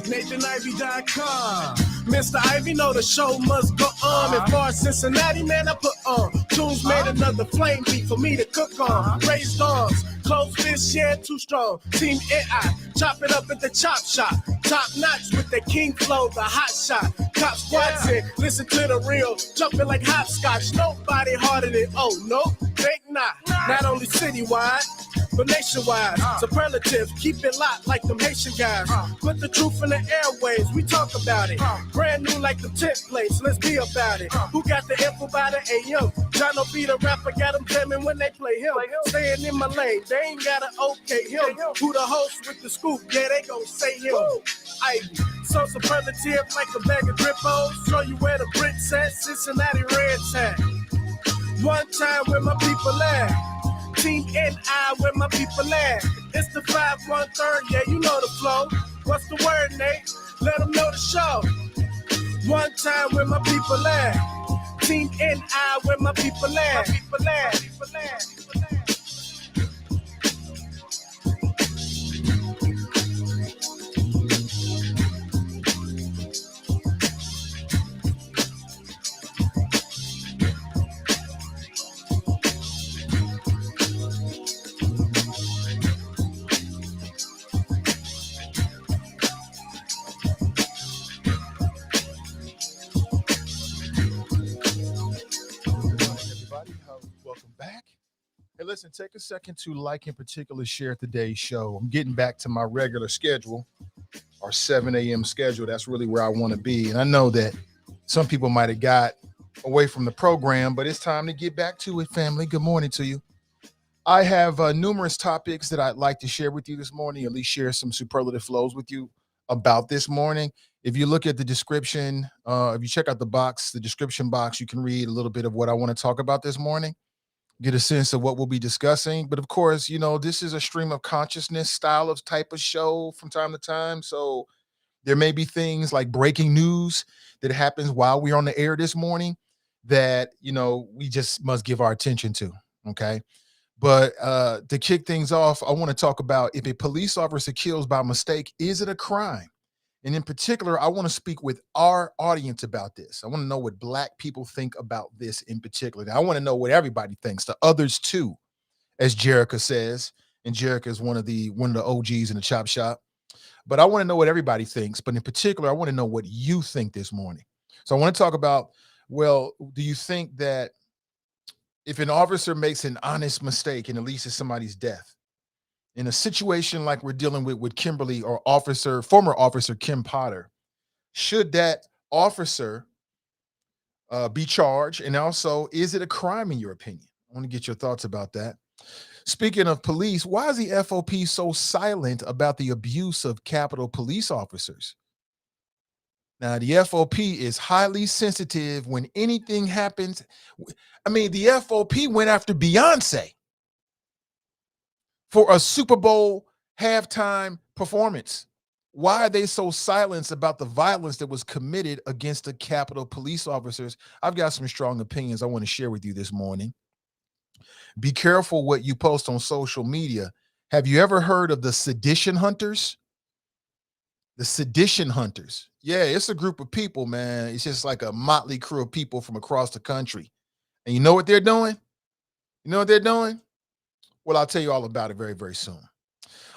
NathanIvy.com. Mr. Ivy know the show must go on. As far as Cincinnati, man, I put on. Tunes made another flame beat for me to cook on. Raised arms, close fists, yeah, too strong. Team AI, chop it up at the chop shop. Top notch with the king flow, the hot shot. Cop squats in, listen to the real. Jumping like hopscotch, nobody harder than, oh, no, think not. Not only citywide, but nationwide. Superlative, keep it locked like them Haitian guys. Put the truth in the airwaves, we talk about it. Brand new like the tent plates, let's be about it. Who got the info by the AM? John be the rapper, got them jamming when they play him. Staying in my lane, they ain't gotta okay him. Who the host with the scoop? Yeah, they gon' say him. Ivy, so superlative like a bag of drippos. Show you where the Brits at, Cincinnati Reds at. One time where my people at. Team NI where my people at. It's the 513, yeah, you know the flow. What's the word, Nate? Let them know the show. One time where my people at. Team NI where my people at. Hey, listen, take a second to like and particularly share today's show. I'm getting back to my regular schedule, our 7 a.m. schedule. That's really where I want to be. And I know that some people might have got away from the program, but it's time to get back to it, family. Good morning to you. I have numerous topics that I'd like to share with you this morning, at least share some superlative flows with you about this morning. If you look at the description, if you check out the description box, you can read a little bit of what I want to talk about this morning. Get a sense of what we'll be discussing. But of course, you know, this is a stream of consciousness style of type of show from time to time. So there may be things like breaking news that happens while we're on the air this morning that, you know, we just must give our attention to. Okay. But to kick things off, I want to talk about if a police officer kills by mistake, is it a crime? And in particular, I want to speak with our audience about this. I want to know what Black people think about this in particular. Now, I want to know what everybody thinks, the others too, as Jerica says. And Jerica is one of the OGs in the chop shop. But I want to know what everybody thinks. But in particular, I want to know what you think this morning. So I want to talk about, well, do you think that if an officer makes an honest mistake and it leads to somebody's death, in a situation like we're dealing with Kimberly or former officer Kim Potter, should that officer be charged? And also, is it a crime in your opinion? I want to get your thoughts about that. Speaking of police, why is the FOP so silent about the abuse of Capitol police officers? Now, the FOP is highly sensitive when anything happens. I mean, the FOP went after Beyonce for a Super Bowl halftime performance. Why are they so silent about the violence that was committed against the Capitol police officers? I've got some strong opinions I want to share with you this morning. Be careful what you post on social media. Have you ever heard of the Sedition Hunters? The Sedition Hunters. Yeah, it's a group of people, man. It's just like a motley crew of people from across the country. And you know what they're doing? You know what they're doing? Well, I'll tell you all about it very, very soon.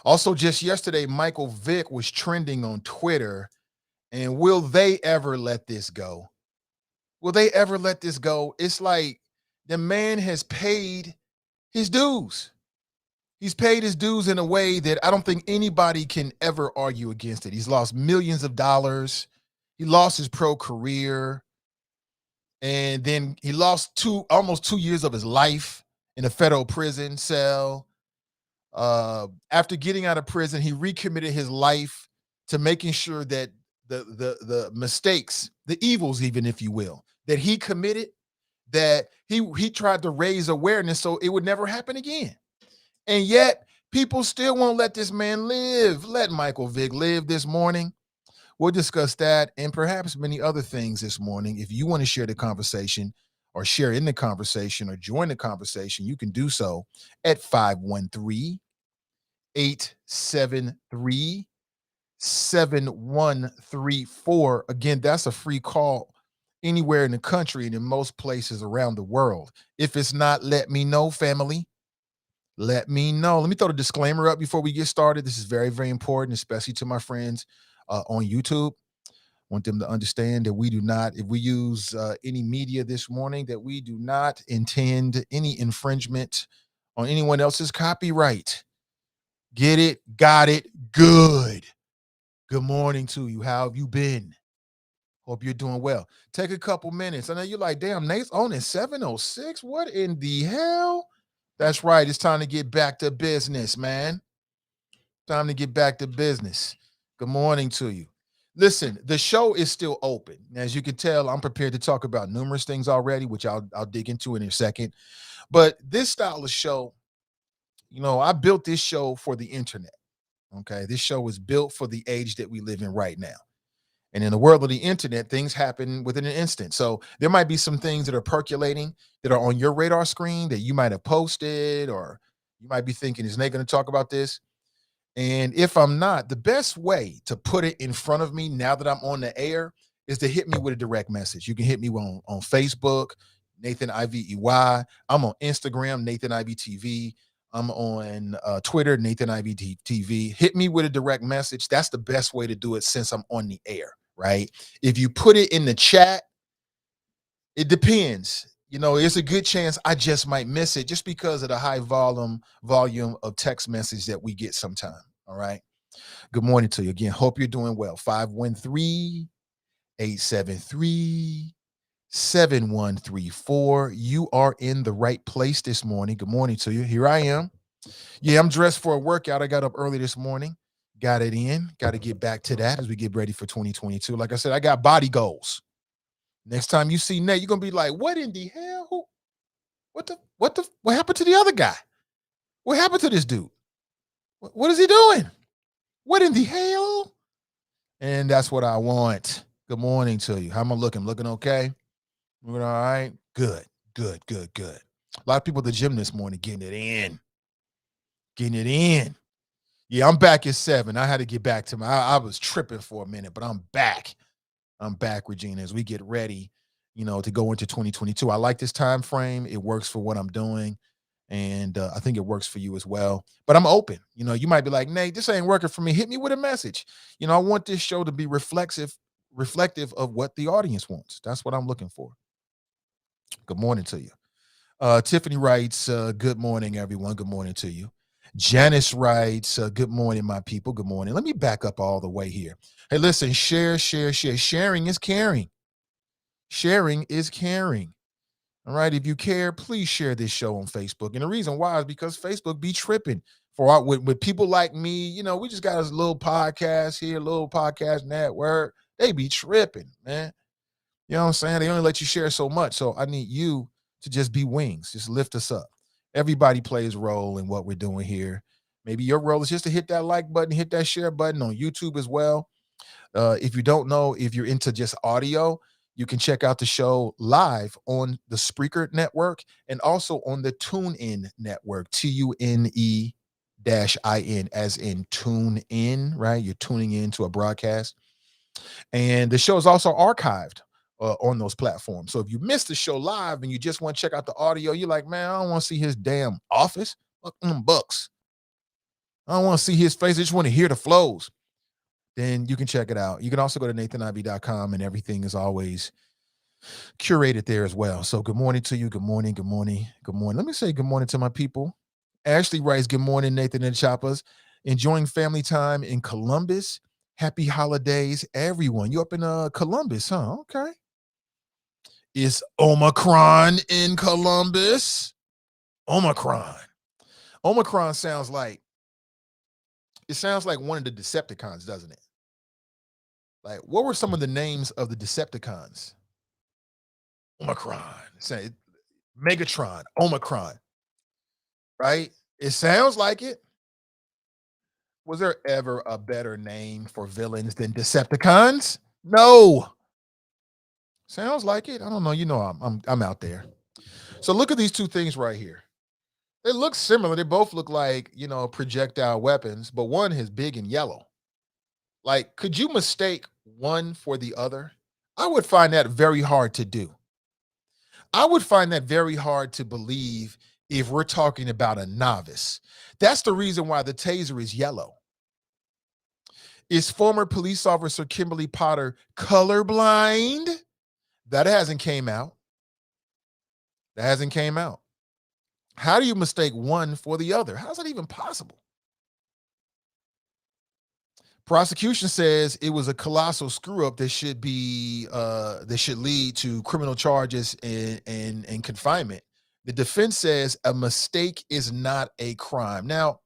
Also, just yesterday, Michael Vick was trending on Twitter. And will they ever let this go? Will they ever let this go? It's like the man has paid his dues. He's paid his dues in a way that I don't think anybody can ever argue against it. He's lost millions of dollars. He lost his pro career. And then he lost almost 2 years of his life in a federal prison cell. After getting out of prison, he recommitted his life to making sure that the mistakes, the evils, even if you will, that he committed, that he tried to raise awareness so it would never happen again. And yet people still won't let this man live. Let Michael Vick live this morning. We'll discuss that and perhaps many other things this morning. If you want to share the conversation, or share in the conversation or join the conversation, you can do so at 513-873-7134. Again, that's a free call anywhere in the country and in most places around the world. If it's not, let me know, family. Let me know. Let me throw the disclaimer up before we get started. This is very, very important, especially to my friends on YouTube. Want them to understand that we do not, if we use any media this morning, that we do not intend any infringement on anyone else's copyright. Get it? Got it? Good. Good morning to you. How have you been? Hope you're doing well. Take a couple minutes. I know you're like, damn, Nate's on at 7:06. What in the hell? That's right. It's time to get back to business, man. Time to get back to business. Good morning to you. Listen, the show is still open. As you can tell, I'm prepared to talk about numerous things already, which I'll dig into in a second. But this style of show, I built this show for the internet. Okay. This show is built for the age that we live in right now. And in the world of the internet, things happen within an instant. So there might be some things that are percolating that are on your radar screen that you might have posted, or you might be thinking, is Nate going to talk about this? And if I'm not, the best way to put it in front of me now that I'm on the air is to hit me with a direct message. You can hit me on Facebook, Nathan IVEY. I'm on Instagram, Nathan IVTV. I'm on Twitter, Nathan IVTV. Hit me with a direct message. That's the best way to do it since I'm on the air, right? If you put it in the chat, it depends. It's a good chance I just might miss it just because of the high volume of text message that we get sometime. All right. Good morning to you again. Hope you're doing well. 513-873-7134. You are in the right place this morning. Good morning to you. Here I am. Yeah, I'm dressed for a workout. I got up early this morning. Got it in. Got to get back to that as we get ready for 2022. Like I said, I got body goals. Next time you see Nate, you're gonna be like, "What in the hell? What happened to the other guy? What happened to this dude? What is he doing? What in the hell?" And that's what I want. Good morning to you. How am I looking? Looking okay? Looking all right? Good. A lot of people at the gym this morning getting it in. Yeah, I'm back at 7. I had to get back to I was tripping for a minute, but I'm back. Regina, as we get ready, to go into 2022. I like this time frame. It works for what I'm doing, and I think it works for you as well. But I'm open. You might be like, Nate, this ain't working for me. Hit me with a message. I want this show to be reflective of what the audience wants. That's what I'm looking for. Good morning to you. Tiffany writes, good morning, everyone. Good morning to you. Janice writes, good morning, my people. Good morning. Let me back up all the way here. Hey, listen, share. Sharing is caring. Sharing is caring. All right. If you care, please share this show on Facebook. And the reason why is because Facebook be tripping with people like me. We just got a little podcast here, little podcast network. They be tripping, man. You know what I'm saying? They only let you share so much. So I need you to just be wings. Just lift us up. Everybody plays a role in what we're doing here. Maybe your role is just to hit that like button, hit that share button on YouTube as well. If you don't know, if you're into just audio, you can check out the show live on the Spreaker network and also on the TuneIn network, TUNE-IN, as in tune in, right? You're tuning in to a broadcast. And the show is also archived on those platforms. So if you missed the show live and you just want to check out the audio, you're like, man, I don't want to see his damn office. Fuck them bucks. I don't want to see his face. I just want to hear the flows. Then you can check it out. You can also go to nathaniv.com, and everything is always curated there as well. So good morning to you. Good morning. Let me say good morning to my people. Ashley writes, good morning, Nathan and Choppers. Enjoying family time in Columbus. Happy holidays, everyone. You up in Columbus, huh? Okay. It's Omicron in Columbus. Omicron sounds like one of the Decepticons, doesn't it? Like, what were some of the names of the Decepticons? Omicron, say Megatron, Omicron, right? It sounds like it. Was there ever a better name for villains than Decepticons? No. Sounds like it. I don't know. I'm out there. So look at these two things right here. They look similar. They both look like, projectile weapons, but one is big and yellow. Like, could you mistake one for the other? I would find that very hard to do. I would find that very hard to believe if we're talking about a novice. That's the reason why the taser is yellow. Is former police officer Kimberly Potter colorblind? That hasn't came out. That hasn't came out. How do you mistake one for the other? How's that even possible? Prosecution says it was a colossal screw up that should lead to criminal charges and confinement. The defense says a mistake is not a crime. Now,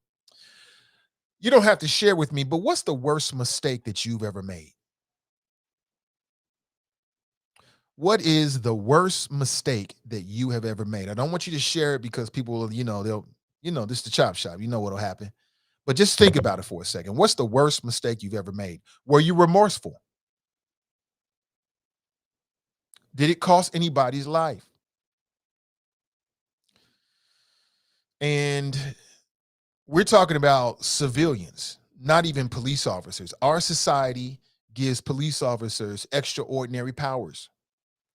you don't have to share with me, but what's the worst mistake that you've ever made? What is the worst mistake that you have ever made? I don't want you to share it because people will, this is the chop shop. You know what'll happen. But just think about it for a second. What's the worst mistake you've ever made? Were you remorseful? Did it cost anybody's life? And we're talking about civilians, not even police officers. Our society gives police officers extraordinary powers.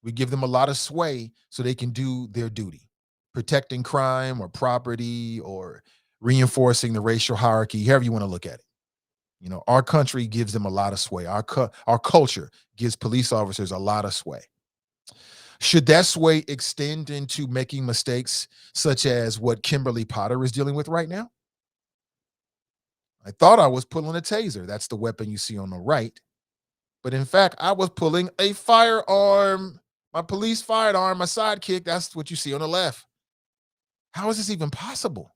We give them a lot of sway so they can do their duty, protecting crime or property or reinforcing the racial hierarchy, however you want to look at it. Our country gives them a lot of sway. Our culture gives police officers a lot of sway. Should that sway extend into making mistakes such as what Kimberly Potter is dealing with right now? I thought I was pulling a taser. That's the weapon you see on the right. But in fact, I was pulling a firearm, my police firearm, my sidekick. That's what you see on the left. How is this even possible?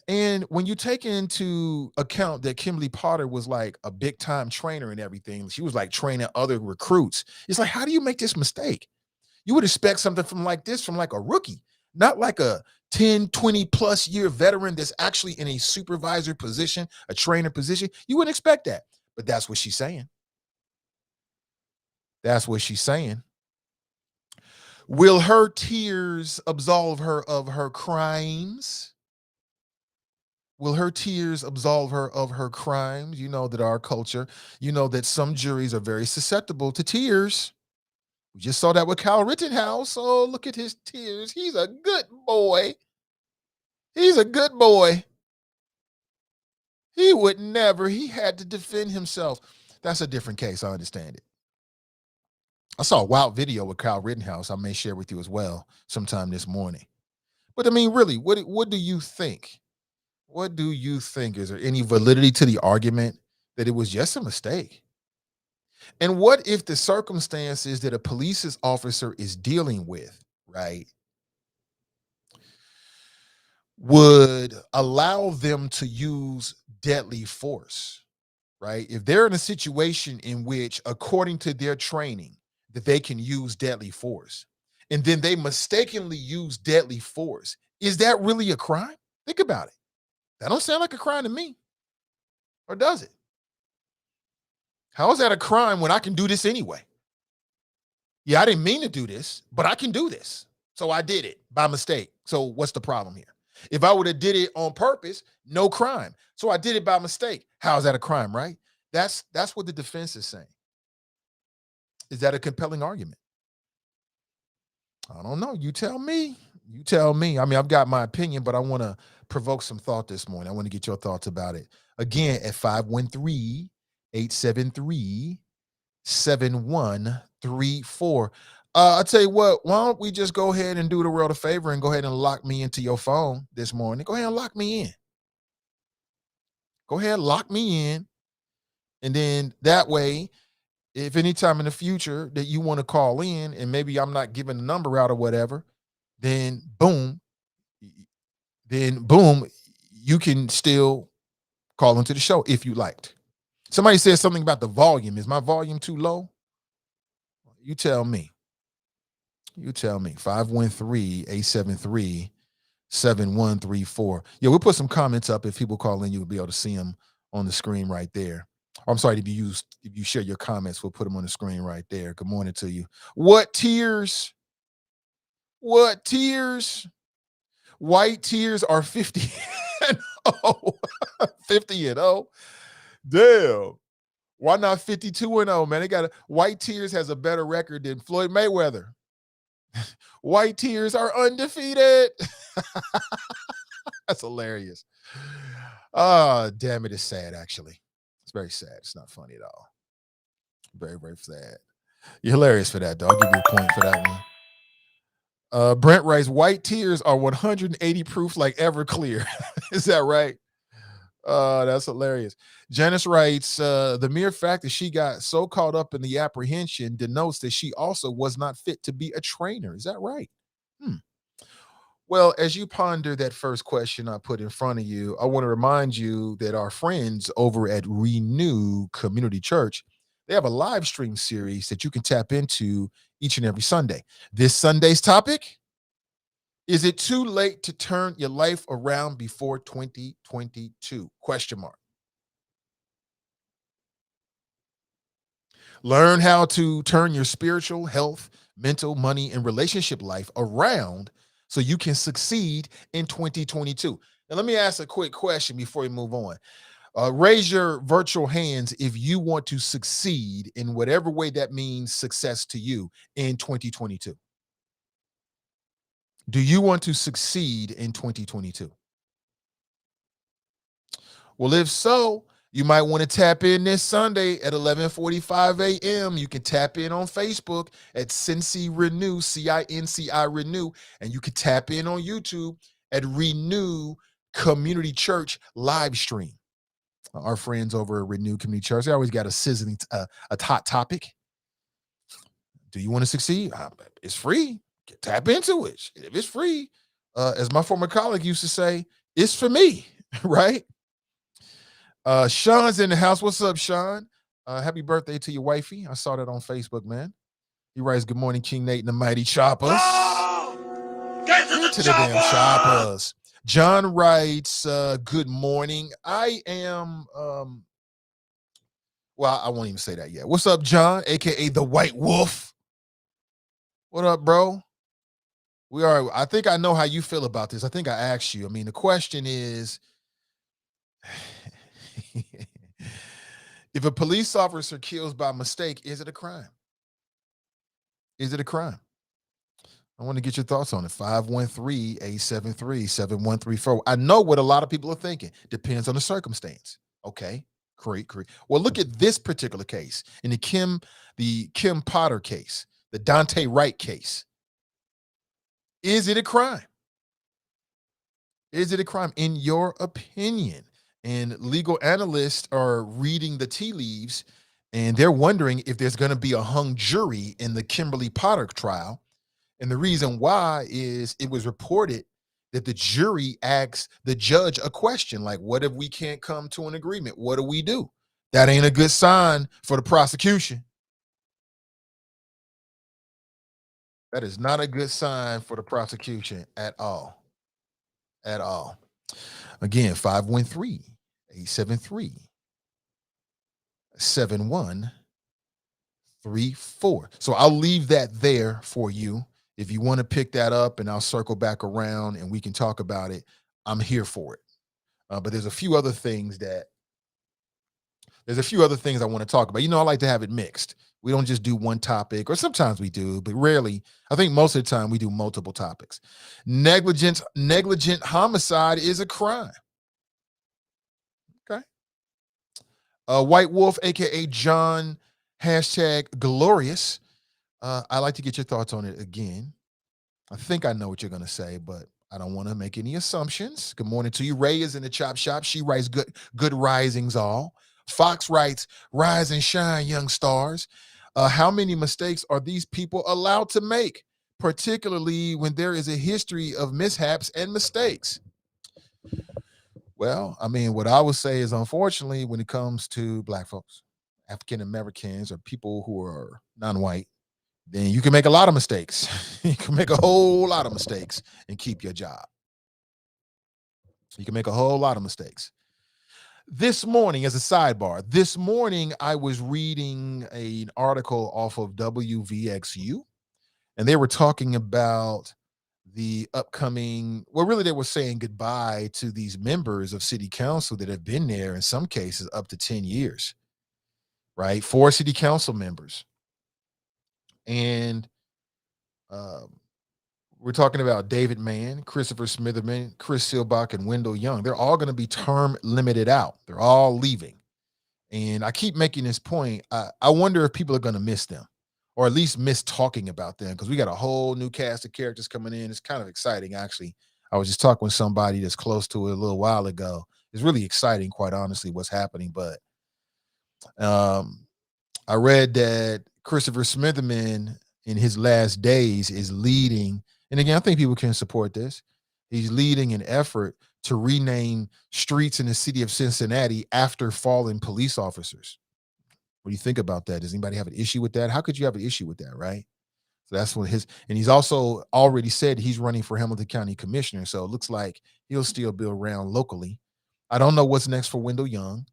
And when you take into account that Kimberly Potter was like a big time trainer and everything, she was like training other recruits. It's like, how do you make this mistake? You would expect something from like a rookie, not like a 10, 20 plus year veteran that's actually in a supervisor position, a trainer position. You wouldn't expect that. But that's what she's saying. That's what she's saying. Will her tears absolve her of her crimes? Will her tears absolve her of her crimes? You know that our culture, that some juries are very susceptible to tears. We just saw that with Kyle Rittenhouse. Oh, look at his tears. He's a good boy. He's a good boy. He had to defend himself. That's a different case. I understand it. I saw a wild video with Kyle Rittenhouse I may share with you as well sometime this morning. But I mean, really, what do you think? What do you think? Is there any validity to the argument that it was just a mistake? And what if the circumstances that a police officer is dealing with, right, would allow them to use deadly force, right? If they're in a situation in which, according to their training, that they can use deadly force, and then they mistakenly use deadly force, is that really a crime? Think about it. That don't sound like a crime to me. Or does it? How is that a crime when I can do this anyway? Yeah, I didn't mean to do this, but I can do this. So I did it by mistake. So what's the problem here? If I would have did it on purpose, no crime. So I did it by mistake. How is that a crime, right? That's what the defense is saying. Is that a compelling argument? I don't know. You tell me. You tell me. I mean, I've got my opinion, but I want to provoke some thought this morning. I want to get your thoughts about it. Again, at 513-873-7134. I'll tell you what, why don't we just go ahead and do the world a favor and go ahead and lock me into your phone this morning. Go ahead and lock me in. Go ahead and lock me in. And then that way, if any time in the future that you want to call in and maybe I'm not giving the number out or whatever, then boom, you can still call into the show if you liked. Somebody said something about the volume. Is my volume too low? You tell me. You tell me. 513-873-7134. Yeah, we'll put some comments up. If people call in, you'll be able to see them on the screen right there. I'm sorry, if you share your comments, we'll put them on the screen right there. Good morning to you. What tears? What tears? White tears are 50 and 0. 50 and 0. Damn. Why not 52 and 0, man? They got White Tears has a better record than Floyd Mayweather. White Tears are undefeated. That's hilarious. Oh, damn it. It's sad, actually. It's very sad. It's not funny at all. Very, very sad. You're hilarious for that, though. I'll give you a point for that one. Brent writes, white tears are 180 proof like Everclear. Is that right? That's hilarious. Janice writes, the mere fact that she got so caught up in the apprehension denotes that she also was not fit to be a trainer. Is that right? Well, as you ponder that first question I put in front of you, I want to remind you that our friends over at Renew Community Church, they have a live stream series that you can tap into each and every Sunday. This Sunday's topic: is it too late to turn your life around before 2022? Question mark. Learn how to turn your spiritual, health, mental, money, and relationship life around so you can succeed in 2022. Now, let me ask a quick question before we move on. Raise your virtual hands if you want to succeed in whatever way that means success to you in 2022. Do you want to succeed in 2022? Well, if so, you might want to tap in this Sunday at 11:45 a.m. You can tap in on Facebook at Cincy Renew, CINCI Renew, and you can tap in on YouTube at Renew Community Church live stream. Our friends over at Renew Community Church, they always got a sizzling, a hot topic. Do you want to succeed? It's free. Tap into it. If it's free, as my former colleague used to say, it's for me, right? Sean's in the house. What's up, Sean? Happy birthday to your wifey. I saw that on Facebook, man. He writes, good morning, King Nate and the Mighty Choppers. Oh! Get to the damn choppers. John writes, good morning. I am, well, I won't even say that yet. What's up, John, a.k.a. the White Wolf? What up, bro? I think I know how you feel about this. I think I asked you. I mean, the question is, if a police officer kills by mistake, is it a crime? Is it a crime? I want to get your thoughts on it. 513-873-7134. I know what a lot of people are thinking. Depends on the circumstance. Okay, great. Well, look at this particular case. In the Kim Potter case, the Daunte Wright case. Is it a crime? Is it a crime in your opinion? And legal analysts are reading the tea leaves, and they're wondering if there's going to be a hung jury in the Kimberly Potter trial. And the reason why is it was reported that the jury asked the judge a question like, what if we can't come to an agreement? What do we do? That ain't a good sign for the prosecution. That is not a good sign for the prosecution at all. At all. Again, 513-873-7134. So I'll leave that there for you. If you want to pick that up, and I'll circle back around and we can talk about it, I'm here for it. But there's a few other things I want to talk about. I like to have it mixed. We don't just do one topic, or sometimes we do, but rarely. I think most of the time we do multiple topics. Negligent homicide is a crime. Okay. White Wolf, aka John, #glorious. I'd like to get your thoughts on it again. I think I know what you're going to say, but I don't want to make any assumptions. Good morning to you. Ray is in the chop shop. She writes good risings all. Fox writes, rise and shine, young stars. How many mistakes are these people allowed to make, particularly when there is a history of mishaps and mistakes? Well, I mean, what I would say is, unfortunately, when it comes to Black folks, African Americans, or people who are non-white, then you can make a lot of mistakes. You can make a whole lot of mistakes and keep your job. You can make a whole lot of mistakes. This morning, as a sidebar, this morning I was reading an article off of WVXU, and they were talking about the upcoming, well, really, they were saying goodbye to these members of city council that have been there in some cases up to 10 years, right? 4 city council members. And um, we're talking about David Mann, Christopher Smitherman, Chris Silbach, and Wendell Young. They're all going to be term limited out. They're all leaving. And I keep making this point. I wonder if people are going to miss them, or at least miss talking about them, because we got a whole new cast of characters coming in. It's kind of exciting, actually. I was just talking with somebody that's close to it a little while ago. It's really exciting, quite honestly, what's happening. But I read that Christopher Smitherman in his last days is leading, and again, I think people can support this. He's leading an effort to rename streets in the city of Cincinnati after fallen police officers. What do you think about that? Does anybody have an issue with that? How could you have an issue with that, right? So that's what and he's also already said he's running for Hamilton County Commissioner. So it looks like he'll still be around locally. I don't know what's next for Wendell Young.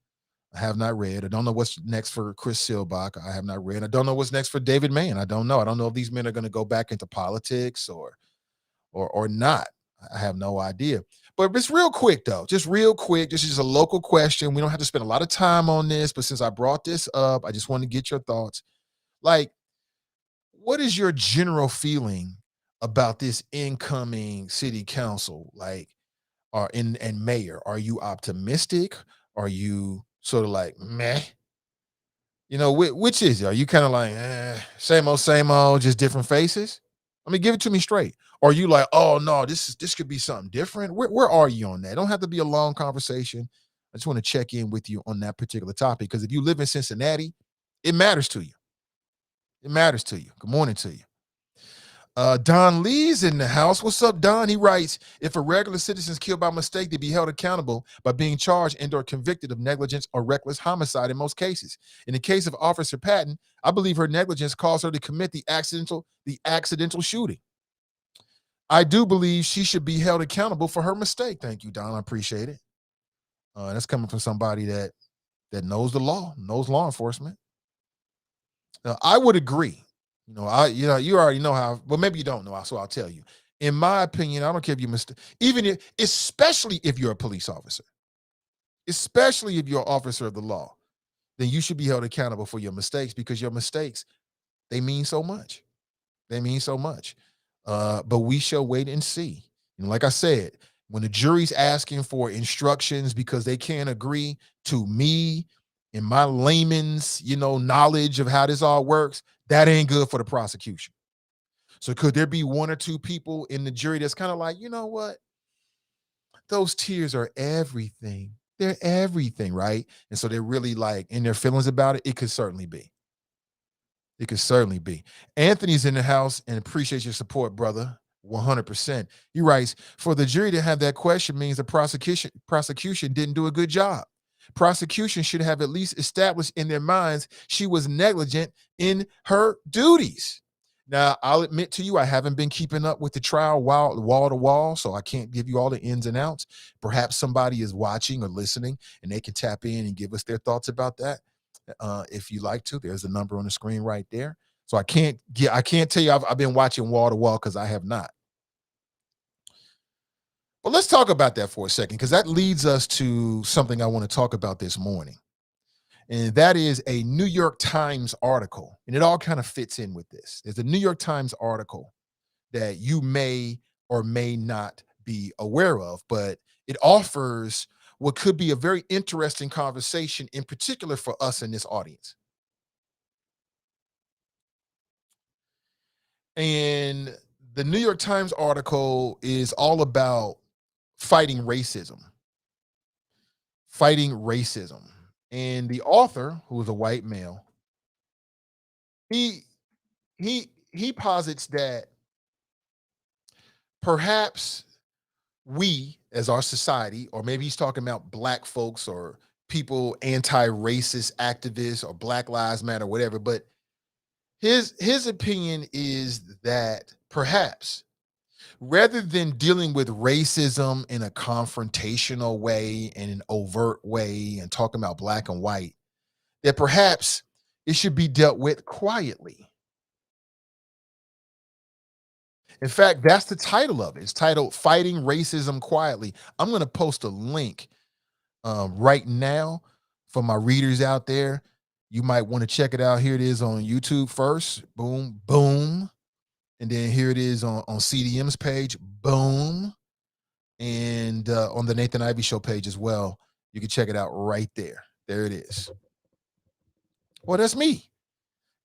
I have not read. I don't know what's next for Chris Silbach. I have not read. I don't know what's next for David Mann. I don't know. I don't know if these men are going to go back into politics or not. I have no idea. But it's real quick, though. Just real quick. This is a local question. We don't have to spend a lot of time on this, but since I brought this up, I just want to get your thoughts. Like, what is your general feeling about this incoming city council? Like, and mayor? Are you optimistic? Are you sort of like meh? You know, which is it? Are you kind of like same old, just different faces? I mean, give it to me straight. Or are you like, oh no, this could be something different? Where are you on that? Don't have to be a long conversation. I just want to check in with you on that particular topic, because if you live in Cincinnati, it matters to you. It matters to you. Good morning to you. Don Lee's in the house. What's up, Don? He writes, if a regular citizen is killed by mistake, they be held accountable by being charged and or convicted of negligence or reckless homicide in most cases. In the case of Officer Patton, I believe her negligence caused her to commit the accidental shooting. I do believe she should be held accountable for her mistake. Thank you, Don. I appreciate it. That's coming from somebody that knows the law, knows law enforcement. Now, I would agree. You already know how, but maybe you don't know, so I'll tell you. In my opinion, I don't care if you especially if you're a police officer, especially if you're an officer of the law, then you should be held accountable for your mistakes, because your mistakes, they mean so much. They mean so much. But we shall wait and see. Like I said, when the jury's asking for instructions because they can't agree to me and my layman's, knowledge of how this all works, that ain't good for the prosecution. So could there be one or two people in the jury that's kind of like, you know what? Those tears are everything. They're everything, right? And so they're really like in their feelings about it. It could certainly be. It could certainly be. Anthony's in the house and appreciates your support, brother. 100%. He writes, for the jury to have that question means the prosecution didn't do a good job. Prosecution should have at least established in their minds she was negligent in her duties. Now, I'll admit to you, I haven't been keeping up with the trial wall to wall, so I can't give you all the ins and outs. Perhaps somebody is watching or listening, and they can tap in and give us their thoughts about that. If you like to, there's a number on the screen right there. So I can't tell you I've been watching wall to wall, because I have not. But let's talk about that for a second, because that leads us to something I want to talk about this morning. And that is a New York Times article. And it all kind of fits in with this. There's a New York Times article that you may or may not be aware of, but it offers what could be a very interesting conversation, in particular for us in this audience. And the New York Times article is all about fighting racism. And the author, who is a white male, he posits that perhaps we, as our society, or maybe he's talking about black folks or people, anti-racist activists or Black Lives Matter, whatever, but his opinion is that perhaps rather than dealing with racism in a confrontational way and an overt way and talking about black and white, that perhaps it should be dealt with quietly. In fact, that's the title of it. It's titled Fighting Racism Quietly. I'm going to post a link right now for my readers out there. You might want to check it out. Here it is on YouTube first. Boom, boom. And then here it is on CDM's page. Boom. And on the Nathan Ivy Show page as well. You can check it out right there. There it is. Well, that's me.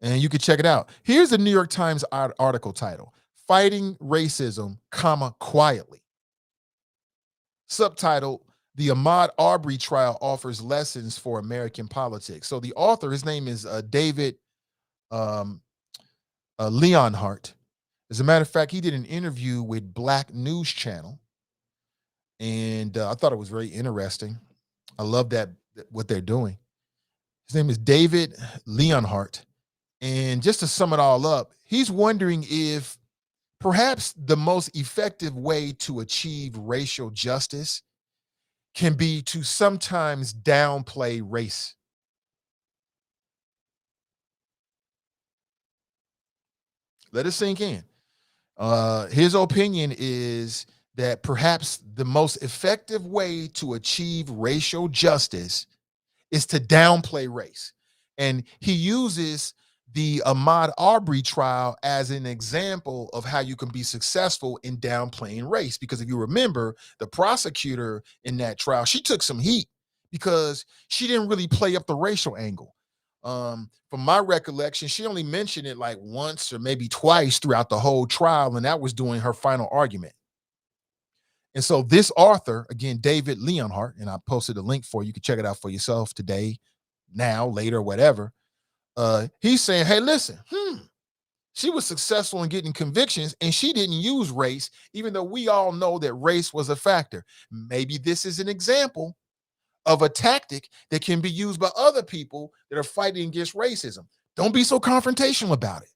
And you can check it out. Here's the New York Times article title: Fighting Racism, Quietly. Subtitle: The Ahmaud Arbery Trial Offers Lessons for American Politics. So the author, his name is David Leonhardt. As a matter of fact, he did an interview with Black News Channel, and I thought it was very interesting. I love what they're doing. His name is David Leonhardt. And just to sum it all up, he's wondering if perhaps the most effective way to achieve racial justice can be to sometimes downplay race. Let it sink in. His opinion is that perhaps the most effective way to achieve racial justice is to downplay race. And he uses the Ahmaud Arbery trial as an example of how you can be successful in downplaying race. Because if you remember, the prosecutor in that trial, she took some heat because she didn't really play up the racial angle. From my recollection, she only mentioned it like once or maybe twice throughout the whole trial, and that was during her final argument. And so this author, again, David Leonhardt, and I posted a link for you. You can check it out for yourself today, now, later, whatever. He's saying, hey, listen, she was successful in getting convictions and she didn't use race, even though we all know that race was a factor. Maybe this is an example of a tactic that can be used by other people that are fighting against racism. Don't be so confrontational about it.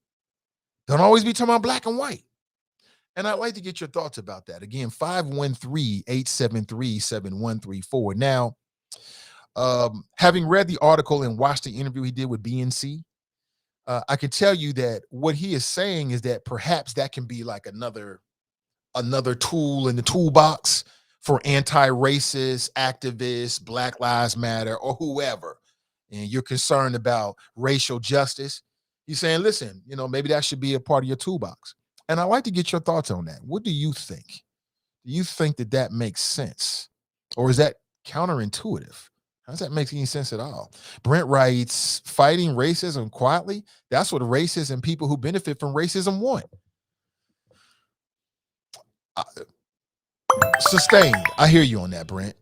Don't always be talking about black and white. And I'd like to get your thoughts about that. Again, 513-873-7134. Now, having read the article and watched the interview he did with BNC, I can tell you that what he is saying is that perhaps that can be like another tool in the toolbox for anti-racist activists, Black Lives Matter, or whoever, and you're concerned about racial justice. He's saying, listen, maybe that should be a part of your toolbox. And I'd like to get your thoughts on that. What do you think? Do you think that makes sense? Or is that counterintuitive? How does that make any sense at all? Brent writes, fighting racism quietly, that's what racists and people who benefit from racism want. Sustained. I hear you on that, Brent.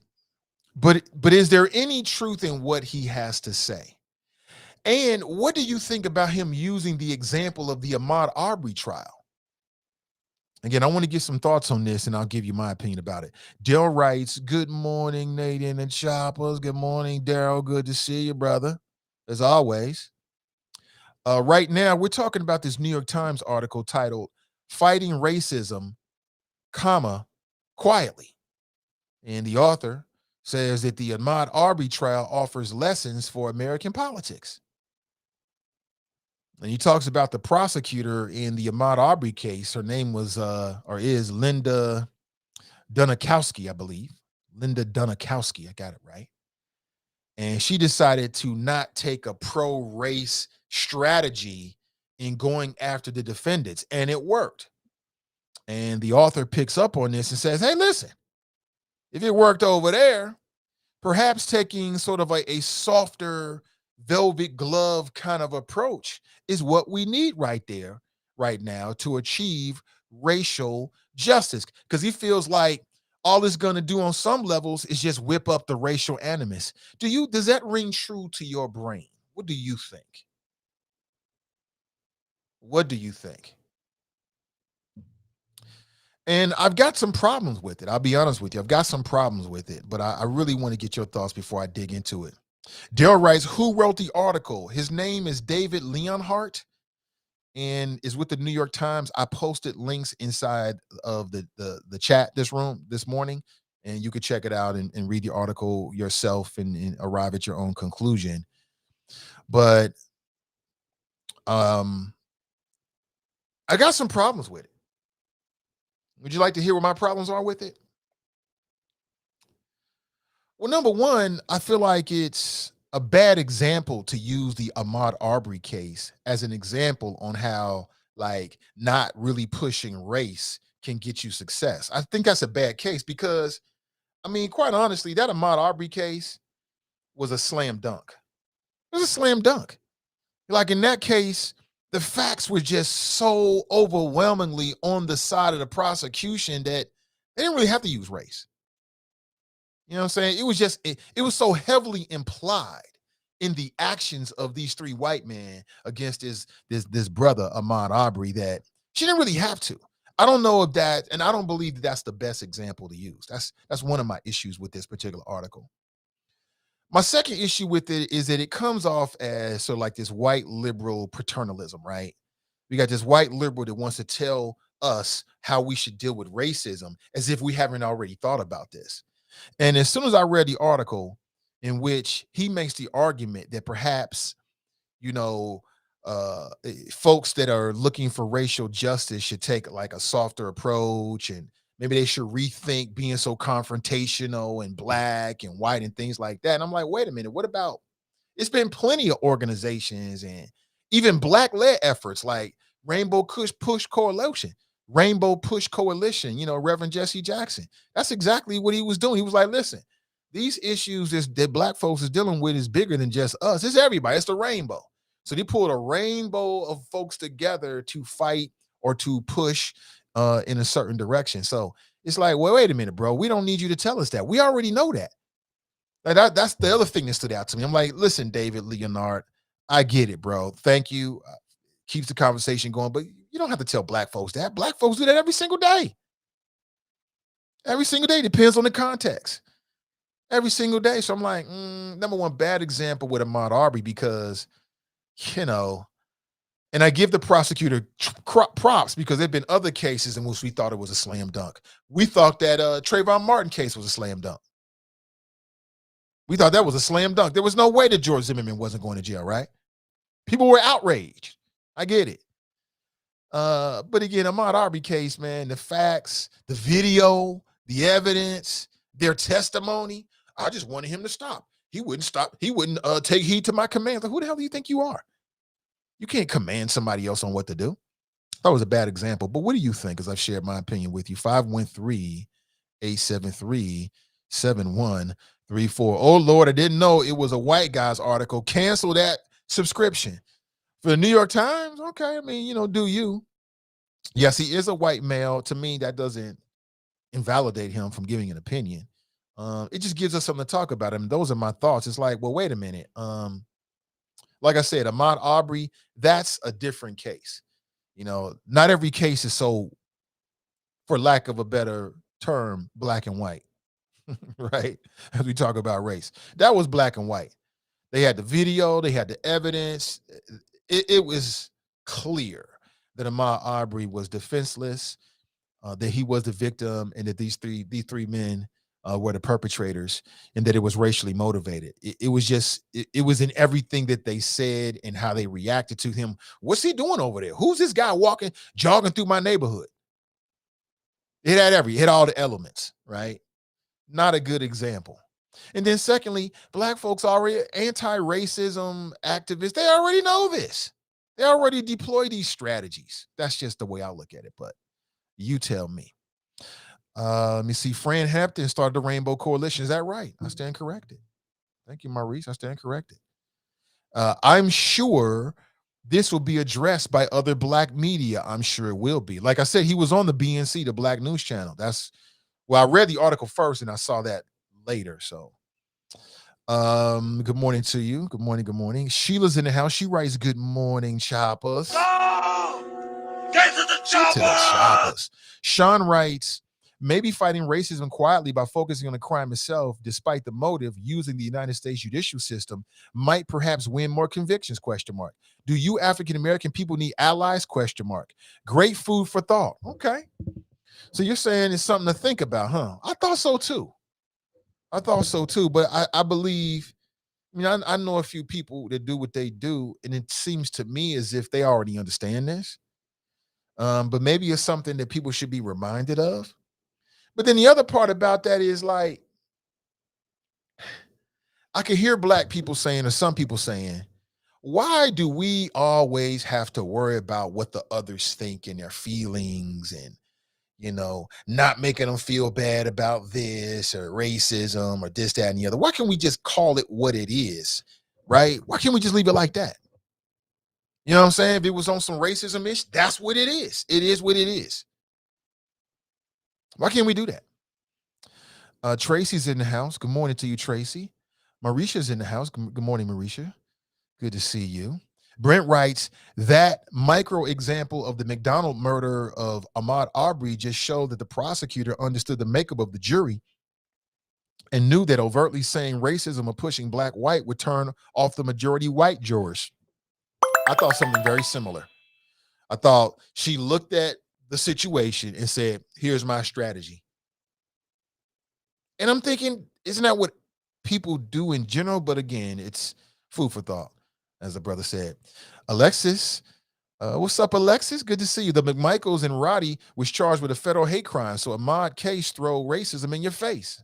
But is there any truth in what he has to say? And what do you think about him using the example of the Ahmaud Arbery trial? Again, I want to get some thoughts on this, and I'll give you my opinion about it. Dale writes, good morning, Nathan and Choppers. Good morning, Daryl. Good to see you, brother, as always. Right now, we're talking about this New York Times article titled Fighting Racism, Quietly. And the author says that the Ahmaud Arbery trial offers lessons for American politics. And he talks about the prosecutor in the Ahmaud Arbery case. Her name was is Linda Dunikowski, I believe. Linda Dunikowski, I got it right. And she decided to not take a pro-race strategy in going after the defendants, and it worked. And the author picks up on this and says, hey, listen, if it worked over there, perhaps taking sort of a softer velvet glove kind of approach is what we need right now to achieve racial justice. Because he feels like all it's going to do on some levels is just whip up the racial animus. Does that ring true to your brain? What do you think? What do you think? And I've got some problems with it. I'll be honest with you. I've got some problems with it, but I really want to get your thoughts before I dig into it. Dale writes, who wrote the article? His name is David Leonhardt. and is with the New York Times. I posted links inside of the chat this morning, and you could check it out and read the article yourself and arrive at your own conclusion. But I got some problems with it. Would you like to hear what my problems are with it? Well, number one, I feel like it's a bad example to use the Ahmaud Arbery case as an example on how, like, not really pushing race can get you success. I think that's a bad case because, I mean, quite honestly, that Ahmaud Arbery case was a slam dunk. It was a slam dunk. Like in that case, the facts were just so overwhelmingly on the side of the prosecution that they didn't really have to use race. You know what I'm saying? It was just, it was so heavily implied in the actions of these three white men against this brother, Ahmaud Arbery, that she didn't really have to. I don't know if that, and I don't believe that that's the best example to use. That's one of my issues with this particular article. My second issue with it is that it comes off as sort of like this white liberal paternalism, right? We got this white liberal that wants to tell us how we should deal with racism as if we haven't already thought about this. And as soon as I read the article in which he makes the argument that perhaps, folks that are looking for racial justice should take like a softer approach, and maybe they should rethink being so confrontational and black and white and things like that. And I'm like, wait a minute, what about, it's been plenty of organizations and even black-led efforts like Rainbow Push Coalition, Reverend Jesse Jackson. That's exactly what he was doing. He was like, listen, these issues that black folks is dealing with is bigger than just us. It's everybody. It's the rainbow. So they pulled a rainbow of folks together to fight or to push in a certain direction. So it's like, well, wait a minute, bro. We don't need you to tell us that. We already know that. Like that's the other thing that stood out to me. I'm like, listen, David Leonard, I get it, bro. Thank you. Keeps the conversation going, but you don't have to tell black folks that. Black folks do that every single day. Every single day. Depends on the context. Every single day. So I'm like, number one, bad example with Ahmaud Arbery because, and I give the prosecutor props because there have been other cases in which we thought it was a slam dunk. We thought that Trayvon Martin case was a slam dunk. We thought that was a slam dunk. There was no way that George Zimmerman wasn't going to jail, right? People were outraged. I get it. But again, Ahmaud Arbery case, man, the facts, the video, the evidence, their testimony, I just wanted him to stop. He wouldn't stop. He wouldn't take heed to my commands. Like, who the hell do you think you are? You can't command somebody else on what to do. That was a bad example. But what do you think? As I've shared my opinion with you, 513-873-7134. Oh, Lord, I didn't know it was a white guy's article. Cancel that subscription. For the New York Times, okay, I mean, do you. Yes, he is a white male. To me, that doesn't invalidate him from giving an opinion. It just gives us something to talk about. I mean, those are my thoughts. It's like, well, wait a minute. Like I said, Ahmaud Arbery, that's a different case. Not every case is so, for lack of a better term, black and white, right? As we talk about race. That was black and white. They had the video, they had the evidence. It was clear that Ahmaud Arbery was defenseless, that he was the victim, and that these three men were the perpetrators, and that it was racially motivated. It was just, it was in everything that they said and how they reacted to him. What's he doing over there? Who's this guy jogging through my neighborhood? It had all the elements, right? Not a good example. And then secondly, black folks already anti-racism activists. They already know this. They already deploy these strategies. That's just the way I look at it. But you tell me. Let me see. Fran Hampton started the Rainbow Coalition. Is that right? I stand corrected. Thank you, Maurice. I stand corrected. I'm sure this will be addressed by other black media. I'm sure it will be. Like I said, he was on the BNC, the Black News Channel. I read the article first and I saw that later. So good morning to you. Good morning. Sheila's in the house. She writes, good morning, choppers. Oh! Get to the choppers! Sean writes, Maybe fighting racism quietly by focusing on the crime itself, despite the motive, using the United States judicial system, might perhaps win more convictions, question mark. Do you African-American people need allies, question mark. Great food for thought. Okay. So you're saying it's something to think about, huh? I thought so too. But I believe, I mean, I know a few people that do what they do, and it seems to me as if they already understand this. But maybe it's something that people should be reminded of. But then the other part about that is like, I can hear black people saying, or some people saying, why do we always have to worry about what the others think and their feelings and, not making them feel bad about this or racism or this, that, and the other? Why can't we just call it what it is, right? Why can't we just leave it like that? You know what I'm saying? If it was on some racism ish, that's what it is. It is what it is. Why can't we do that? Tracy's in the house. Good morning to you, Tracy. Marisha's in the house. Good morning, Marisha. Good to see you. Brent writes, that micro example of the McDonald murder of Ahmaud Arbery just showed that the prosecutor understood the makeup of the jury and knew that overtly saying racism or pushing black-white would turn off the majority white jurors. I thought something very similar. I thought she looked at the situation and said, here's my strategy. And I'm thinking, isn't that what people do in general? But again, it's food for thought, as the brother said. Alexis, what's up, Alexis? Good to see you. The McMichaels and Roddy was charged with a federal hate crime, so Ahmaud case throw racism in your face.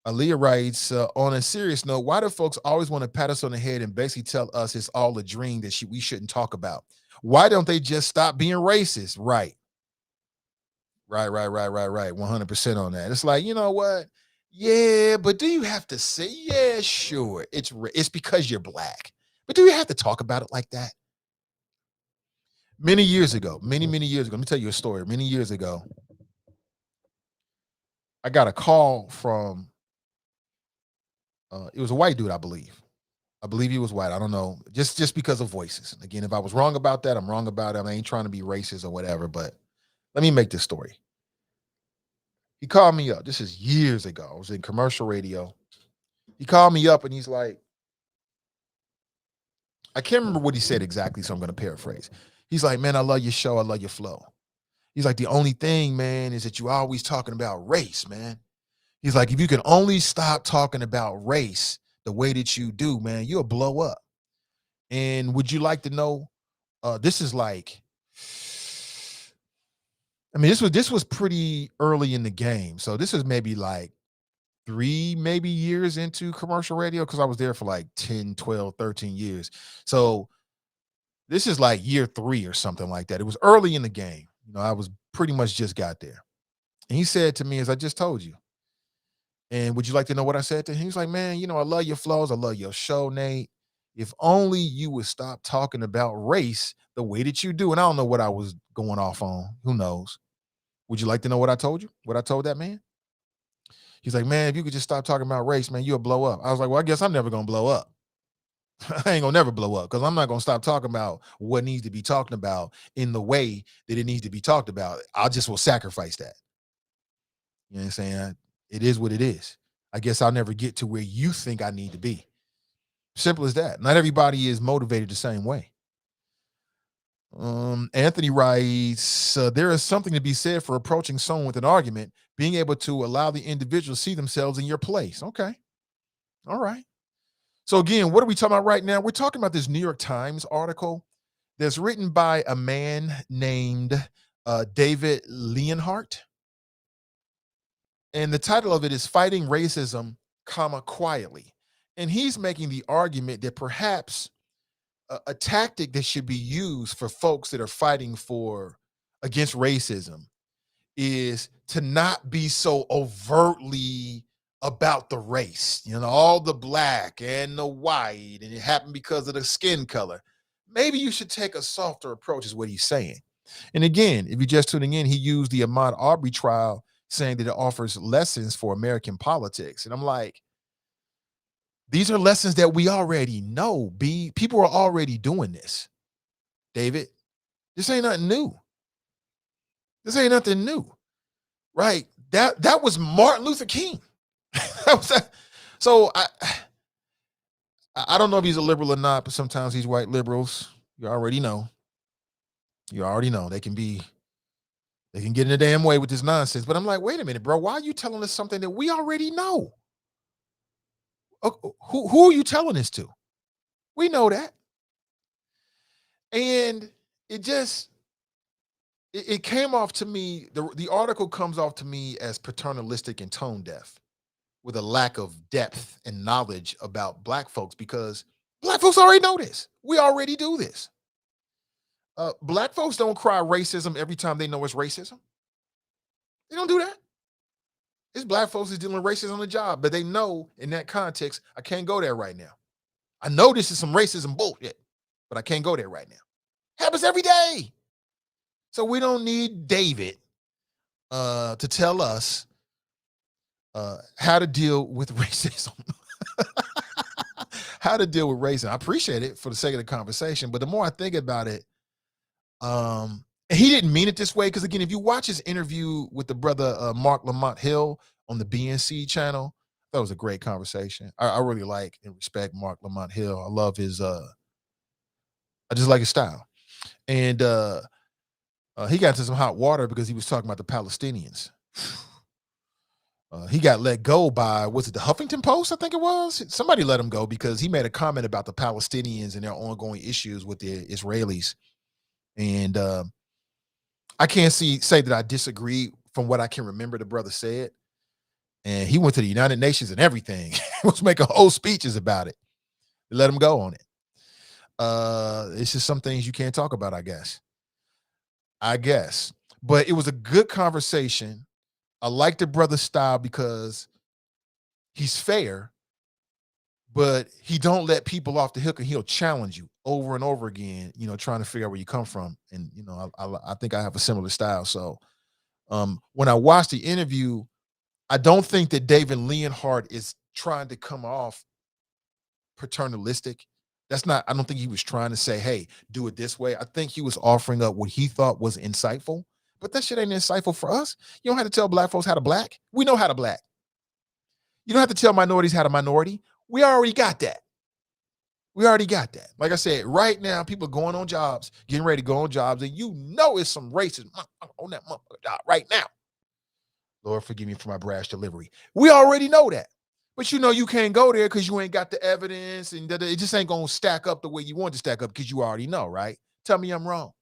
Aaliyah writes, on a serious note, why do folks always want to pat us on the head and basically tell us it's all a dream that we shouldn't talk about? Why don't they just stop being racist? Right. 100% on that. It's like, you know what? Yeah, but do you have to say, yeah, sure, it's because you're black. But do you have to talk about it like that? Many years ago, many years ago, let me tell you a story. Many years ago, I got a call from, it was a white dude, I believe. I believe he was white. I don't know. Just because of voices. Again, if I was wrong about that, I'm wrong about it. I ain't trying to be racist or whatever, but let me make this story. He called me up. This is years ago. I was in commercial radio. He called me up and he's like, I can't remember what he said exactly, so I'm going to paraphrase. He's like, man, I love your show. I love your flow. He's like, the only thing, man, is that you always talking about race, man. He's like, if you can only stop talking about race the way that you do, man, you'll blow up. And would you like to know, this is like, I mean, this was pretty early in the game. So this is maybe like 3 years into commercial radio, because I was there for like 10, 12, 13 years. So this is like year 3 or something like that. It was early in the game. I was pretty much just got there. And he said to me, as I just told you, and would you like to know what I said to him? He's like, man, I love your flows. I love your show, Nate. If only you would stop talking about race the way that you do. And I don't know what I was going off on. Who knows? Would you like to know what I told you? What I told that man? He's like, man, if you could just stop talking about race, man, you'll blow up. I was like, well, I guess I'm never going to blow up. I ain't going to never blow up, because I'm not going to stop talking about what needs to be talked about in the way that it needs to be talked about. I just will sacrifice that. You know what I'm saying? It is what it is. I guess I'll never get to where you think I need to be. Simple as that. Not everybody is motivated the same way. Anthony writes, there is something to be said for approaching someone with an argument, being able to allow the individual to see themselves in your place. Okay. All right. So again, what are we talking about right now? We're talking about this New York Times article that's written by a man named David Leonhardt. And the title of it is Fighting Racism, Quietly. And he's making the argument that perhaps a tactic that should be used for folks that are fighting against racism is to not be so overtly about the race, all the black and the white, and it happened because of the skin color. Maybe you should take a softer approach, is what he's saying. And again, if you're just tuning in, he used the Ahmaud Arbery trial, saying that it offers lessons for American politics. And I'm like, these are lessons that we already know. People are already doing this. David, this ain't nothing new. This ain't nothing new. right? That was Martin Luther King. That was that. So I don't know if he's a liberal or not, but sometimes these white liberals, you already know. You already know they can get in the damn way with this nonsense. But I'm like, wait a minute, bro. Why are you telling us something that we already know? Who are you telling this to? We know that. And it just it came off to me, the article comes off to me as paternalistic and tone deaf, with a lack of depth and knowledge about black folks, because black folks already know this. We already do this. Black folks don't cry racism every time they know it's racism. They don't do that. It's black folks that's dealing with racism on the job, but they know in that context, I can't go there right now. I know this is some racism bullshit, but I can't go there right now. Happens every day. So we don't need David to tell us how to deal with racism. How to deal with racism. I appreciate it for the sake of the conversation, but the more I think about it, and he didn't mean it this way, because again, if you watch his interview with the brother Mark Lamont Hill on the BNC channel, that was a great conversation. I really like and respect Mark Lamont Hill. I love his I just like his style. And he got into some hot water because he was talking about the Palestinians. He got let go by, was it the Huffington Post? I think it was. Somebody let him go because he made a comment about the Palestinians and their ongoing issues with the Israelis. And I can't say that I disagree from what I can remember the brother said. And he went to the United Nations and everything. He was making whole speeches about it. They let him go on it. It's just some things you can't talk about, I guess. But it was a good conversation. I like the brother's style because he's fair, but he don't let people off the hook, and he'll challenge you over and over again, trying to figure out where you come from. And, I think I have a similar style. So when I watched the interview, I don't think that David Leonhardt is trying to come off paternalistic. I don't think he was trying to say, hey, do it this way. I think he was offering up what he thought was insightful. But that shit ain't insightful for us. You don't have to tell black folks how to black. We know how to black. You don't have to tell minorities how to minority. We already got that. Like I said, right now, people are going on jobs, getting ready to go on jobs, and it's some racism on that motherfucker job right now. Lord, forgive me for my brash delivery. We already know that. But you can't go there because you ain't got the evidence, and it just ain't going to stack up the way you want to stack up because you already know, right? Tell me I'm wrong.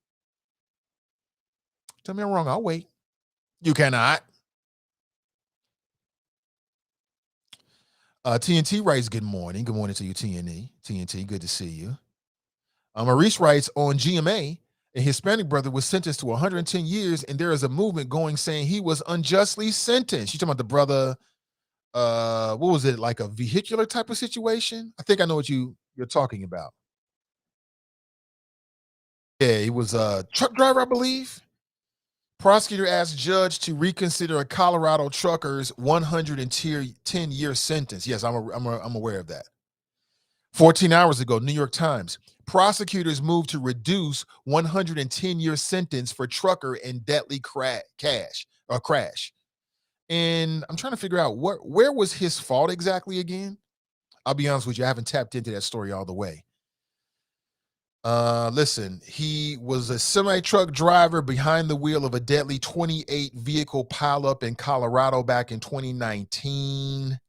I'll wait. You cannot. TNT writes, good morning. Good morning to you, TNT, good to see you. Maurice writes, on GMA, a Hispanic brother was sentenced to 110 years, and there is a movement going saying he was unjustly sentenced. You talking about the brother, what was it, like a vehicular type of situation? I think I know what you're talking about. Yeah, he was a truck driver, I believe. Prosecutor asked judge to reconsider a Colorado trucker's 110-year sentence. Yes, I'm aware of that. 14 hours ago, New York Times. Prosecutors moved to reduce 110-year sentence for trucker in deadly crash. And I'm trying to figure out where was his fault exactly again? I'll be honest with you, I haven't tapped into that story all the way. Listen, he was a semi-truck driver behind the wheel of a deadly 28 vehicle pileup in Colorado back in 2019.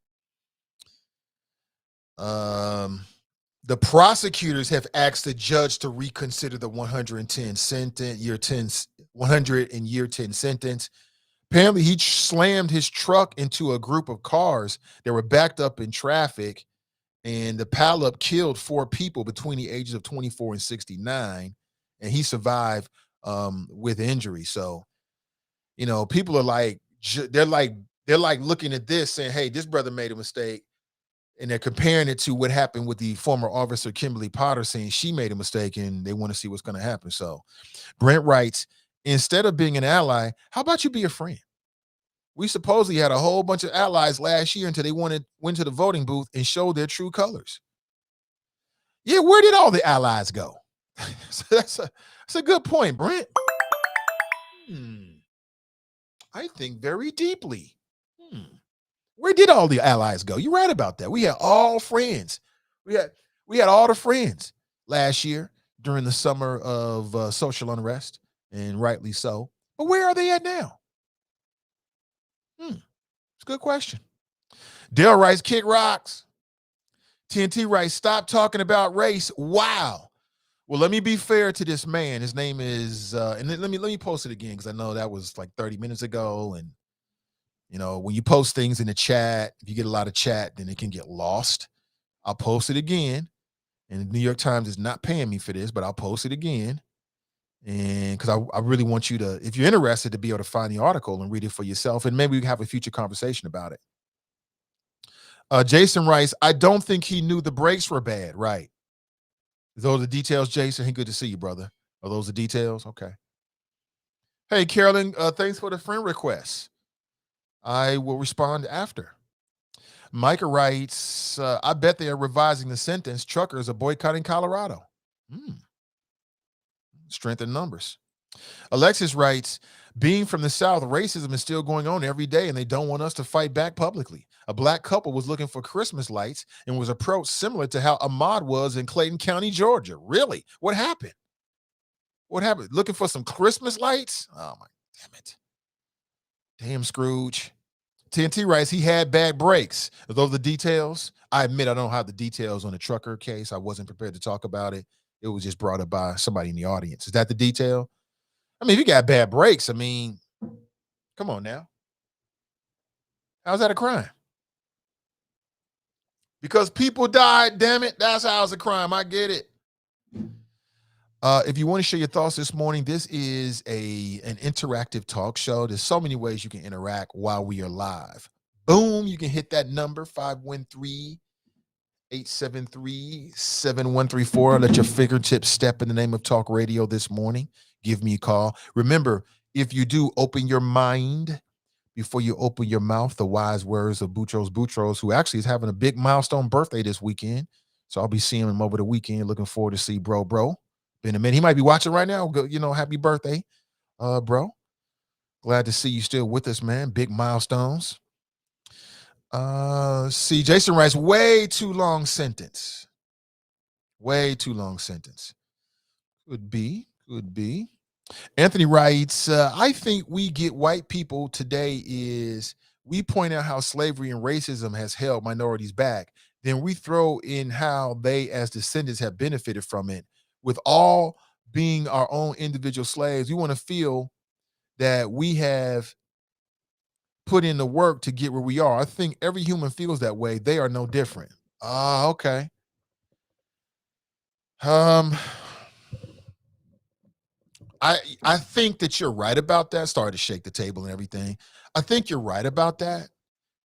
The prosecutors have asked the judge to reconsider the 110 sentence. Apparently, he slammed his truck into a group of cars that were backed up in traffic, and the pileup killed 4 people between the ages of 24 and 69, and he survived with injury. So, people are like, they're like looking at this saying, hey, this brother made a mistake. And they're comparing it to what happened with the former Officer Kimberly Potter, saying she made a mistake, and they want to see what's going to happen. So Brent writes, instead of being an ally, how about you be a friend? We supposedly had a whole bunch of allies last year until they went to the voting booth and showed their true colors. Yeah, where did all the allies go? So that's a good point, Brent. I think very deeply. Where did all the allies go? You're right about that. We had all friends. We had all the friends last year during the summer of social unrest, and rightly so. But where are they at now? It's a good question. Dale writes, kick rocks. TNT writes, stop talking about race. Wow. Well, let me be fair to this man. His name is, and let me post it again because I know that was like 30 minutes ago. And when you post things in the chat, if you get a lot of chat, then it can get lost. I'll post it again. And the New York Times is not paying me for this, but I'll post it again. And because I really want you to, if you're interested, to be able to find the article and read it for yourself. And maybe we can have a future conversation about it. Jason writes, I don't think he knew the brakes were bad. Right. Those are the details, Jason. Hey, good to see you, brother. Are those the details? Okay. Hey, Carolyn, thanks for the friend request. I will respond after. Micah writes, I bet they are revising the sentence. Truckers are boycotting Colorado. Strength in numbers. Alexis writes, being from the South, racism is still going on every day, and they don't want us to fight back publicly. A black couple was looking for Christmas lights and was approached similar to how Ahmaud was in Clayton County, Georgia. Really? What happened? What happened? Looking for some Christmas lights? Oh, my damn it. Damn, Scrooge. TNT writes, he had bad brakes. Are those the details? I admit I don't have the details on the trucker case. I wasn't prepared to talk about it. It was just brought up by somebody in the audience. Is that the detail? I mean, if you got bad brakes, I mean, come on now. How's that a crime? Because people died, damn it. That's how it's a crime. I get it. If you want to share your thoughts this morning, this is an interactive talk show. There's so many ways you can interact while we are live. Boom, you can hit that number, 513-873-7134. Let your fingertips step in the name of talk radio this morning. Give me a call. Remember, if you do open your mind before you open your mouth, the wise words of Boutros, who actually is having a big milestone birthday this weekend. So I'll be seeing him over the weekend. Looking forward to see bro. Been a minute. He might be watching right now. Happy birthday, bro. Glad to see you still with us, man. Big milestones. See, Jason writes, way too long sentence. Way too long sentence. Could be. Anthony writes, I think we get white people today is we point out how slavery and racism has held minorities back. Then we throw in how they as descendants have benefited from it. With all being our own individual slaves, we want to feel that we have put in the work to get where we are. I think every human feels that way. They are no different. Okay. I think that you're right about that. Started to shake the table and everything. I think you're right about that.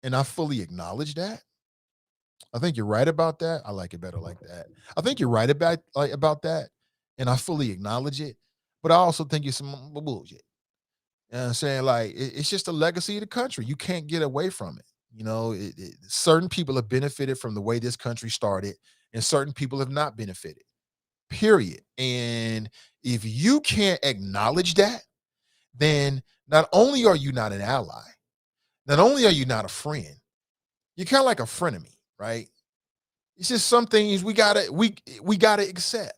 And I fully acknowledge that. I think you're right about that. I like it better like that. I think you're right about that. And I fully acknowledge it. But I also think it's some bullshit. You know what I'm saying? Like, it's just a legacy of the country. You can't get away from it. Certain people have benefited from the way this country started, and certain people have not benefited. Period. And if you can't acknowledge that, then not only are you not an ally, not only are you not a friend, you're kind of like a frenemy, right? It's just some things we gotta accept.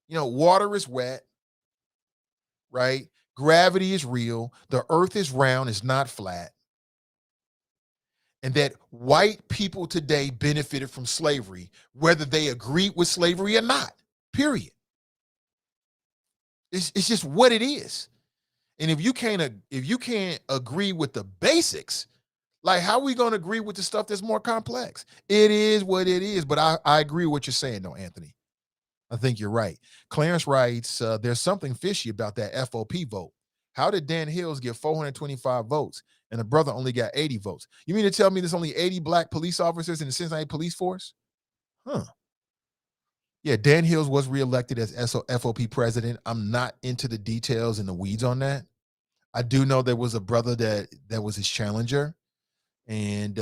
Water is wet, right? Gravity is real. The earth is round, it's not flat. And that white people today benefited from slavery, whether they agreed with slavery or not. Period. It's just what it is. And if you can't agree with the basics, like, how are we going to agree with the stuff that's more complex? It is what it is. But I agree with what you're saying, though, Anthony. I think you're right. Clarence writes, there's something fishy about that FOP vote. How did Dan Hills get 425 votes and the brother only got 80 votes? You mean to tell me there's only 80 black police officers in the Cincinnati police force? Huh. Yeah, Dan Hills was reelected as FOP president. I'm not into the details and the weeds on that. I do know there was a brother that was his challenger. And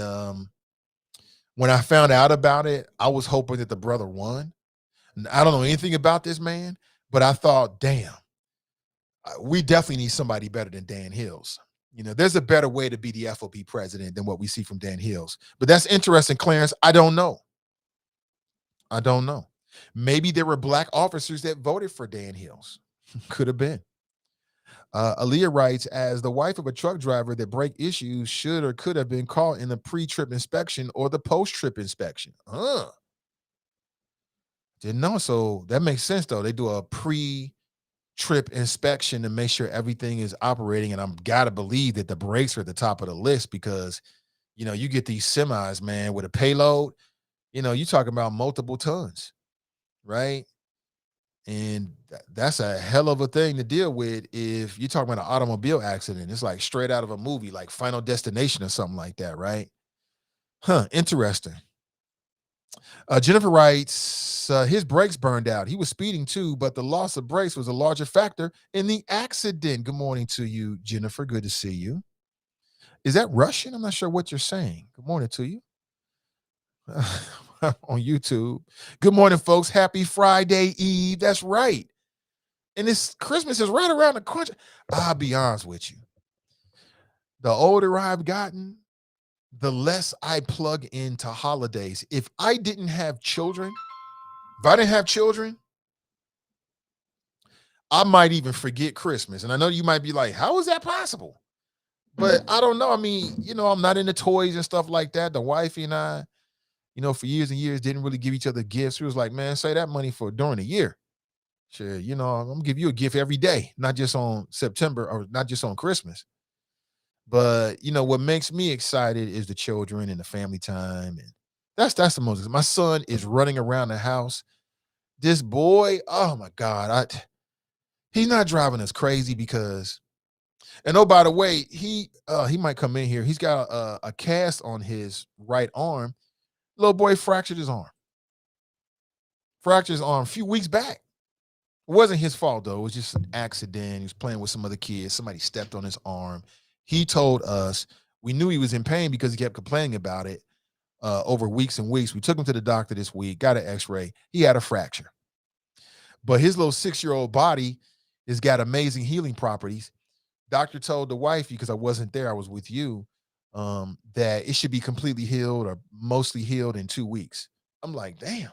when I found out about it, I was hoping that the brother won. And I don't know anything about this man, but I thought, damn, we definitely need somebody better than Dan Hills. There's a better way to be the FOP president than what we see from Dan Hills. But that's interesting, Clarence. I don't know. Maybe there were black officers that voted for Dan Hills. Could have been. Aaliyah writes, as the wife of a truck driver, that brake issues should or could have been caught in the pre-trip inspection or the post-trip inspection. Didn't know. So that makes sense, though. They do a pre-trip inspection to make sure everything is operating. And I'm got to believe that the brakes are at the top of the list because, you get these semis, man, with a payload, you're talking about multiple tons, right? And that's a hell of a thing to deal with if you're talking about an automobile accident. It's like straight out of a movie, like Final Destination or something like that, right? Interesting. Jennifer writes, his brakes burned out. He was speeding too, but the loss of brakes was a larger factor in the accident. Good morning to you, Jennifer. Good to see you. Is that Russian? I'm not sure what you're saying. Good morning to you. On YouTube. Good morning, folks. Happy Friday Eve. That's right. And this Christmas is right around the corner. I'll be honest with you. The older I've gotten, the less I plug into holidays. If I didn't have children, I might even forget Christmas. And I know you might be like, how is that possible? But I don't know. I mean, I'm not into toys and stuff like that. The wifey and I, for years and years, didn't really give each other gifts. We was like, man, save that money for during the year. Sure, I'm gonna give you a gift every day, not just on September or not just on Christmas. But what makes me excited is the children and the family time, and that's the most. My son is running around the house. This boy, oh my God, he's not driving us crazy because. And oh, by the way, he might come in here. He's got a cast on his right arm. Little boy fractured his arm. A few weeks back. It wasn't his fault, though. It was just an accident. He was playing with some other kids. Somebody stepped on his arm. He told us, we knew he was in pain because he kept complaining about it over weeks and weeks. We took him to the doctor this week, got an x-ray. He had a fracture. But his little 6-year-old body has got amazing healing properties. Doctor told the wife, because I wasn't there, I was with you, that it should be completely healed or mostly healed in 2 weeks. I'm like, damn.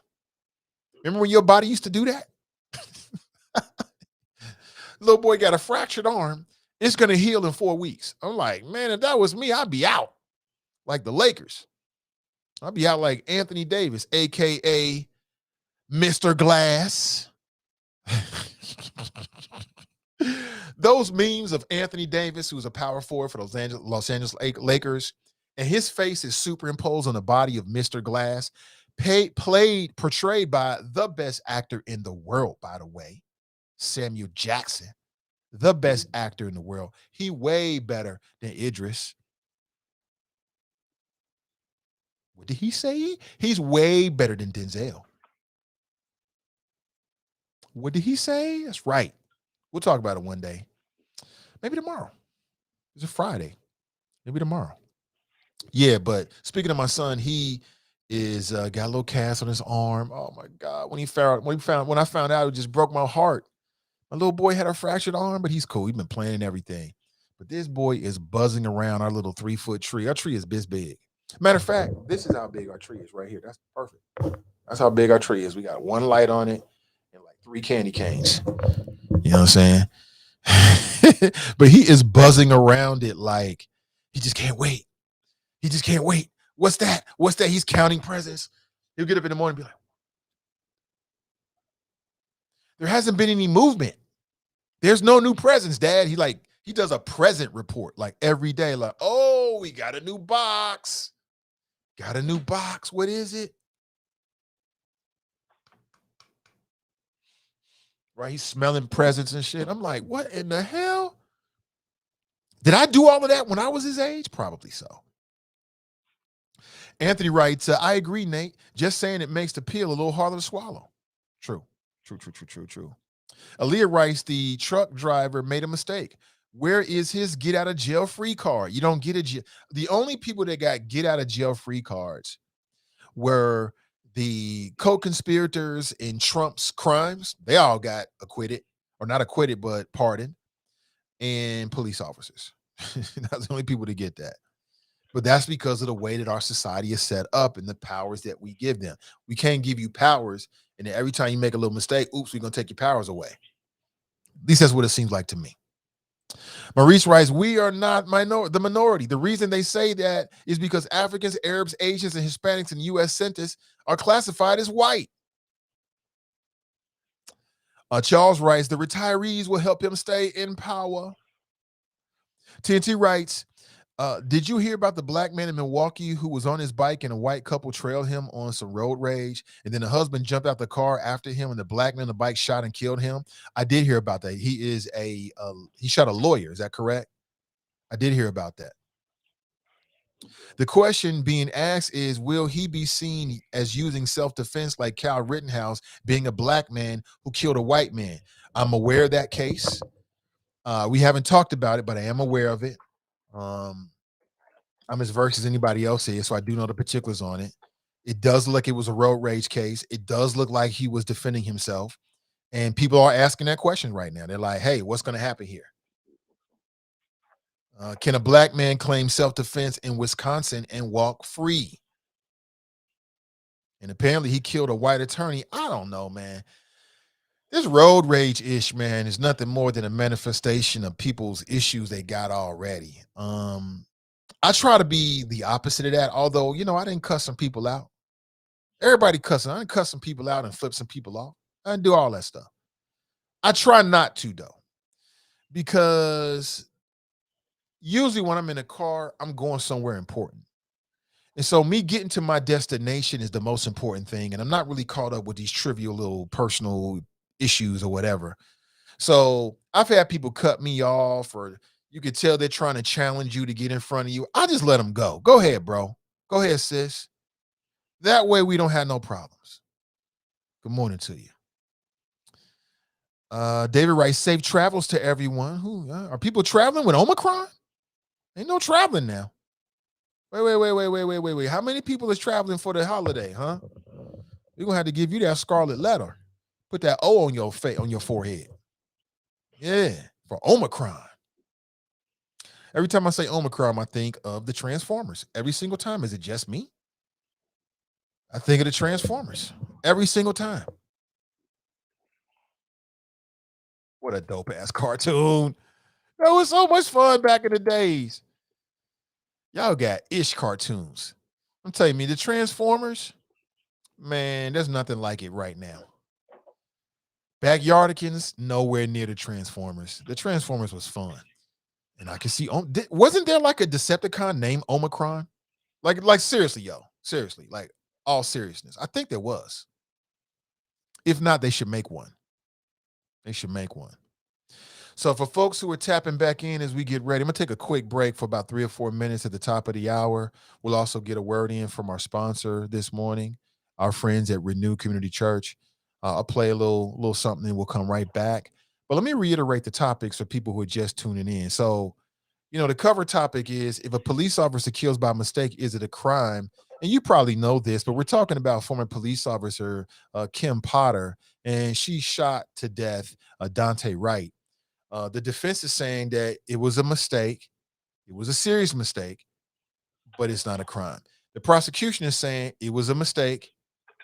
Remember when your body used to do that? Little boy got a fractured arm. It's going to heal in 4 weeks. I'm like, man, if that was me, I'd be out like the Lakers. I'd be out like Anthony Davis, a.k.a. Mr. Glass. Those memes of Anthony Davis, who's a power forward for those Los Angeles Lakers, and his face is superimposed on the body of Mr. Glass, portrayed by the best actor in the world, by the way, Samuel Jackson, the best actor in the world. He way better than Idris. What did he say? He's way better than Denzel. What did he say? That's right. We'll talk about it one day. Maybe tomorrow. It's a Friday. Maybe tomorrow. Yeah, but speaking of my son, he is got a little cast on his arm. Oh my God. When I found out, it just broke my heart. My little boy had a fractured arm, but he's cool. He's been playing and everything. But this boy is buzzing around our little 3-foot tree. Our tree is this big. Matter of fact, this is how big our tree is right here. That's perfect. That's how big our tree is. We got one light on it and like 3 candy canes. You know what I'm saying? But he is buzzing around it like he just can't wait. He just can't wait. What's that? What's that? He's counting presents. He'll get up in the morning and be like, there hasn't been any movement. There's no new presents, Dad. He does a present report like every day. Like, oh, we got a new box. Got a new box. What is it? Right? He's smelling presents and shit. I'm like, what in the hell? Did I do all of that when I was his age? Probably so. Anthony writes, I agree, Nate. Just saying it makes the pill a little harder to swallow. True. Aaliyah writes, the truck driver made a mistake. Where is his get out of jail free card? You don't get the only people that got get out of jail free cards were the co-conspirators in Trump's crimes. They all got acquitted, or not acquitted, but pardoned, and police officers. That's the only people to get that. But that's because of the way that our society is set up and the powers that we give them. We can't give you powers, and then every time you make a little mistake, oops, we're going to take your powers away. At least that's what it seems like to me. Maurice writes, we are not the minority. The reason they say that is because Africans, Arabs, Asians, and Hispanics in the U.S. Census are classified as white. Charles writes, the retirees will help him stay in power. TNT writes, did you hear about the black man in Milwaukee who was on his bike and a white couple trailed him on some road rage, and then the husband jumped out the car after him and the black man on the bike shot and killed him? I did hear about that. He is he shot a lawyer. Is that correct? I did hear about that. The question being asked is, will he be seen as using self-defense like Kyle Rittenhouse being a black man who killed a white man? I'm aware of that case. We haven't talked about it, but I am aware of it. I'm as versed as anybody else is, so I do know the particulars on it. It does look like it was a road rage case. It does look like he was defending himself. And people are asking that question right now. They're like, hey, what's going to happen here? Can a black man claim self-defense in Wisconsin and walk free? And apparently he killed a white attorney. I don't know, man. This road rage-ish, man, is nothing more than a manifestation of people's issues they got already. I try to be the opposite of that, although, I didn't cuss some people out. Everybody cussing. I didn't cuss some people out and flip some people off. I didn't do all that stuff. I try not to, though, because usually when I'm in a car, I'm going somewhere important. And so me getting to my destination is the most important thing. And I'm not really caught up with these trivial little personal issues or whatever. So I've had people cut me off, or you could tell they're trying to challenge you to get in front of you. I just let them go. Go ahead, bro. Go ahead, sis. That way we don't have no problems. Good morning to you. David writes, safe travels to everyone. Are people traveling with Omicron? Ain't no traveling now. Wait. How many people is traveling for the holiday, huh? We're gonna have to give you that scarlet letter. Put that O on your face, on your forehead. Yeah, for Omicron. Every time I say Omicron, I think of the Transformers. Every single time. Is it just me? I think of the Transformers. Every single time. What a dope ass cartoon. That was so much fun back in the days. Y'all got ish cartoons. I'm telling you, the Transformers, man, there's nothing like it right now. Backyardigans, nowhere near the Transformers. The Transformers was fun. And I can see, wasn't there like a Decepticon named Omicron? Like seriously, yo. Seriously, like all seriousness. I think there was. If not, they should make one. They should make one. So for folks who are tapping back in as we get ready, I'm going to take a quick break for about 3 or 4 minutes at the top of the hour. We'll also get a word in from our sponsor this morning, our friends at Renew Community Church. I'll play a little something and we'll come right back. But let me reiterate the topics for people who are just tuning in. So, the cover topic is, if a police officer kills by mistake, is it a crime? And you probably know this, but we're talking about former police officer Kim Potter, and she shot to death Daunte Wright. The defense is saying that it was a mistake. It was a serious mistake, but it's not a crime. The prosecution is saying it was a mistake,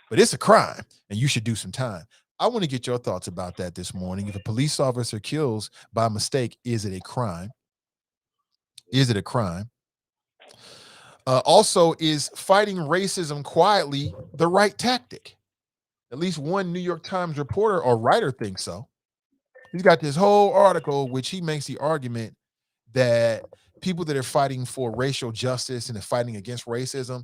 but it's a crime, and you should do some time. I want to get your thoughts about that this morning. If a police officer kills by mistake, is it a crime? Is it a crime? Also, is fighting racism quietly the right tactic? At least one New York Times reporter or writer thinks so. He's got this whole article, which he makes the argument that people that are fighting for racial justice and are fighting against racism,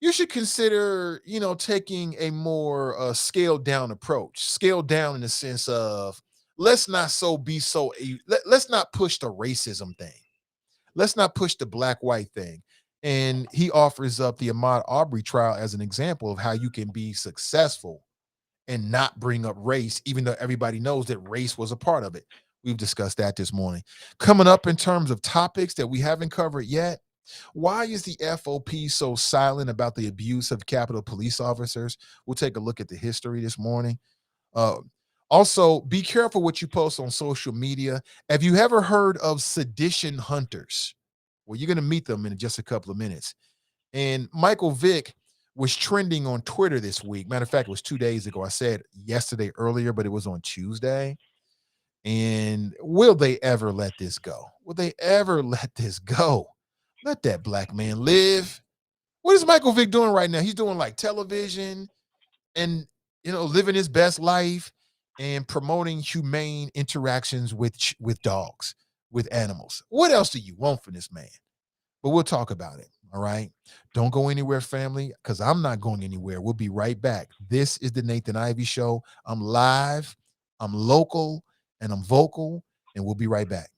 you should consider, taking a more scaled down approach. Scaled down in the sense of, let's not push the racism thing. Let's not push the black-white thing. And he offers up the Ahmaud Arbery trial as an example of how you can be successful and not bring up race, even though everybody knows that race was a part of it. We've discussed that this morning. Coming up in terms of topics that we haven't covered yet, why is the FOP so silent about the abuse of Capitol police officers? We'll take a look at the history this morning. Also, be careful what you post on social media. Have you ever heard of Sedition Hunters? Well, you're going to meet them in just a couple of minutes. And Michael Vick was trending on Twitter this week. Matter of fact, it was 2 days ago. I said yesterday earlier, but it was on Tuesday. And will they ever let this go? Will they ever let this go? Let that black man live. What is Michael Vick doing right now? He's doing like television and, living his best life and promoting humane interactions with dogs, with animals. What else do you want from this man? But we'll talk about it. All right. Don't go anywhere, family, because I'm not going anywhere. We'll be right back. This is the Nathan Ivey Show. I'm live, I'm local, and I'm vocal, and we'll be right back.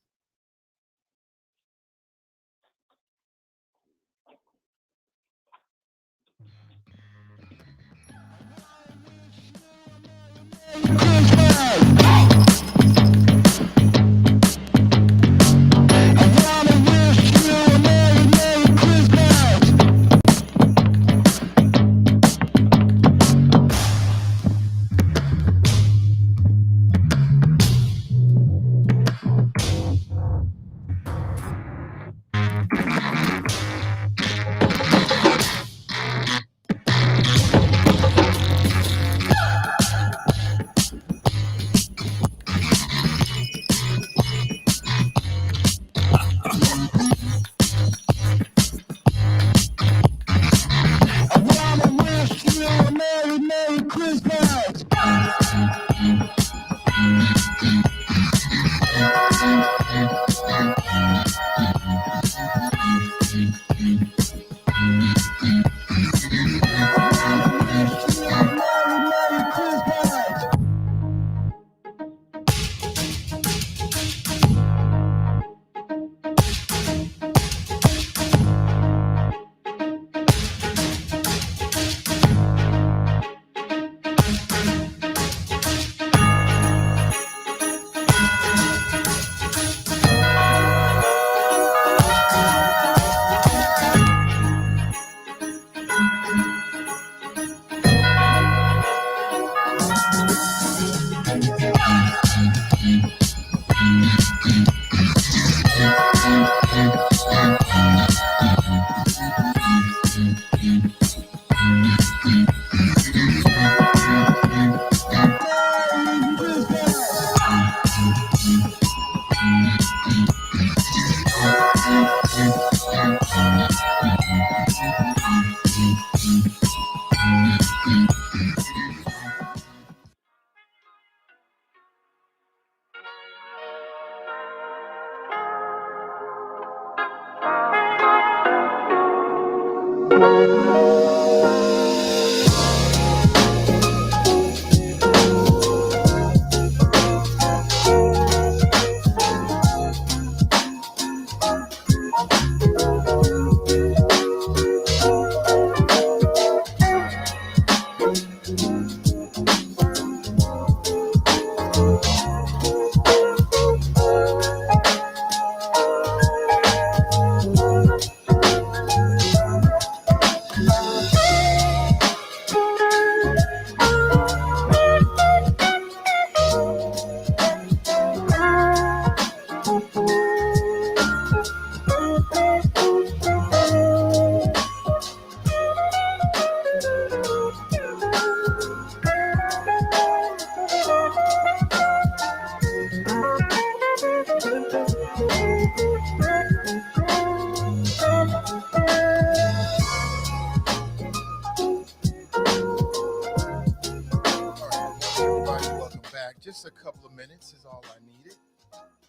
Just a couple of minutes is all I needed.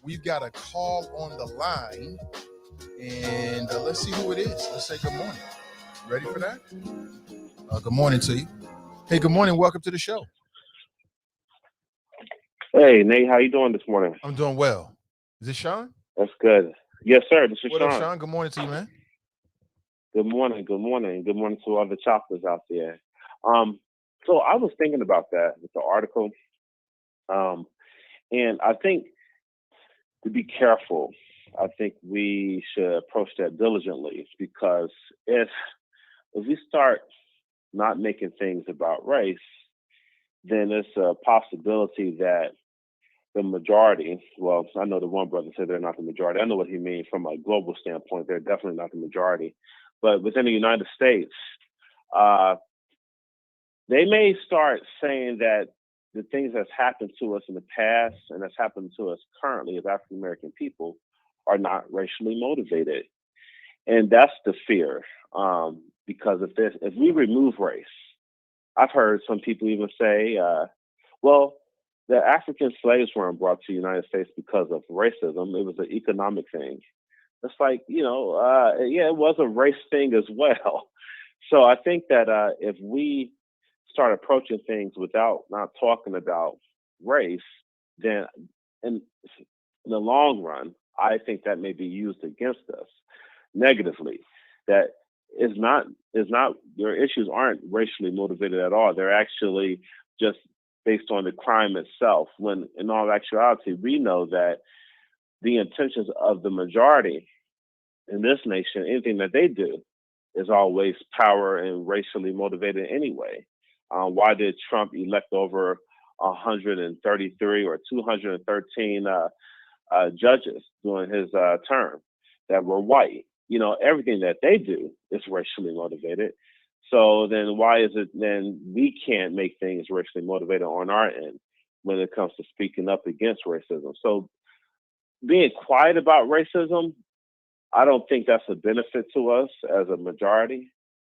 We've got a call on the line, and let's see who it is. Let's say good morning. Ready for that? Good morning to you. Hey, good morning. Welcome to the show. Hey, Nate, how you doing this morning? I'm doing well. Is this Sean? That's good. Yes, sir. This is What Sean. up, Sean? Good morning to you, man. Good morning. Good morning. Good morning to all the choppers out there. So I was thinking about that with the article. And I think to be careful, I think we should approach that diligently, because if we start not making things about race, then it's a possibility that the majority, well, I know the one brother said they're not the majority. I know what he means from a global standpoint. They're definitely not the majority. But within the United States, they may start saying that the things that's happened to us in the past and that's happened to us currently as African American people are not racially motivated. And that's the fear. Because if we remove race, I've heard some people even say, well, the African slaves weren't brought to the United States because of racism. It was an economic thing. It's like, yeah, it was a race thing as well. So I think that if we start approaching things without not talking about race, then in the long run, I think that may be used against us negatively. That is not your issues aren't racially motivated at all. They're actually just based on the crime itself. When in all actuality, we know that the intentions of the majority in this nation, anything that they do, is always power and racially motivated anyway. Why did Trump elect over 133 or 213 judges during his term that were white? Everything that they do is racially motivated. So then why is it then we can't make things racially motivated on our end when it comes to speaking up against racism? So being quiet about racism, I don't think that's a benefit to us as a majority.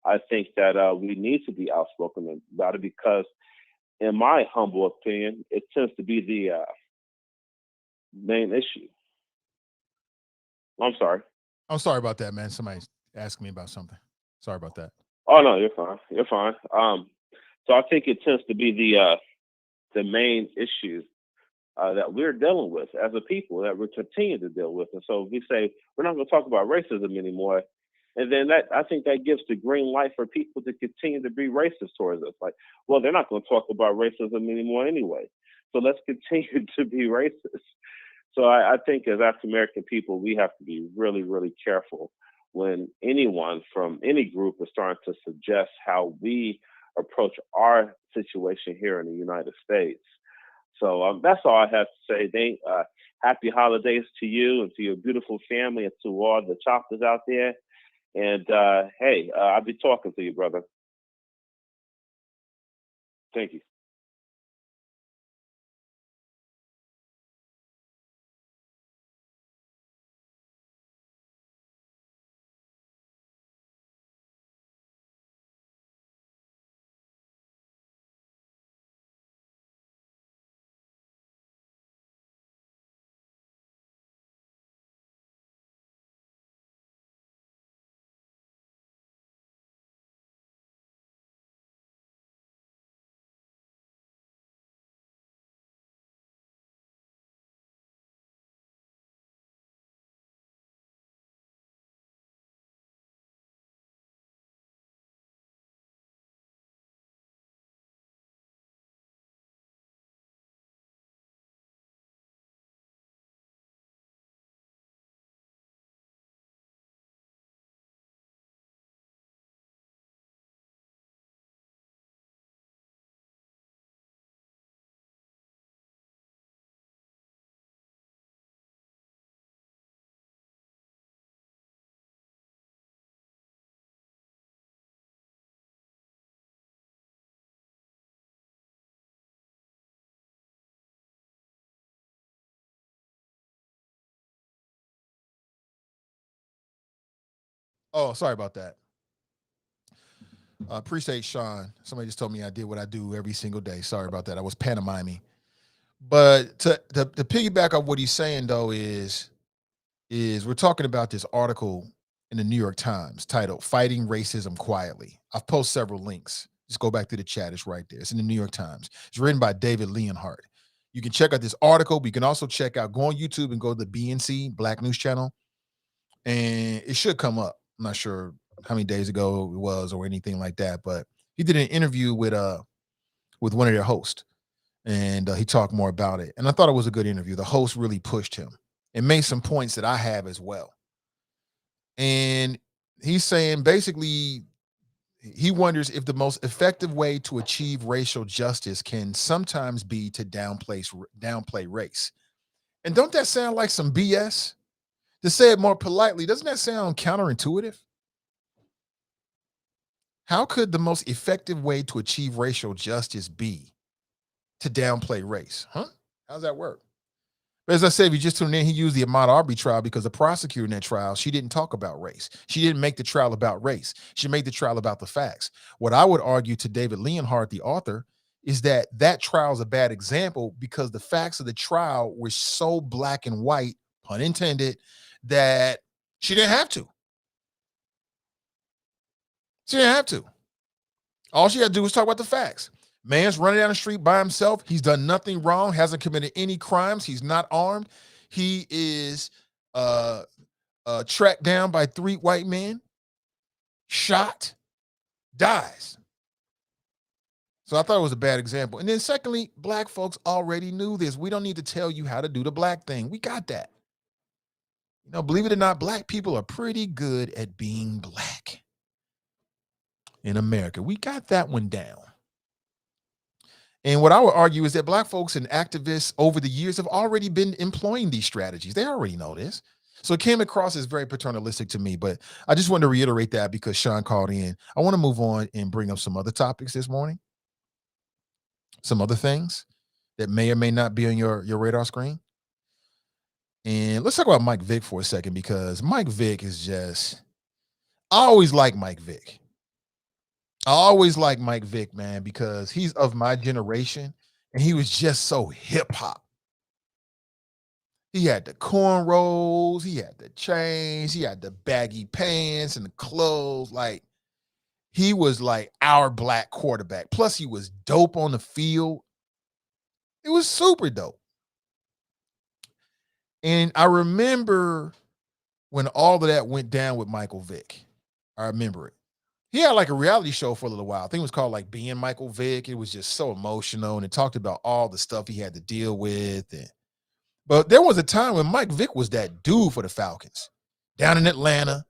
I think that we need to be outspoken about it because, in my humble opinion, it tends to be the main issue. I'm sorry. I'm sorry about that, man. Somebody's asking me about something. Sorry about that. Oh no, you're fine. You're fine. So I think it tends to be the main issue that we're dealing with as a people, that we continue to deal with. And so if we say we're not going to talk about racism anymore, and then I think that gives the green light for people to continue to be racist towards us. Like, well, they're not going to talk about racism anymore anyway. So let's continue to be racist. So I think as African American people, we have to be really, really careful when anyone from any group is starting to suggest how we approach our situation here in the United States. So that's all I have to say. Dane, happy holidays to you and to your beautiful family and to all the choppers out there. And hey, I'll be talking to you, brother. Thank you. Oh, sorry about that. Appreciate Sean. Somebody just told me I did what I do every single day. Sorry about that. I was pantomiming. But to piggyback off what he's saying though is we're talking about this article in the New York Times titled "Fighting Racism Quietly." I've posted several links. Just go back to the chat. It's right there. It's in the New York Times. It's written by David Leonhardt. You can check out this article, but you can also go on YouTube and go to the BNC Black News Channel, and it should come up. I'm not sure how many days ago it was or anything like that, but he did an interview with one of their hosts, and he talked more about it. And I thought it was a good interview. The host really pushed him and made some points that I have as well. And he's saying basically he wonders if the most effective way to achieve racial justice can sometimes be to downplay race. And don't that sound like some BS? To say it more politely, doesn't that sound counterintuitive? How could the most effective way to achieve racial justice be to downplay race? Huh? How's that work? But as I said, if you just tuned in, he used the Ahmaud Arbery trial because the prosecutor in that trial, she didn't talk about race. She didn't make the trial about race. She made the trial about the facts. What I would argue to David Leonhardt, the author, is that trial is a bad example because the facts of the trial were so black and white, pun intended, that she didn't have to. She didn't have to. All she had to do was talk about the facts. Man's running down the street by himself. He's done nothing wrong, hasn't committed any crimes. He's not armed. He is tracked down by 3 white men, shot, dies. So I thought it was a bad example. And then secondly, black folks already knew this. We don't need to tell you how to do the black thing. We got that. You know, believe it or not, black people are pretty good at being black in America. We got that one down. And what I would argue is that black folks and activists over the years have already been employing these strategies. They already know this. So it came across as very paternalistic to me, but I just wanted to reiterate that because Sean called in. I want to move on and bring up some other topics this morning, some other things that may or may not be on your radar screen. And let's talk about Mike Vick for a second, because Mike Vick is just, I always like Mike Vick. I always like Mike Vick, man, because he's of my generation and he was just so hip hop. He had the cornrows, he had the chains, he had the baggy pants and the clothes. Like, he was like our black quarterback. Plus, he was dope on the field. It was super dope. And I remember when all of that went down with Michael Vick. I remember it. He had like a reality show for a little while. I think it was called like Being Michael Vick. It was just so emotional, and it talked about all the stuff he had to deal with. But there was a time when Mike Vick was that dude for the Falcons. Down in Atlanta,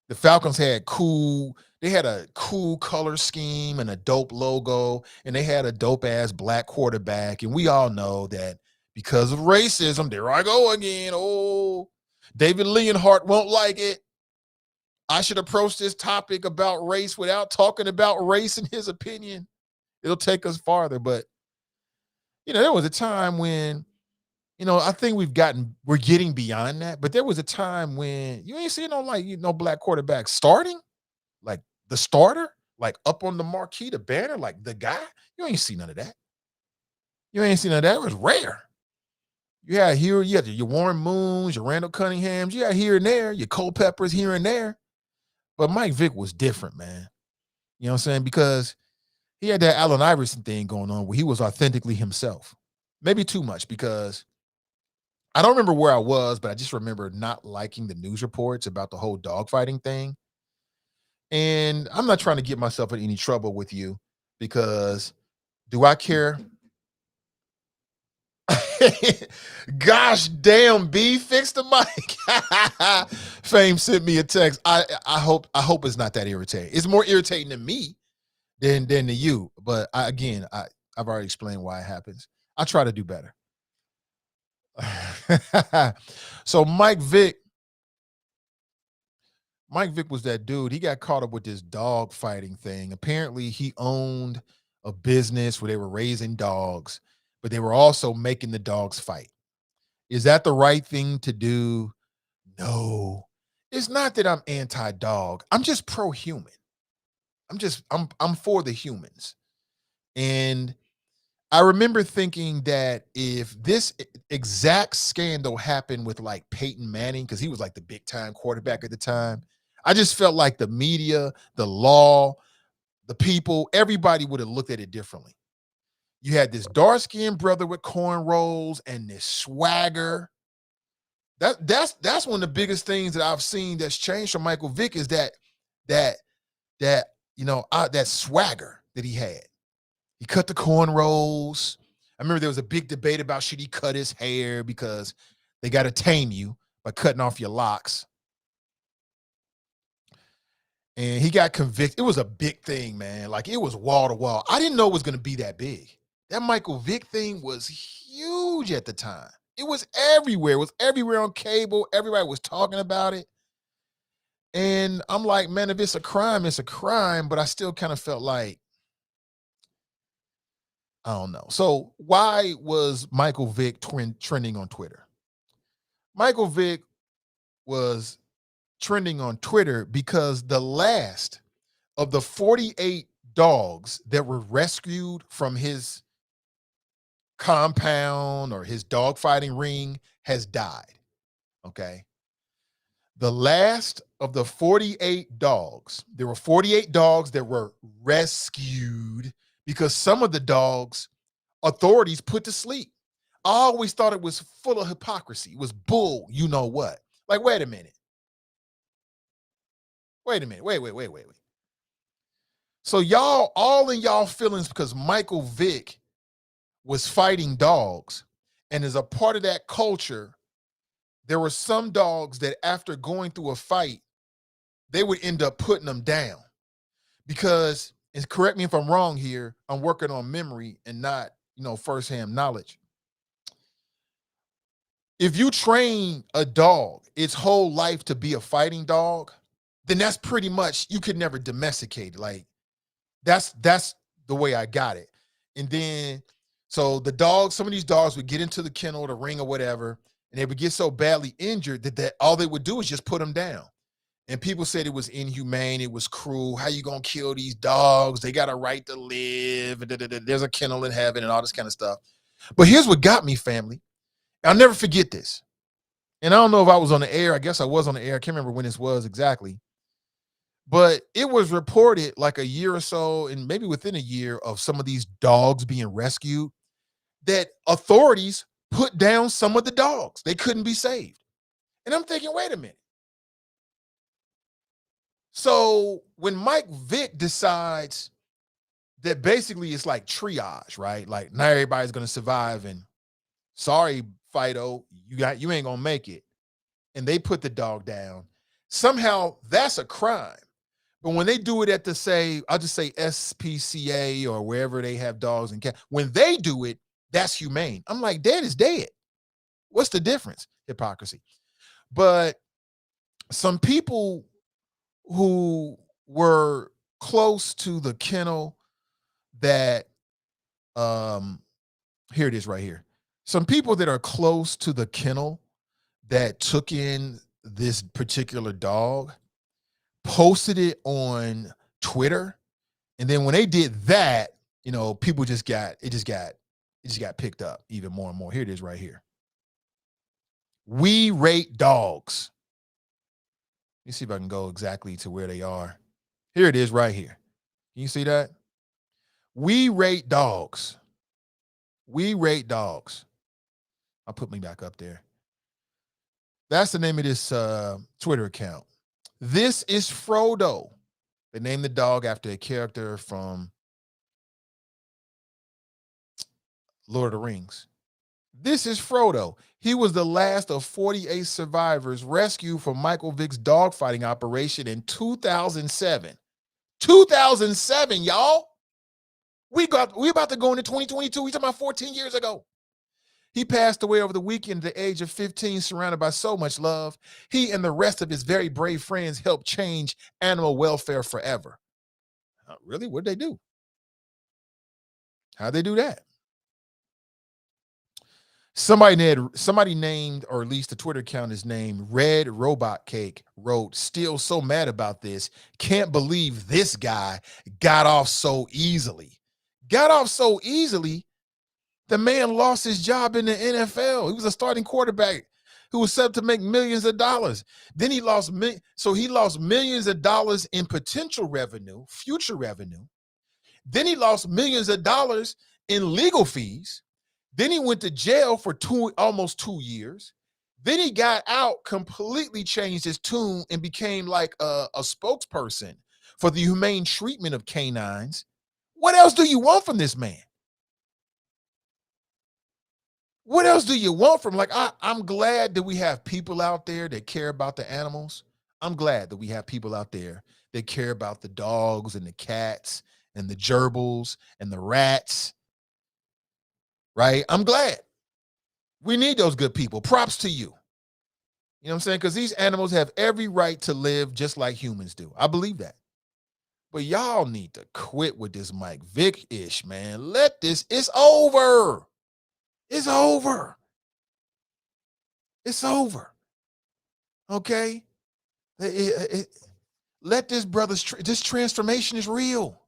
the Falcons had a cool color scheme and a dope logo, and they had a dope ass black quarterback. And we all know that because of racism, there I go again. Oh, David Leonhardt won't like it. I should approach this topic about race without talking about race in his opinion. It'll take us farther. But, you know, there was a time when, you know, I think we're getting beyond that. But there was a time when you ain't seeing no black quarterback starting, like the starter, like up on the marquee, the banner, like the guy. You ain't see none of that. It was rare. You had your Warren Moons, your Randall Cunninghams, you had here and there, your Culpeppers here and there. But Mike Vick was different, man. You know what I'm saying? Because he had that Allen Iverson thing going on where he was authentically himself. Maybe too much, because I don't remember where I was, but I just remember not liking the news reports about the whole dogfighting thing. And I'm not trying to get myself in any trouble with you, because do I care? Gosh damn, B, fix the mic. Fame sent me a text. I hope it's not that irritating. It's more irritating to me than to you. But I've already explained why it happens. I try to do better. So Mike Vick was that dude. He got caught up with this dog fighting thing. Apparently he owned a business where they were raising dogs, but they were also making the dogs fight. Is that the right thing to do? No. It's not that I'm anti-dog. I'm just pro-human. I'm for the humans. And I remember thinking that if this exact scandal happened with like Peyton Manning, because he was like the big time quarterback at the time, I just felt like the media, the law, the people, everybody would have looked at it differently. You had this dark-skinned brother with cornrows and this swagger. That's one of the biggest things that I've seen that's changed from Michael Vick is that swagger that he had. He cut the cornrows. I remember there was a big debate about should he cut his hair because they got to tame you by cutting off your locks. and he got convicted. It was a big thing, man. Like, it was wall to wall. I didn't know it was going to be that big. That Michael Vick thing was huge at the time. It was everywhere. It was everywhere on cable. Everybody was talking about it. And I'm like, man, if it's a crime, it's a crime. But I still kind of felt like, I don't know. So why was Michael Vick trending on Twitter? Michael Vick was trending on Twitter because the last of the 48 dogs that were rescued from his compound or his dogfighting ring has died. Okay. The last of the 48 dogs, there were 48 dogs that were rescued because some of the dogs authorities put to sleep. I always thought it was full of hypocrisy. It was bull, you know what? Like, wait a minute. Wait. So y'all all in y'all feelings because Michael Vick was fighting dogs, and as a part of that culture, there were some dogs that after going through a fight, they would end up putting them down because, and correct me if I'm wrong here, I'm working on memory and not, firsthand knowledge. If you train a dog its whole life to be a fighting dog, then that's pretty much, you could never domesticate it. Like, that's the way I got it. And then, so the dogs, some of these dogs would get into the kennel or the ring or whatever, and they would get so badly injured that all they would do is just put them down. And people said it was inhumane, it was cruel. How you gonna kill these dogs? They got a right to live. There's a kennel in heaven and all this kind of stuff. But here's what got me, family. I'll never forget this. And I don't know if I was on the air. I guess I was on the air. I can't remember when this was exactly. But it was reported like a year or so, and maybe within a year of some of these dogs being rescued, that authorities put down some of the dogs. They couldn't be saved. And I'm thinking, wait a minute. So when Mike Vick decides that basically it's like triage, right? Like, not everybody's going to survive, and sorry, Fido, you ain't going to make it. And they put the dog down. Somehow that's a crime. But when they do it at I'll just say SPCA or wherever they have dogs and cats, when they do it, that's humane. I'm like, dead is dead. What's the difference? Hypocrisy. But some people who were close to the kennel that, here it is right here. Some people that are close to the kennel that took in this particular dog posted it on Twitter. And then when they did that, people just got picked up even more and more. Here it is right here. We rate dogs. Let me see if I can go exactly to where they are. Here it is right here. Can you see that? We rate dogs. We rate dogs. I'll put me back up there. That's the name of this Twitter account. This is Frodo. They named the dog after a character from Lord of the Rings. This is Frodo. He was the last of 48 survivors rescued from Michael Vick's dogfighting operation in 2007. 2007, y'all. We about to go into 2022. We talking about 14 years ago. He passed away over the weekend at the age of 15, surrounded by so much love. He and the rest of his very brave friends helped change animal welfare forever. Really? What did they do? How'd they do that? Somebody named, or at least the Twitter account is named Red Robot Cake, wrote, "Still so mad about this. Can't believe this guy got off so easily." Got off so easily? The man lost his job in the NFL. He was a starting quarterback who was set to make millions of dollars. Then he lost millions of dollars in potential revenue, future revenue. Then he lost millions of dollars in legal fees. Then he went to jail for almost 2 years. Then he got out, completely changed his tune, and became like a spokesperson for the humane treatment of canines. What else do you want from this man? What else do you want from, I'm glad that we have people out there that care about the animals. I'm glad that we have people out there that care about the dogs and the cats and the gerbils and the rats, right? I'm glad. We need those good people. Props to you. You know what I'm saying? Because these animals have every right to live just like humans do. I believe that. But y'all need to quit with this Mike Vick-ish, man. It's over. It's over. It's over. Okay? Let this this transformation is real.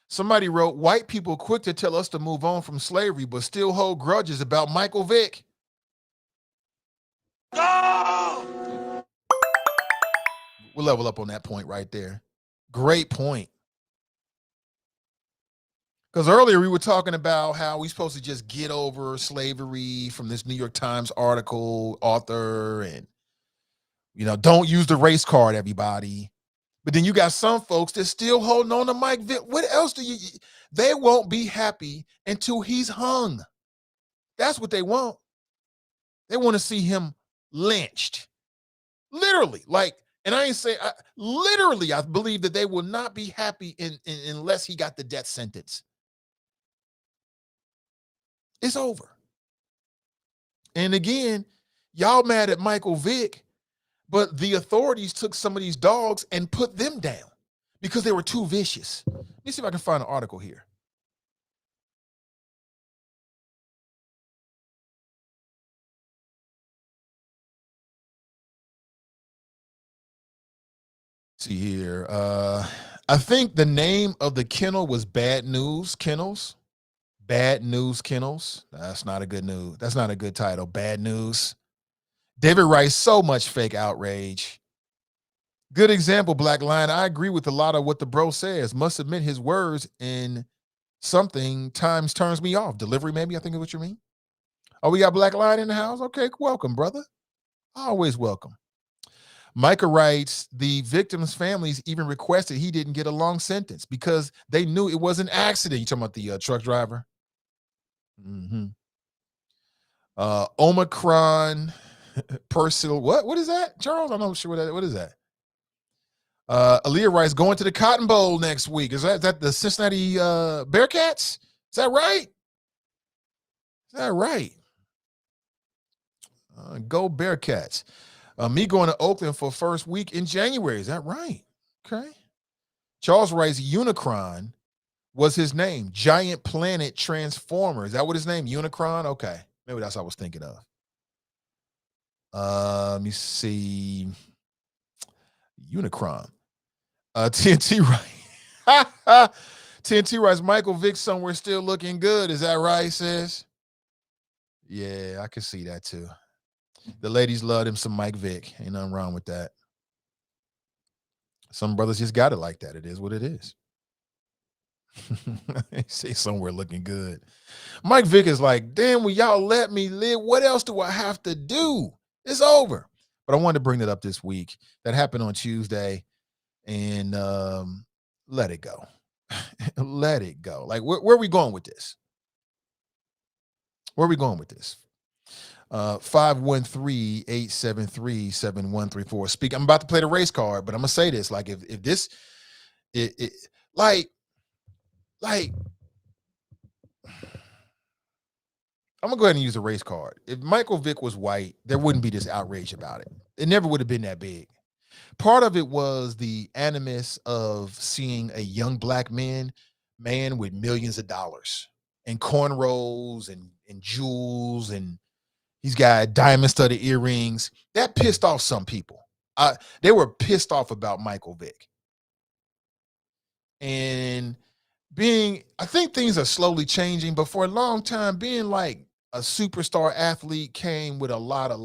Somebody wrote, white people quick to tell us to move on from slavery, but still hold grudges about Michael Vick. Oh! We'll level up on that point right there. Great point. Because earlier we were talking about how we're supposed to just get over slavery from this New York Times article, author, and, don't use the race card, everybody. But then you got some folks that still holding on to Mike Vick. What else they won't be happy until he's hung. That's what they want. They want to see him lynched. Literally, and I ain't saying, literally, I believe that they will not be happy unless he got the death sentence. It's over. And again, y'all mad at Michael Vick, but the authorities took some of these dogs and put them down because they were too vicious. Let me see if I can find an article here. See here. I think the name of the kennel was Bad News Kennels. Bad News Kennels. That's not a good news. That's not a good title. Bad News. David writes, so much fake outrage. Good example, Black Lion. I agree with a lot of what the bro says. Must admit his words in something times turns me off. Delivery, maybe, I think is what you mean. Oh, we got Black Lion in the house? Okay, welcome, brother. Always welcome. Micah writes, the victims' families even requested he didn't get a long sentence because they knew it was an accident. You talking about the truck driver? Mm-hmm. Omicron Persil. What is that, Charles? I'm not sure what is that. Aaliyah writes, going to the Cotton Bowl next week. Is that the Cincinnati Bearcats? Is that right? Is that right? Go Bearcats. Me going to Oakland for first week in January. Is that right? Okay. Charles writes, Unicron was his name. Giant Planet Transformer. Is that what his name? Unicron? Okay. Maybe that's what I was thinking of. Let me see. Unicron. TNT right. TNT writes, Michael Vick somewhere still looking good. Is that right, sis? Yeah, I can see that too. The ladies love him some Mike Vick. Ain't nothing wrong with that. Some brothers just got it like that. It is what it is. Say somewhere looking good. Mike Vick is like, damn, will y'all let me live? What else do I have to do? It's over. But I wanted to bring that up this week. That happened on Tuesday. And let it go. Let it go. Like, where are we going with this? Where are we going with this? 513-873-7134. Speak. I'm about to play the race card, but I'm gonna say this. Like, if this like I'm gonna go ahead and use the race card. If Michael Vick was white, there wouldn't be this outrage about it. It never would have been that big. Part of it was the animus of seeing a young black man with millions of dollars and cornrows and jewels, and he's got diamond-studded earrings. That pissed off some people. They were pissed off about Michael Vick. And I think things are slowly changing, but for a long time, being like a superstar athlete came with a lot of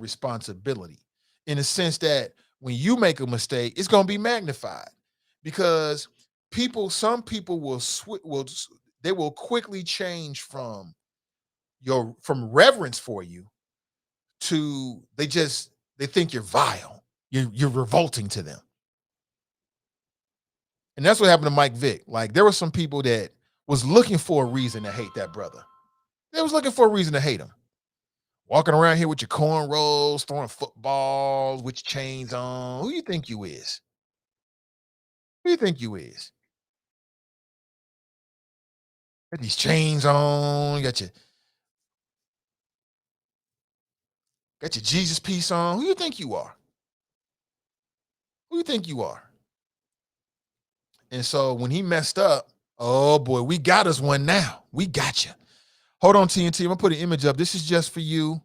responsibility, in the sense that when you make a mistake, it's going to be magnified, because some people will quickly change from reverence for you to they think you're vile. You're revolting to them. And that's what happened to Mike Vick. Like, there were some people that was looking for a reason to hate that brother. They was looking for a reason to hate him. Walking around here with your cornrows, throwing footballs with your chains on. Who you think you is? Who you think you is? Got these chains on. You got your Jesus piece on. Who you think you are? Who you think you are? And so when he messed up, oh boy, we got us one now. We got you. Hold on, TNT. I'm gonna put an image up. This is just for you.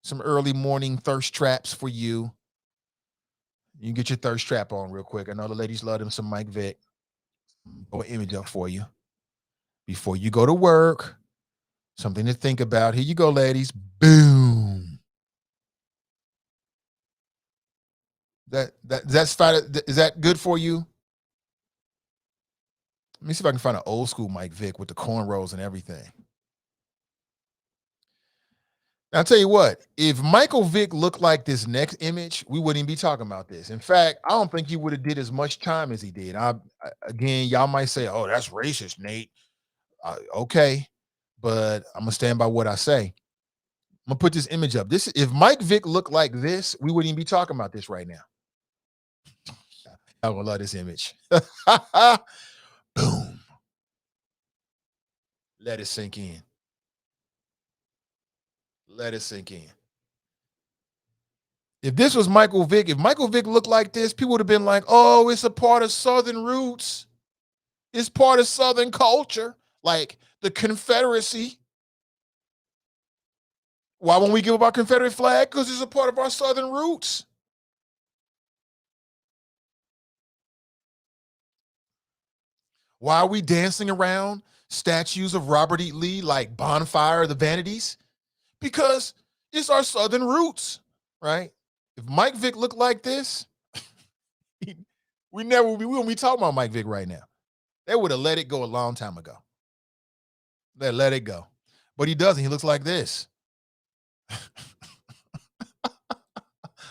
Some early morning thirst traps for you. You can get your thirst trap on real quick. I know the ladies love them some Mike Vick. Put an image up for you. Before you go to work, something to think about. Here you go, ladies. Boom. That's fine. Is that good for you? Let me see if I can find an old school Mike Vick with the cornrows and everything. Now, I'll tell you what, if Michael Vick looked like this next image, we wouldn't be talking about this. In fact, I don't think he would have did as much time as he did. Again, y'all might say, oh, that's racist, Nate. Okay, but I'm going to stand by what I say. I'm going to put this image up. If Mike Vick looked like this, we wouldn't even be talking about this right now. I will love this image. Boom. Let it sink in. Let it sink in. If this was Michael Vick, if Michael Vick looked like this, people would have been like, oh, it's a part of Southern roots. It's part of Southern culture, like the Confederacy. Why won't we give up our Confederate flag? Because it's a part of our Southern roots. Why are we dancing around statues of Robert E. Lee like Bonfire of the Vanities? Because it's our Southern roots, right? If Mike Vick looked like this, we wouldn't be talking about Mike Vick right now. They would have let it go a long time ago. They let it go. But he doesn't. He looks like this.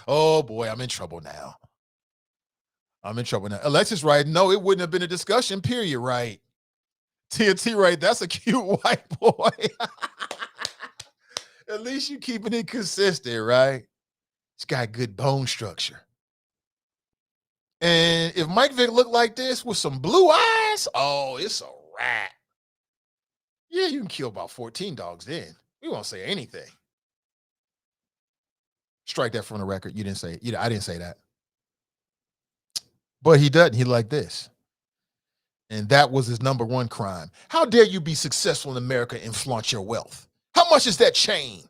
Oh, boy, I'm in trouble now. Alexis Wright, no, it wouldn't have been a discussion, period, right? TNT Wright, that's a cute white boy. At least you keeping it consistent, right? It's got good bone structure. And if Mike Vick looked like this with some blue eyes, oh, it's a wrap. Yeah, you can kill about 14 dogs then. We won't say anything. Strike that from the record. You didn't say it. I didn't say that. But he doesn't. He like this. And that was his number one crime. How dare you be successful in America and flaunt your wealth? How much is that chain?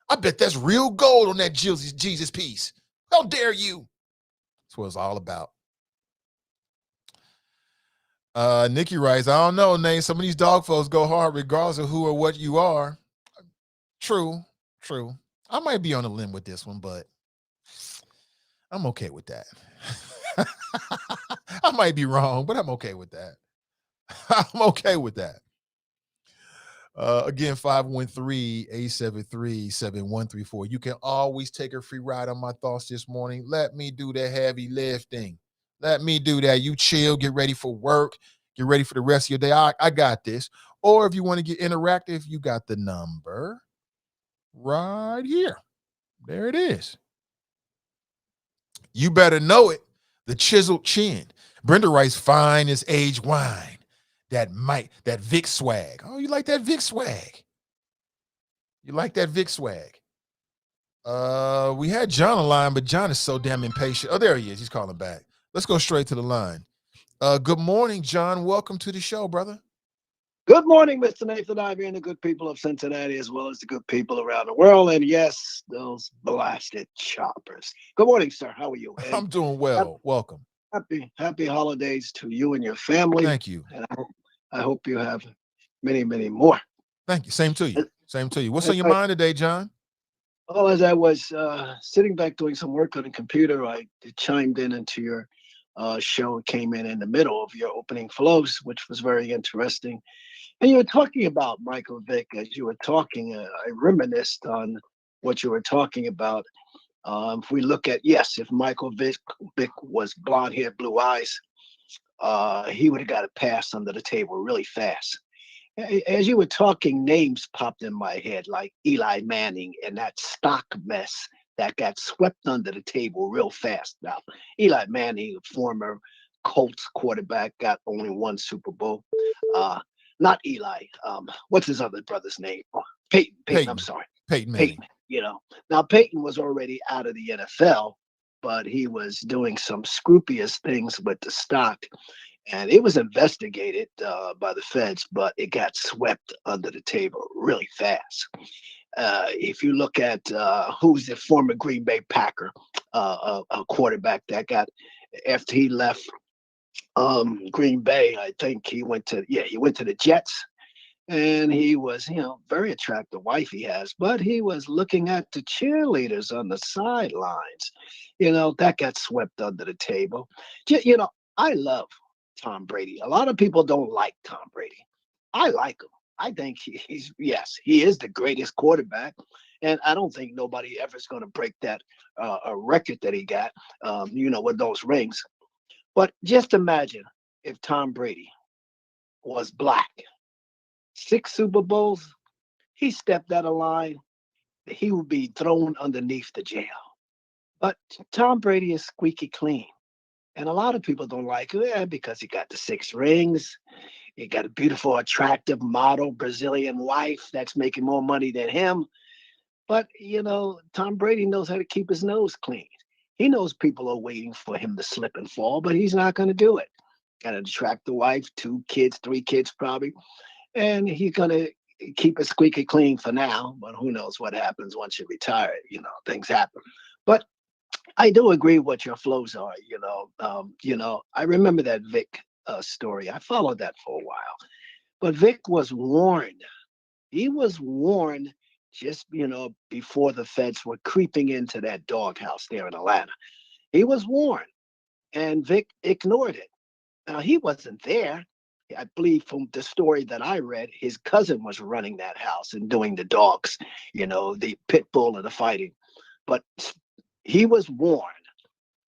I bet that's real gold on that Jesus piece. How dare you? That's what it's all about. Nikki writes, I don't know, Nate. Some of these dog folks go hard regardless of who or what you are. True. I might be on a limb with this one, but I'm okay with that. I might be wrong, but I'm okay with that. I'm okay with that. Again, 513-873-7134. You can always take a free ride on my thoughts this morning. Let me do the heavy lifting. Let me do that. You chill, get ready for work, get ready for the rest of your day. I got this. Or if you want to get interactive, you got the number right here. There it is. You better know it. The chiseled chin. Brenda writes, fine as aged wine. That Vic swag. Oh, you like that Vic swag? You like that Vic swag? We had John on line, but John is so damn impatient. Oh, there he is. He's calling back. Let's go straight to the line. Good morning, John. Welcome to the show, brother. Good morning, Mr. Nathan Ivy and the good people of Cincinnati, as well as the good people around the world. And yes, those blasted choppers. Good morning, sir. How are you? I'm doing well. Welcome. Happy holidays to you and your family. Thank you. And I hope you have many, many more. Thank you. Same to you. What's on your mind today, John? Well, as I was sitting back doing some work on the computer, I chimed into your show. Came in the middle of your opening flows, which was very interesting. And you were talking about Michael Vick. As you were talking, I reminisced on what you were talking about. If we look at, if Michael Vick was blonde hair, blue eyes, he would have got a pass under the table really fast. As you were talking, names popped in my head like Eli Manning and that stock mess that got swept under the table real fast. Now, Eli Manning, former Colts quarterback, got only one Super Bowl. Not Eli. What's his other brother's name? Oh, Peyton. I'm sorry. Peyton Manning. Peyton. Now Peyton was already out of the NFL, but he was doing some scrupulousous things with the stock, and it was investigated by the feds, but it got swept under the table really fast. If you look at who's the former Green Bay Packer, a quarterback that got after he left Green Bay, I think he went to the Jets, and he was, very attractive wife he has, but he was looking at the cheerleaders on the sidelines. That got swept under the table. I love Tom Brady. A lot of people don't like Tom Brady. I like him. I think he is the greatest quarterback, and I don't think nobody ever is going to break that a record that he got, with those rings. But just imagine if Tom Brady was black. 6 Super Bowls, he stepped out of line, he would be thrown underneath the jail. But Tom Brady is squeaky clean. And a lot of people don't like it because he got the 6 rings. He got a beautiful, attractive model Brazilian wife that's making more money than him. But, Tom Brady knows how to keep his nose clean. He knows people are waiting for him to slip and fall, but he's not going to do it. Got an attractive wife, 2 kids, 3 kids probably. And he's going to keep it squeaky clean for now, but who knows what happens once you retire. Things happen. But I do agree what your flows are. I remember that Vick story. I followed that for a while. But Vick was warned. He was warned just, before the feds were creeping into that doghouse there in Atlanta. He was warned, and Vick ignored it. Now, he wasn't there. I believe from the story that I read, his cousin was running that house and doing the dogs, the pit bull and the fighting. But he was warned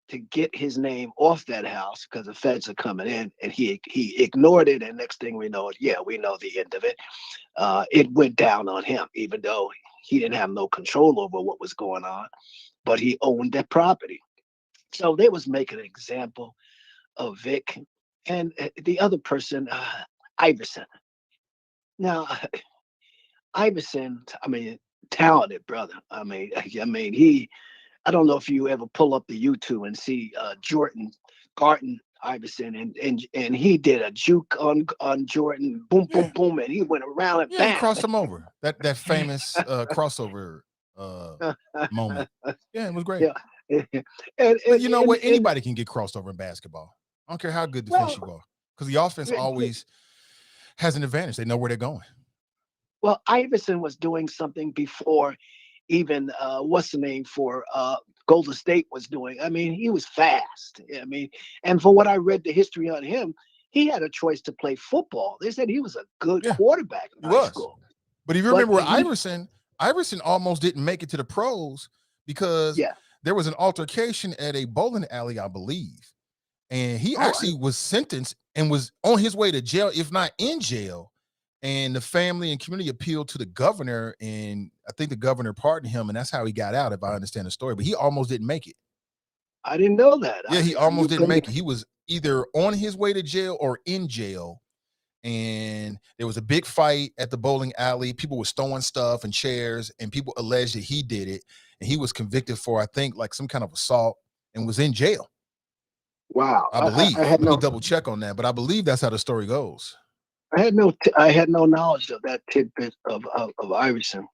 to get his name off that house because the feds are coming in, and he ignored it. And next thing we know, we know the end of it. It went down on him, even though he didn't have no control over what was going on, but he owned that property. So they was making an example of Vick. And the other person, Iverson. Now, Iverson, talented brother. I don't know if you ever pull up the YouTube and see Jordan Garten Iverson, and he did a juke on Jordan, boom, boom, boom, and he went around and bam. He crossed him over. That famous crossover moment. Yeah, it was great. Yeah. But you know what? Anybody can get crossed over in basketball. I don't care how good defense you are, because the offense always has an advantage. They know where they're going. Well, Iverson was doing something before even what's the name for Golden State was doing. He was fast. And for what I read the history on him, he had a choice to play football. They said he was a good quarterback in high school. But if you remember Iverson almost didn't make it to the pros because there was an altercation at a bowling alley, I believe. And he actually was sentenced and was on his way to jail, if not in jail. And the family and community appealed to the governor, and I think the governor pardoned him, and that's how he got out, if I understand the story. But he almost didn't make it. I didn't know that. Yeah, he almost didn't make it. He was either on his way to jail or in jail. And there was a big fight at the bowling alley. People were throwing stuff and chairs, and people alleged that he did it. And he was convicted for, I think, like some kind of assault and was in jail. Wow. I believe. Let me double check on that, but I believe that's how the story goes. I had no knowledge of that tidbit of Iverson.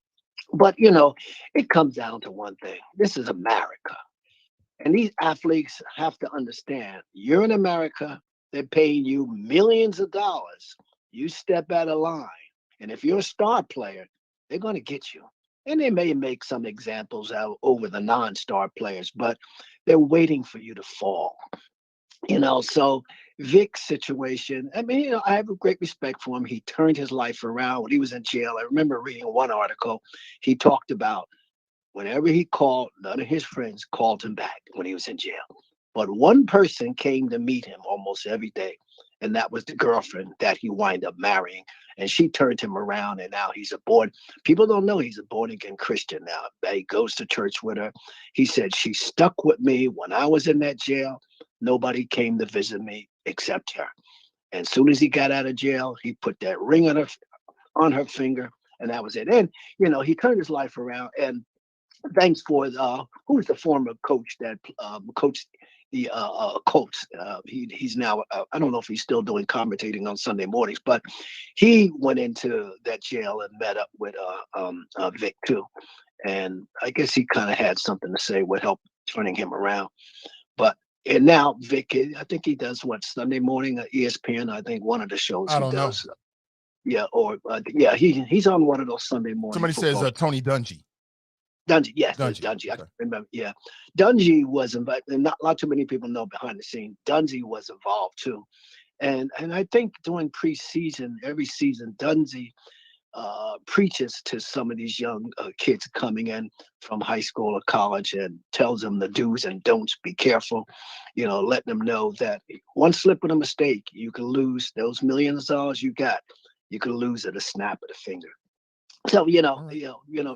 But, it comes down to one thing. This is America. And these athletes have to understand, you're in America, they're paying you millions of dollars. You step out of line. And if you're a star player, they're going to get you. And they may make some examples out over the non-star players, but they're waiting for you to fall. So Vick's situation, I have a great respect for him. He turned his life around when he was in jail. I remember reading one article. He talked about whenever he called, none of his friends called him back when he was in jail. But one person came to meet him almost every day, and that was the girlfriend that he wind up marrying. And she turned him around, and now he's a people don't know he's a born again Christian now. He goes to church with her. He said, she stuck with me when I was in that jail. Nobody came to visit me except her. And as soon as he got out of jail, he put that ring on her finger, and that was it. And, he turned his life around. And thanks for who's the former coach that coached the Colts. He's now I don't know if he's still doing commentating on Sunday mornings, but he went into that jail and met up with Vick too, and I guess he kind of had something to say what helped turning him around. And now Vick, I think he does what, Sunday morning at ESPN. I think one of the shows I don't know. Yeah, or he's on one of those Sunday morning. Somebody says Tony Dungy. Dungy, yes, Dungy. I can remember. Yeah, Dungy was involved, and not too many people know behind the scene. Dungy was involved too, and I think during preseason, every season, Dungy preaches to some of these young kids coming in from high school or college and tells them the do's and don'ts. Be careful, letting them know that one slip of a mistake, you can lose those millions of dollars you got. You can lose at a snap of the finger. So,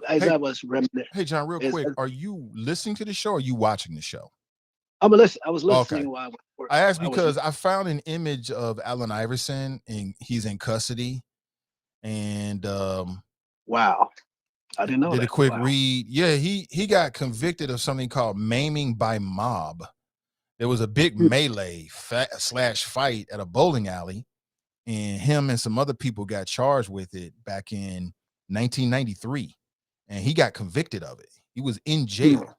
as I was reminiscing. Hey, John, real quick, are you listening to the show or are you watching the show? I was listening okay. while I asked because I found an image of Allen Iverson and he's in custody. And wow. I didn't know did that. a quick read. Yeah, he got convicted of something called maiming by mob. There was a big melee / fight at a bowling alley, and him and some other people got charged with it back in 1993, and he got convicted of it. He was in jail,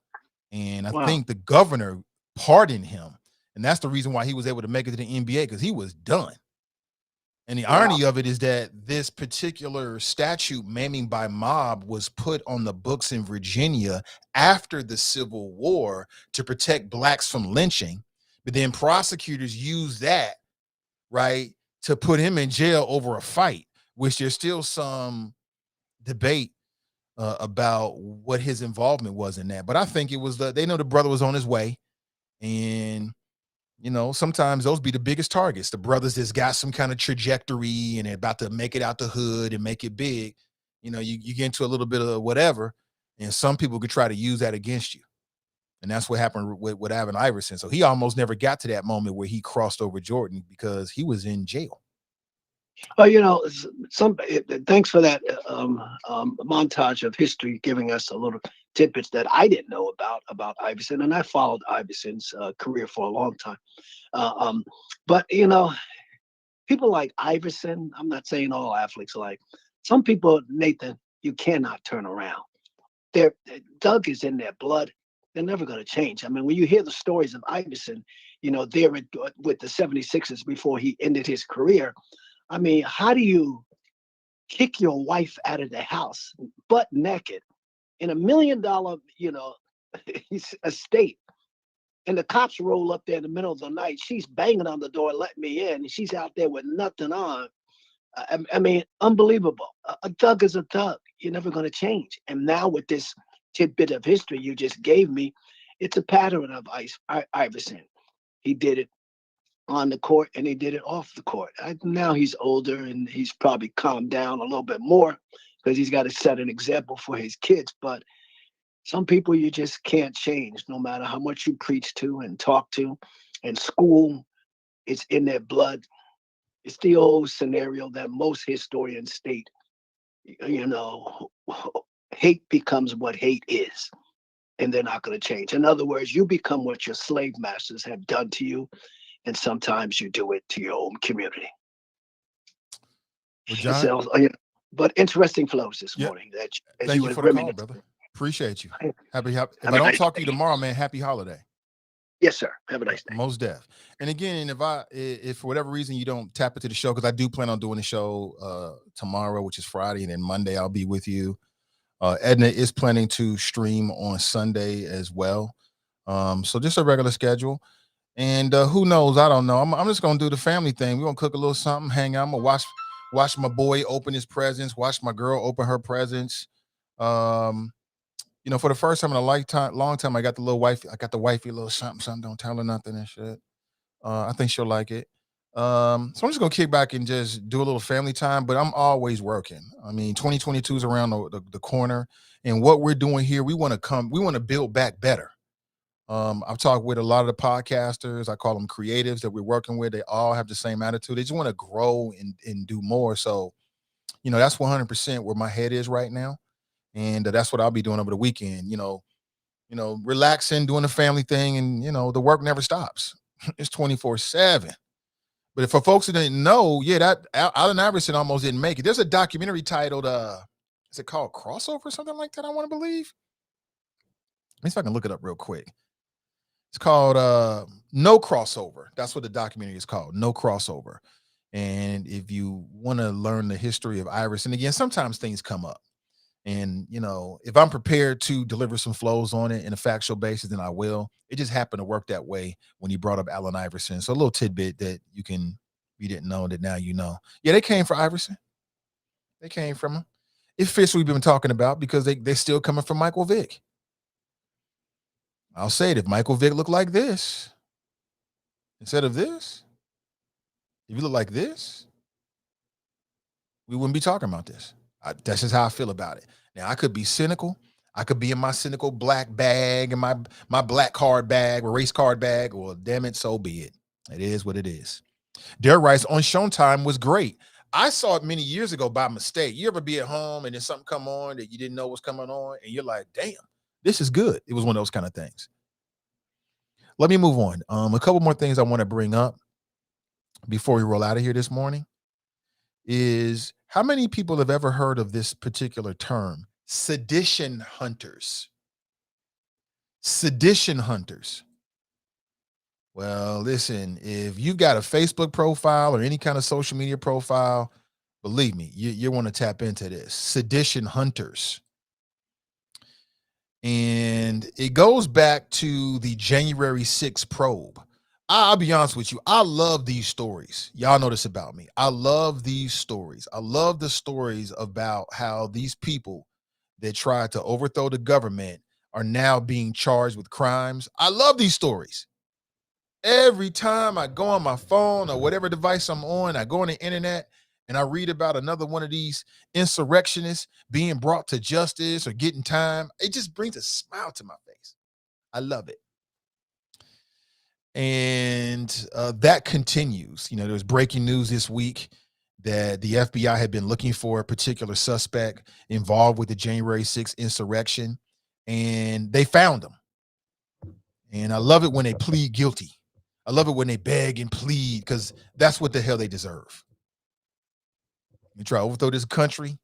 and I think the governor pardoned him, and that's the reason why he was able to make it to the NBA, because he was done. And the irony of it is that this particular statute, maiming by mob, was put on the books in Virginia after the Civil War to protect blacks from lynching, but then prosecutors used that, right, to put him in jail over a fight, which there's still some debate about what his involvement was in that. But I think it was they know the brother was on his way, and sometimes those be the biggest targets. The brothers that's got some kind of trajectory and they're about to make it out the hood and make it big. You get into a little bit of whatever, and some people could try to use that against you. And that's what happened with Allen Iverson. So he almost never got to that moment where he crossed over Jordan because he was in jail. Well, thanks for that montage of history, giving us a little tidbits that I didn't know about Iverson, and I followed Iverson's career for a long time. But people like Iverson, I'm not saying all athletes like some people, Nathan, you cannot turn around. Doug is in their blood. They're never going to change. I mean, when you hear the stories of Iverson, there with the 76ers before he ended his career. I mean, how do you kick your wife out of the house butt naked in $1 million, estate? And the cops roll up there in the middle of the night. She's banging on the door, let me in. And she's out there with nothing on. I mean, unbelievable. A thug is a thug. You're never going to change. And now with this tidbit of history you just gave me, it's a pattern of Iverson. He did it on the court and he did it off the court. Now he's older and he's probably calmed down a little bit more because he's got to set an example for his kids. But some people you just can't change, no matter how much you preach to and talk to. And school, it's in their blood. It's the old scenario that most historians state, hate becomes what hate is, and they're not going to change. In other words, you become what your slave masters have done to you, and sometimes you do it to your own community. Well, John, so, but interesting flows this morning. Thank you for the call, brother. Appreciate you. Happy. If I don't talk to you tomorrow, man, happy holiday. Yes, sir. Have a nice day. Most def. And again, if for whatever reason you don't tap into the show, because I do plan on doing the show tomorrow, which is Friday, and then Monday I'll be with you. Edna is planning to stream on Sunday as well. So just a regular schedule. And who knows? I don't know. I'm just gonna do the family thing. We're gonna cook a little something, hang out. I'm gonna watch my boy open his presents, watch my girl open her presents. For the first time in a long time, I got the wifey a little something, don't tell her nothing and shit. I think she'll like it. So I'm just gonna kick back and just do a little family time, but I'm always working. I mean, 2022 is around the corner, and what we're doing here, we want to build back better. I've talked with a lot of the podcasters. I call them creatives that we're working with. They all have the same attitude. They just want to grow and do more. So, that's 100% where my head is right now, and that's what I'll be doing over the weekend. Relaxing, doing the family thing, and the work never stops. It's 24/7. But if for folks who didn't know, yeah, that Allen Iverson almost didn't make it. There's a documentary titled, is it called Crossover or something like that? I want to believe. Let me see if I can look it up real quick. It's called No Crossover. That's what the documentary is called, No Crossover. And if you want to learn the history of Iverson, again, sometimes things come up. And, if I'm prepared to deliver some flows on it in a factual basis, then I will. It just happened to work that way when he brought up Allen Iverson. So a little tidbit that you didn't know that now you know. Yeah, they came for Iverson. They came from him. It fits what we've been talking about because they're still coming from Michael Vick. I'll say it, if Michael Vick looked like this, instead of this, if you look like this, we wouldn't be talking about this. That's just how I feel about it. Now, I could be cynical. I could be in my cynical black bag and my black card bag or race card bag. Well, damn it, so be it. It is what it is. Daunte Wright on Showtime was great. I saw it many years ago by mistake. You ever be at home and then something come on that you didn't know was coming on and you're like, damn, this is good. It was one of those kind of things. Let me move on. A couple more things I want to bring up before we roll out of here this morning is how many people have ever heard of this particular term, Sedition Hunters? Sedition Hunters. Well, listen, if you've got a Facebook profile or any kind of social media profile, believe me, you want to tap into this. Sedition Hunters. And it goes back to the January 6th probe. I'll be honest with you. I love these stories. Y'all know this about me. I love these stories. I love the stories about how these people that tried to overthrow the government are now being charged with crimes. I love these stories. Every time I go on my phone or whatever device I'm on, I go on the internet and I read about another one of these insurrectionists being brought to justice or getting time. It just brings a smile to my face. I love it. And that continues. There's breaking news this week that the FBI had been looking for a particular suspect involved with the January 6th insurrection, and they found him. And I love it when they plead guilty. I love it when they beg and plead because that's what the hell they deserve. You try to overthrow this country.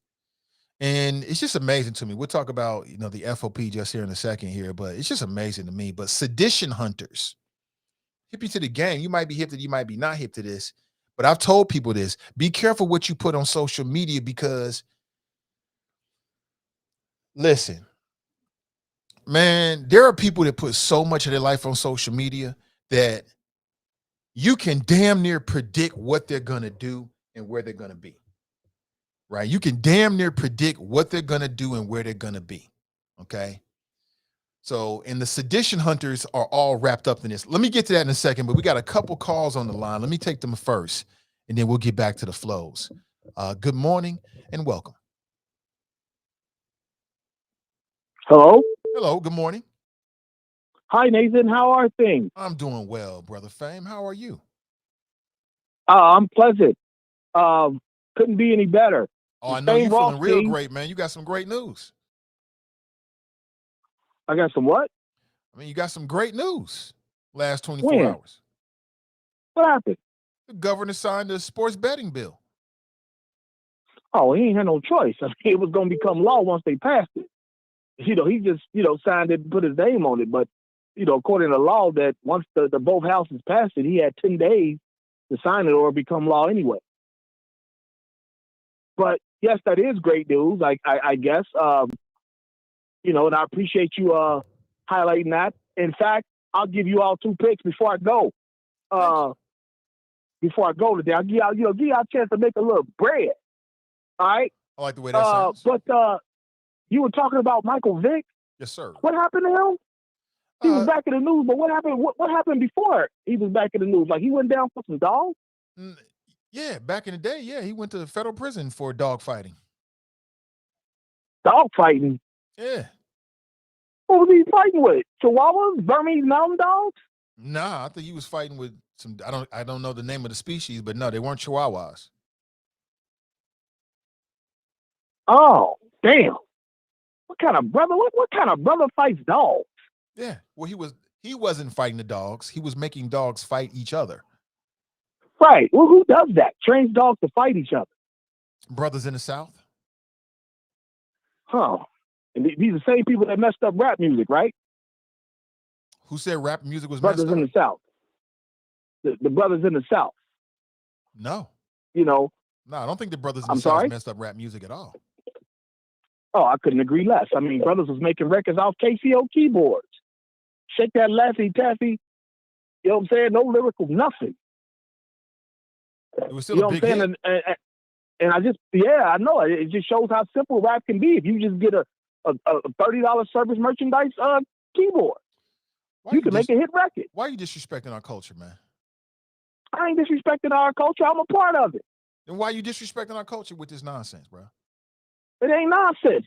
And it's just amazing to me. We'll talk about, the FOP just here in a second here, but it's just amazing to me. But Sedition Hunters, hip you to the game. You might be hip to, you might be not hip to this, but I've told people this. Be careful what you put on social media because, listen, man, there are people that put so much of their life on social media that you can damn near predict what they're going to do and where they're going to be. Right? You can damn near predict what they're going to do and where they're going to be. Okay? So, and the Sedition Hunters are all wrapped up in this. Let me get to that in a second, but we got a couple calls on the line. Let me take them first, and then we'll get back to the flows. Good morning and welcome. Hello? Hello, good morning. Hi, Nathan. How are things? I'm doing well, Brother Fame. How are you? I'm pleasant. Couldn't be any better. Oh, I know you're feeling real great, man. You got some great news. I got some what? I mean, you got some great news last 24 hours. What happened? The governor signed a sports betting bill. Oh, he ain't had no choice. I mean, it was going to become law once they passed it. He just, signed it and put his name on it. But, according to law, that once the both houses passed it, he had 10 days to sign it or become law anyway. But, yes, that is great news, I guess. And I appreciate you highlighting that. In fact, I'll give you all two picks before I go. Before I go today, I'll give y'all a chance to make a little bread. All right? I like the way that sounds. But you were talking about Michael Vick. Yes, sir. What happened to him? He was back in the news, but what happened? What happened before he was back in the news? Like he went down for some dogs? Mm, yeah, back in the day, yeah, he went to federal prison for dog fighting. Dog fighting. Yeah. What was he fighting with? Chihuahuas? Burmese mountain dogs? Nah, I think he was fighting with some. I don't know the name of the species, but no, they weren't Chihuahuas. Oh, damn. What kind of brother? What kind of brother fights dogs? Yeah. Well, he wasn't fighting the dogs. He was making dogs fight each other. Right. Well, who does that? Trains dogs to fight each other. Brothers in the South. Huh. And these are the same people that messed up rap music, right? Who said rap music was Brothers messed up? in the South. The brothers in the South. No. You know. No, I don't think the brothers in I'm the South sorry? messed up rap music at all. Oh, I couldn't agree less. I mean, brothers was making records off KCO keyboards. Shake that Lassie Taffy. You know what I'm saying? No lyrical, nothing. It was still You know a what big I'm saying? hit. And I just, yeah, I know. It just shows how simple rap can be. If you just get a $30 service merchandise keyboard, you can make a hit record. Why are you disrespecting our culture, man? I ain't disrespecting our culture. I'm a part of it. Then why are you disrespecting our culture with this nonsense, bro? It ain't nonsense.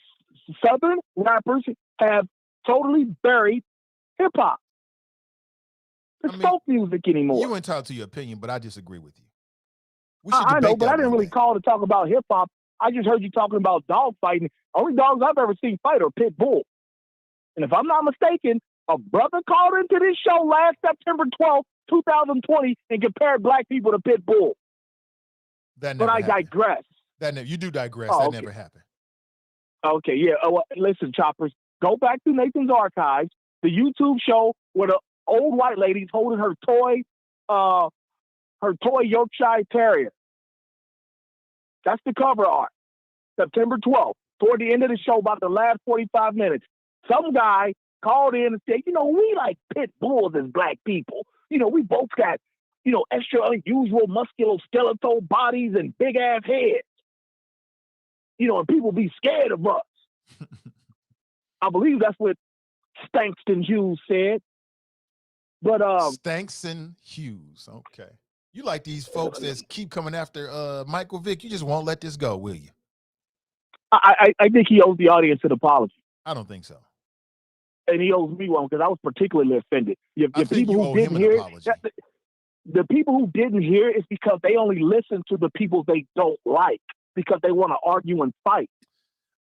Southern rappers have totally buried hip hop. It's folk music anymore. You're entitled to your opinion, but I disagree with you. I know, but I didn't really call to talk about hip hop. I just heard you talking about dog fighting. Only dogs I've ever seen fight are pit bull. And if I'm not mistaken, a brother called into this show last September 12th, 2020, and compared black people to pit bull. That never but I happened. digress. You do digress. Oh, that okay. never happened. Okay, yeah. Well, listen, choppers, go back to Nathan's Archives, the YouTube show where the old white lady's holding her toy Yorkshire Terrier. That's the cover art. September 12th, toward the end of the show, about the last 45 minutes, some guy called in and said, we like pit bulls as black people. We both got, extra unusual musculoskeletal bodies and big ass heads. And people be scared of us. I believe that's what Stankston Hughes said. But Stankston Hughes, okay. You like these folks that keep coming after Michael Vick. You just won't let this go, will you? I think he owes the audience an apology. I don't think so. And he owes me one because I was particularly offended. I think you owe him an apology. The people who didn't hear it is because they only listen to the people they don't like because they want to argue and fight.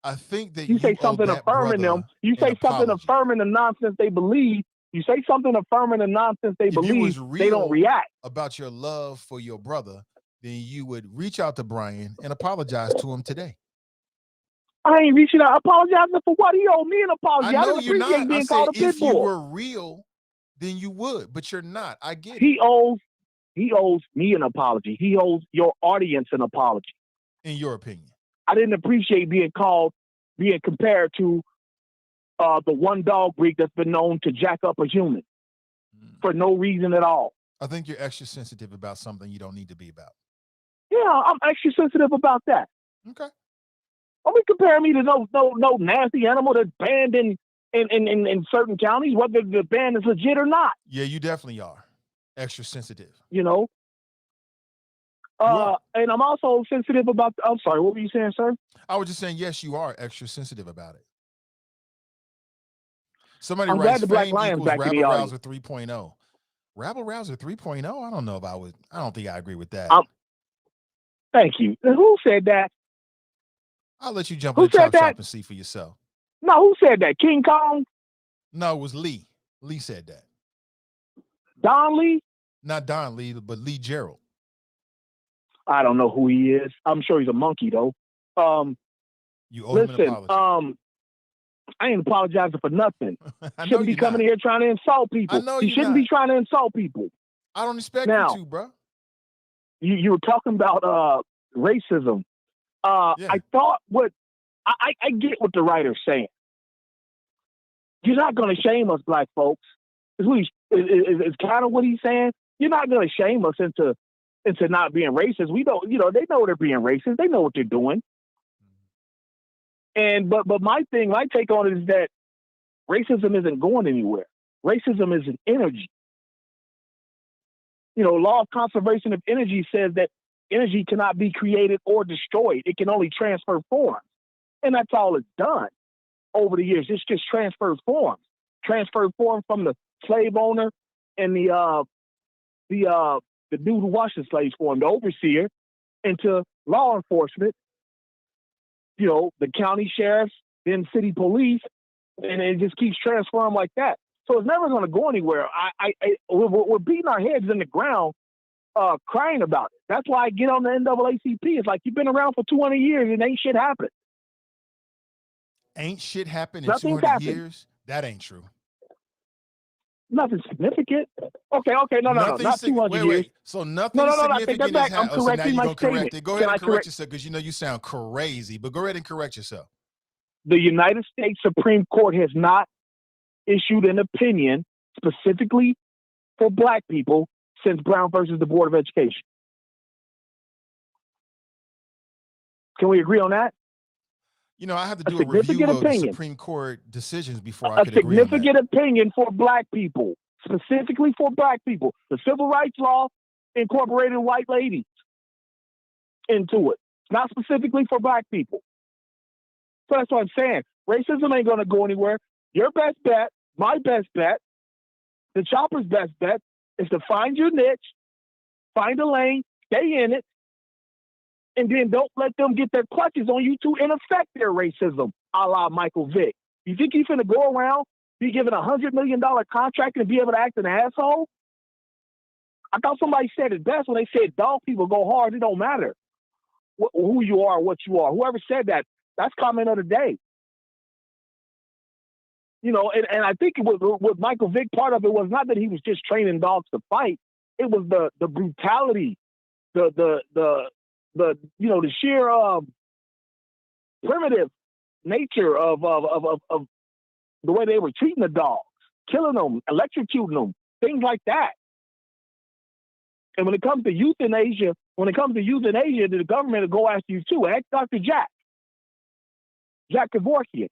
I think that you say something affirming them. You say something affirming the nonsense they believe. You say something affirming the nonsense they believe. They don't react. About your love for your brother, then you would reach out to Brian and apologize to him today. I ain't reaching out apologizing for what? He owed me an apology. I didn't appreciate being called a pit bull. If you were real, then you would, but you're not. I get it. He owes me an apology. He owes your audience an apology. In your opinion. I didn't appreciate being compared to the one dog breed that's been known to jack up a human for no reason at all. I think you're extra sensitive about something you don't need to be about. Yeah, I'm extra sensitive about that. Okay. Don't be comparing me to no nasty animal that's banned in certain counties, whether the ban is legit or not. Yeah, you definitely are. Extra sensitive. And I'm also sensitive about, I'm sorry, what were you saying, sir? I was just saying, yes, you are extra sensitive about it. Somebody I'm writes glad the Black fame Lions equals back in the rabble-rouser 3.0. Rabble-rouser 3.0? I don't know if I don't think I agree with that. Thank you. Who said that? I'll let you jump on the chop shop and see for yourself. No, who said that? King Kong? No, it was Lee. Lee said that. Don Lee? Not Don Lee, but Lee Gerald. I don't know who he is. I'm sure he's a monkey, though. You owe him an apology. I ain't apologizing for nothing. Shouldn't be coming here trying to insult people. He shouldn't be trying to insult people. I don't expect you to, bro. You were talking about racism. I thought I get what the writer's saying. You're not going to shame us, black folks. Is kind of what he's saying. You're not going to shame us into not being racist. We don't, they know they're being racist. They know what they're doing. And but my take on it is that racism isn't going anywhere. Racism is an energy. law of conservation of energy says that energy cannot be created or destroyed. It can only transfer forms. And that's all it's done over the years. It's just transferred forms. Transferred forms from the slave owner and the dude who watched the slaves for him, the overseer, into law enforcement, the county sheriffs, then city police, and it just keeps transferring like that. So it's never going to go anywhere. We're beating our heads in the ground, crying about it. That's why I get on the NAACP. It's like, you've been around for 200 years and ain't shit happened. Ain't shit happened in Nothing's 200 happened. years? That ain't true. Nothing significant. Okay, no, not 200 years. Wait. So nothing No, I take that significant back. has I'm happened. So now correcting you're my going to correct statement. it. Go Can ahead I and correct correct? yourself, because you sound crazy, but go ahead and correct yourself. The United States Supreme Court has not issued an opinion specifically for black people since Brown versus the Board of Education. Can we agree on that? I have to A do a review significant of the opinion. Supreme Court decisions before I A could agree on that. significant opinion for black people, specifically for black people. The civil rights law incorporated white ladies into it. It's not specifically for black people. So that's what I'm saying. Racism ain't going to go anywhere. Your best bet, my best bet, the chopper's best bet is to find your niche, find a lane, stay in it, and then don't let them get their clutches on you to affect their racism, a la Michael Vick. You think he's finna go around, be given $100 million contract and be able to act an asshole? I thought somebody said it best when they said dog people go hard. It don't matter who you are, what you are. Whoever said that, that's comment of the day. And I think with Michael Vick, part of it was not that he was just training dogs to fight. It was the brutality, the sheer primitive nature of the way they were treating the dogs, killing them, electrocuting them, things like that. And when it comes to euthanasia, the government will go after you too. Ask Dr. Jack Kevorkian.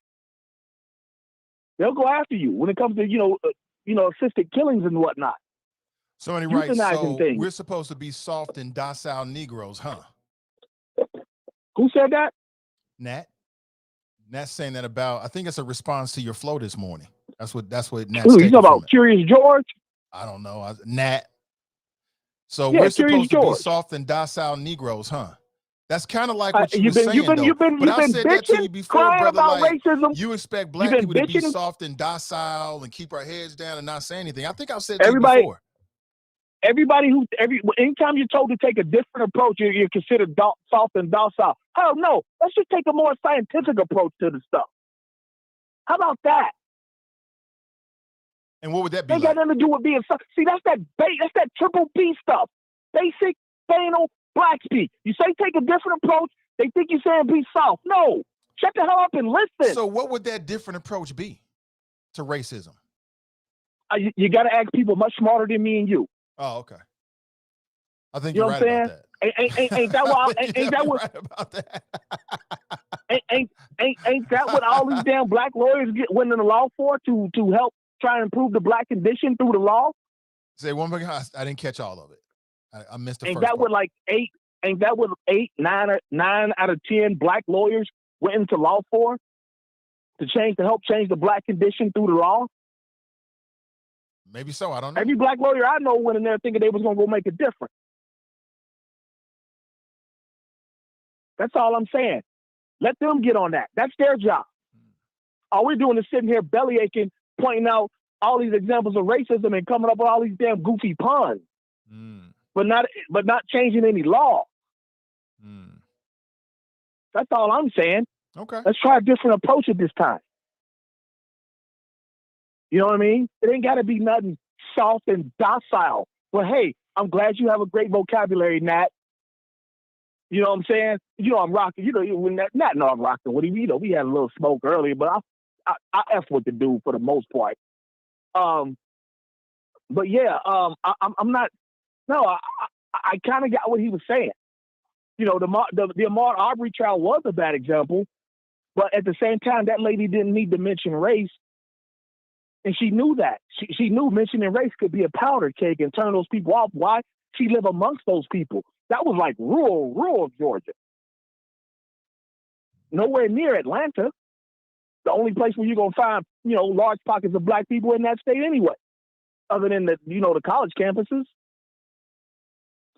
They'll go after you when it comes to assisted killings and whatnot. Somebody writes, Euthanizing things. We're supposed to be soft and docile Negroes, huh? Who said that? Nat. Nat's saying that about, I think it's a response to your flow this morning. That's what Nat's Ooh, you taking talking about from it. Curious George? I don't know. Nat. So Yeah, we're Curious supposed to George. be soft and docile Negroes, huh? That's kind of like what you you've were been saying, though. But I said that to bitching, you before, crying brother. about Like, racism. you expect black You've been people to be bitching. soft and docile and keep our heads down and not say anything. I think I've said to you Everybody, before. anytime you're told to take a different approach, you're considered soft and docile. Hell no. Let's just take a more scientific approach to the stuff. How about that? And what would that be They like? got nothing to do with being soft. See, that's that triple B stuff. Basic, banal, black speak. You say take a different approach, they think you're saying be soft. No. Shut the hell up and listen. So what would that different approach be to racism? You got to ask people much smarter than me and you. Oh, okay. I think You you're know right what I'm about that. Ain't that what? Ain't that what? Right about that? Ain't that what all these damn black lawyers went in the law for? To help try and improve the black condition through the law? Say one more time. I didn't catch all of it. I missed the Ain't first that part. what Ain't that what 9 out of 10 black lawyers went into law for? To help change the black condition through the law? Maybe so. I don't know. Every black lawyer I know went in there thinking they was gonna go make a difference. That's all I'm saying. Let them get on that. That's their job. All we're doing is sitting here belly aching, pointing out all these examples of racism and coming up with all these damn goofy puns, but not changing any law. That's all I'm saying. Okay. Let's try a different approach at this time. You know what I mean? It ain't got to be nothing soft and docile. Well, hey, I'm glad you have a great vocabulary, Nat. You know what I'm saying? I'm rocking. When Nat know I'm rocking with him. We had a little smoke earlier, but I F with the dude for the most part. But yeah, I'm not. No, I kind of got what he was saying. The Ahmaud Arbery trial was a bad example, but at the same time, that lady didn't need to mention race And she knew that. She knew mentioning race could be a powder keg and turn those people off. Why? She lived amongst those people. That was like rural Georgia. Nowhere near Atlanta. The only place where you're going to find, large pockets of black people in that state anyway, other than the college campuses.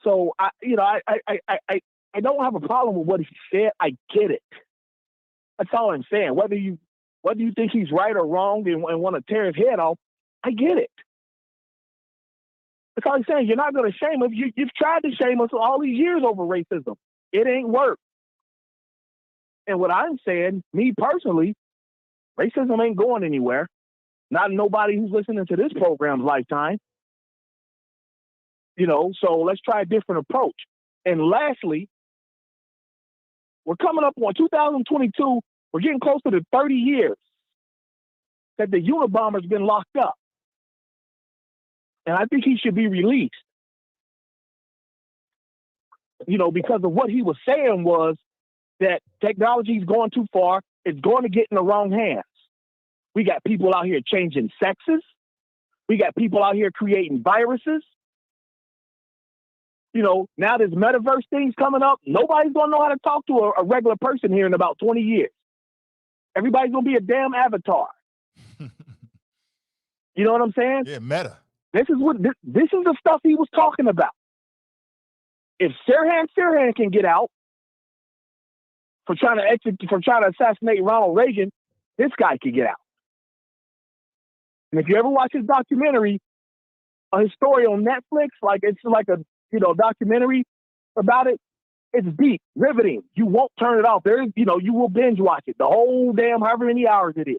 So I don't have a problem with what he said. I get it. That's all I'm saying. Whether you think he's right or wrong and want to tear his head off, I get it. That's all I'm saying. You're not going to shame him. You've tried to shame us all these years over racism. It ain't worked. And what I'm saying, me personally, racism ain't going anywhere. Not nobody who's listening to this program's lifetime. So let's try a different approach. And lastly, we're coming up on 2022. We're getting closer to 30 years that the Unabomber's been locked up. And I think he should be released. Because of what he was saying was that technology's going too far. It's going to get in the wrong hands. We got people out here changing sexes. We got people out here creating viruses. Now this metaverse thing's coming up. Nobody's going to know how to talk to a regular person here in about 20 years. Everybody's going to be a damn avatar. You know what I'm saying? Yeah, meta. This is the stuff he was talking about. If Sirhan can get out for trying to assassinate Ronald Reagan, this guy could get out. And if you ever watch his documentary, his story on Netflix, it's like a documentary about it, it's deep, riveting. You won't turn it off. You will binge watch it the whole damn however many hours it is,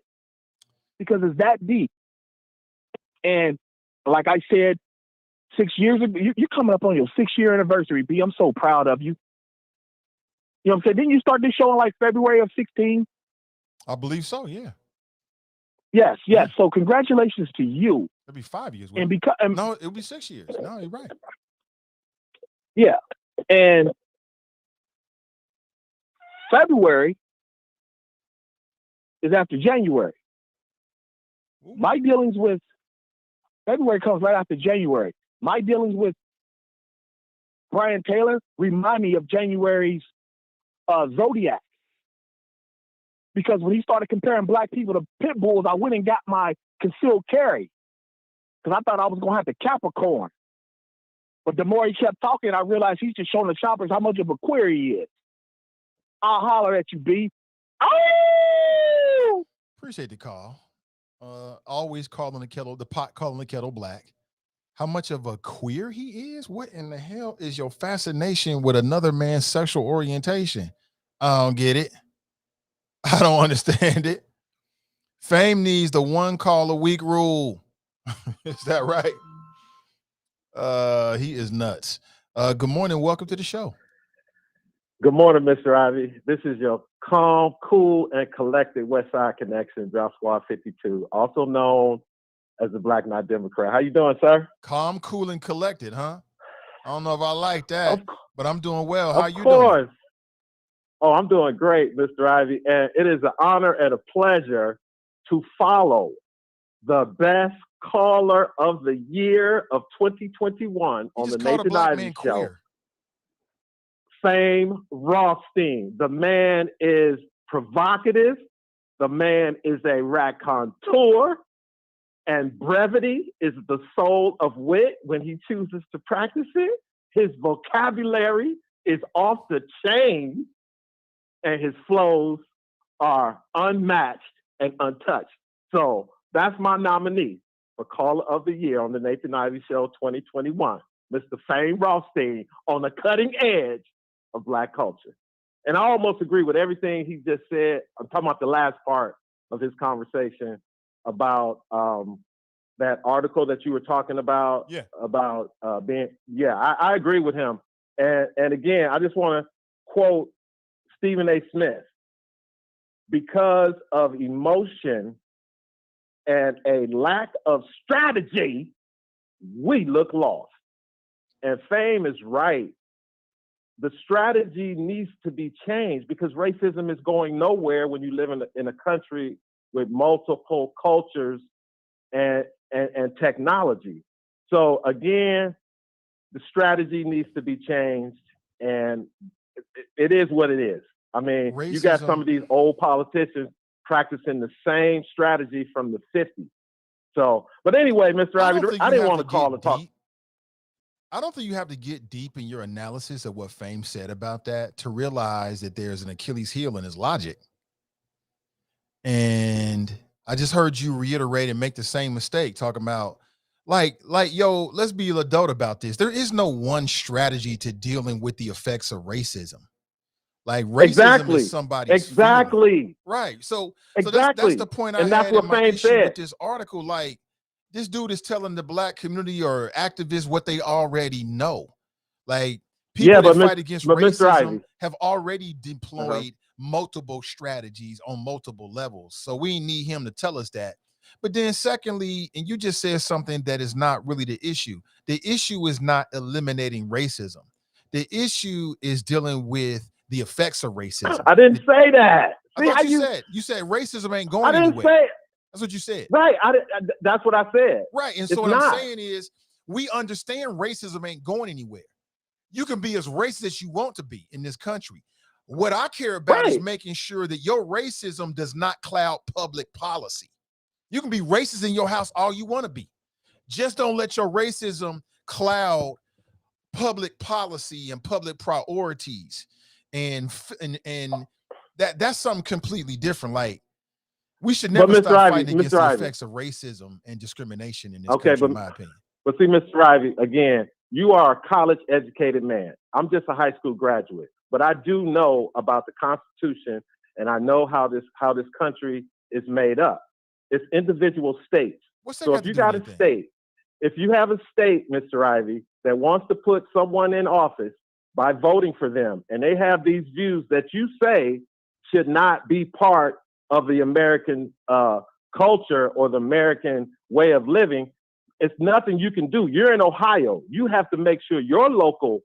because it's that deep. And like I said, 6 years ago, you're coming up on your 6-year anniversary, B. I'm so proud of you. You know what I'm saying? Didn't you start this show in February of 16? I believe so, yeah. Yes. So congratulations to you. It'll be 5 years. No, it'll be 6 years. No, you're right. Yeah. And February is after January. Ooh. My dealings with February comes right after January. My dealings with Brian Taylor remind me of January's Zodiac. Because when he started comparing black people to pit bulls, I went and got my concealed carry. Because I thought I was going to have to Capricorn. But the more he kept talking, I realized he's just showing the shoppers how much of a queer he is. I'll holler at you, B. Oh! Appreciate the call. Always calling the pot calling the kettle black. How much of a queer he is? What in the hell is your fascination with another man's sexual orientation? I don't get it. I don't understand it. Fame needs the 1 call a week rule. Is that right? He is nuts. Good morning. Welcome to the show. Good morning, Mr. Ivy. This is your calm, cool, and collected West Side Connection, Drop Squad 52, also known as the Black Knight Democrat. How you doing, sir? Calm, cool, and collected, huh? I don't know if I like that, but I'm doing well. How you doing? Doing? Oh, I'm doing great, Mr. Ivy. And it is an honor and a pleasure to follow the best caller of the year of 2021 on the Nathan Ivy Show. Queer. Fame Rothstein. The man is provocative. The man is a raconteur. And brevity is the soul of wit when he chooses to practice it. His vocabulary is off the chain, and his flows are unmatched and untouched. So that's my nominee for Caller of the Year on the Nathan Ivy Show 2021, Mr. Fame Rothstein, on the cutting edge of Black culture. And I almost agree with everything he just said. I'm talking about the last part of his conversation about that article that you were talking about. Yeah. About I agree with him. And again, I just want to quote Stephen A. Smith. Because of emotion and a lack of strategy, we look lost. And Fame is right. The strategy needs to be changed because racism is going nowhere when you live in a country with multiple cultures and technology. So again, the strategy needs to be changed, and it is what it is. I mean, you got some of these old politicians practicing the same strategy from the 50s. So, but anyway, Mr. Ivy, I didn't want to call and talk. I don't think you have to get deep in your analysis of what Fame said about that to realize that there's an Achilles heel in his logic. And I just heard you reiterate and make the same mistake talking about yo, let's be adult about this. There is no one strategy to dealing with the effects of racism. Like racism is somebody's feeling. Right. So that's the point I had in my issue with this article. Like, this dude is telling the black community or activists what they already know. Like, people that fight against racism have already deployed multiple strategies on multiple levels. So we need him to tell us that. But then secondly, and you just said something that is not really the issue. The issue is not eliminating racism. The issue is dealing with the effects of racism. I didn't say that. I thought you said racism ain't going anywhere. I didn't say it. That's what you said. Right. That's what I said. Right. And so what I'm saying is, we understand racism ain't going anywhere. You can be as racist as you want to be in this country. What I care about is making sure that your racism does not cloud public policy. You can be racist in your house all you want to be. Just don't let your racism cloud public policy and public priorities. And that's something completely different. Like, we should never stop fighting against the effects of racism and discrimination in this country, in my opinion. But see, Mr. Ivy, again, you are a college-educated man. I'm just a high school graduate. But I do know about the Constitution, and I know how this country is made up. It's individual states. So if you got a state, if you have a state, Mr. Ivy, that wants to put someone in office by voting for them, and they have these views that you say should not be part of the American culture or the American way of living, it's nothing you can do. You're in Ohio. You have to make sure your local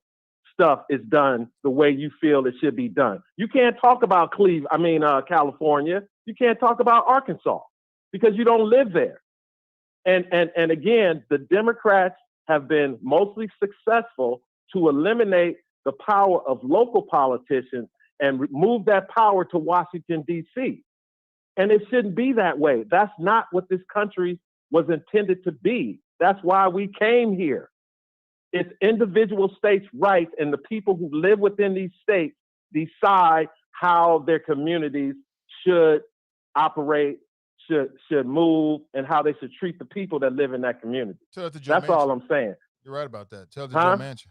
stuff is done the way you feel it should be done. You can't talk about California. You can't talk about Arkansas because you don't live there. And again, the Democrats have been mostly successful to eliminate the power of local politicians and move that power to Washington, D.C. And it shouldn't be that way. That's not what this country was intended to be. That's why we came here. It's individual states' rights, and the people who live within these states decide how their communities should operate, should move, and how they should treat the people that live in that community. That's all I'm saying. You're right about that. Tell the Joe Manchin.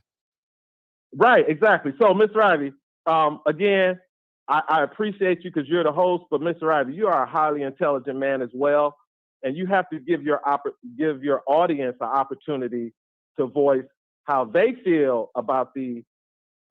Right, exactly. So, Mr. Ivy, again, I appreciate you because you're the host, but Mr. Ivy, you are a highly intelligent man as well, and you have to give your audience an opportunity to voice how they feel about the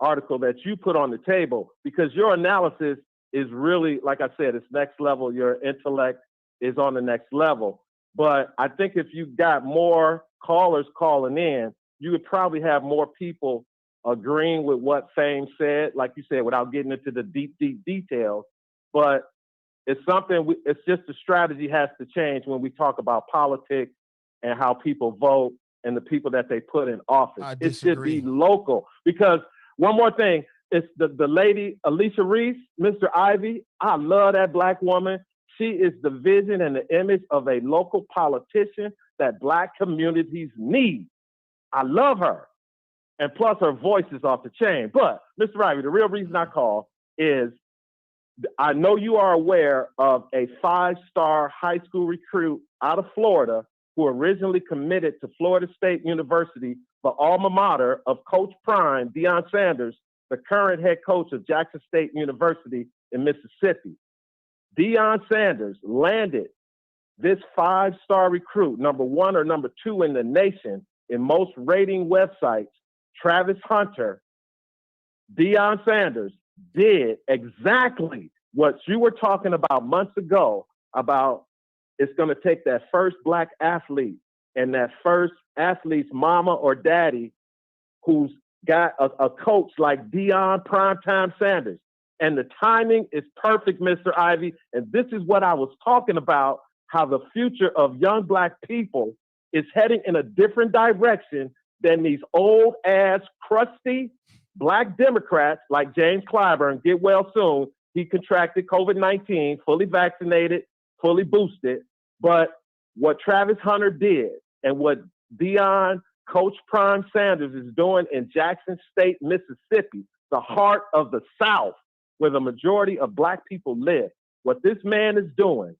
article that you put on the table, because your analysis is really, like I said, it's next level. Your intellect is on the next level. But I think if you got more callers calling in, you would probably have more people agreeing with what Fame said, like you said, without getting into the deep details. But it's something, it's just the strategy has to change when we talk about politics and how people vote and the people that they put in office. It should be local. Because one more thing, it's the lady, Alicia Reese, Mr. Ivy. I love that Black woman. She is the vision and the image of a local politician that Black communities need. I love her. And plus her voice is off the chain. But Mr. Ivy, the real reason I call is I know you are aware of a 5-star high school recruit out of Florida who originally committed to Florida State University, the alma mater of Coach Prime, Deion Sanders, the current head coach of Jackson State University in Mississippi. Deion Sanders landed this 5-star recruit, number 1 or number 2 in the nation in most rating websites, Travis Hunter. Deion Sanders did exactly what you were talking about months ago about it's going to take that first Black athlete and that first athlete's mama or daddy who's got a coach like Deion Primetime Sanders. And the timing is perfect, Mr. Ivy. And this is what I was talking about how the future of young Black people is heading in a different direction than these old ass, crusty Black Democrats like James Clyburn, get well soon. He contracted COVID-19, fully vaccinated, fully boosted. But what Travis Hunter did and what Deion, Coach Prime Sanders is doing in Jackson State, Mississippi, the heart of the South, where the majority of Black people live, what this man is doing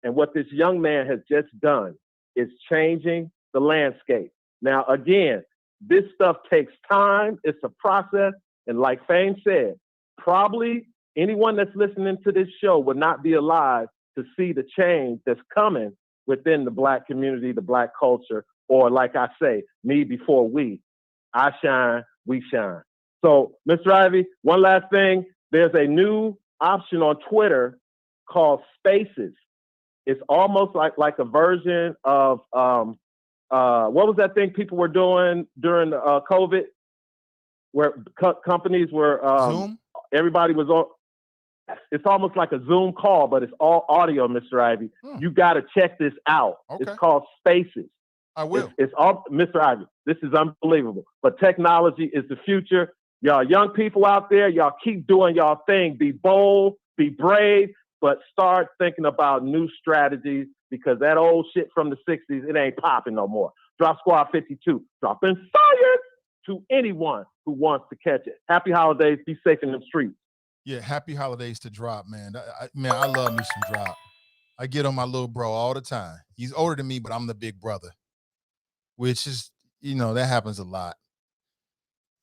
and what this young man has just done is changing the landscape. Now, again, this stuff takes time. It's a process. And like Fame said, probably anyone that's listening to this show would not be alive to see the change that's coming within the Black community, the Black culture, or like I say, me before we. I shine, we shine. So, Mr. Ivy, one last thing. There's a new option on Twitter called Spaces. It's almost like a version of what was that thing people were doing during COVID, where companies were Zoom? Everybody was on. It's almost like a Zoom call, but it's all audio, Mr. Ivy. You got to check this out. Okay. It's called Spaces. I will. It's all, Mr. Ivy, this is unbelievable. But technology is the future. Y'all young people out there, y'all keep doing y'all thing. Be bold, be brave, but start thinking about new strategies, because that old shit from the 60s, it ain't popping no more. Drop Squad 52, dropping science to anyone who wants to catch it. Happy holidays. Be safe in the streets. Yeah, happy holidays to Drop, man. I love me some Drop. I get on my little bro all the time. He's older than me, but I'm the big brother, which is, that happens a lot.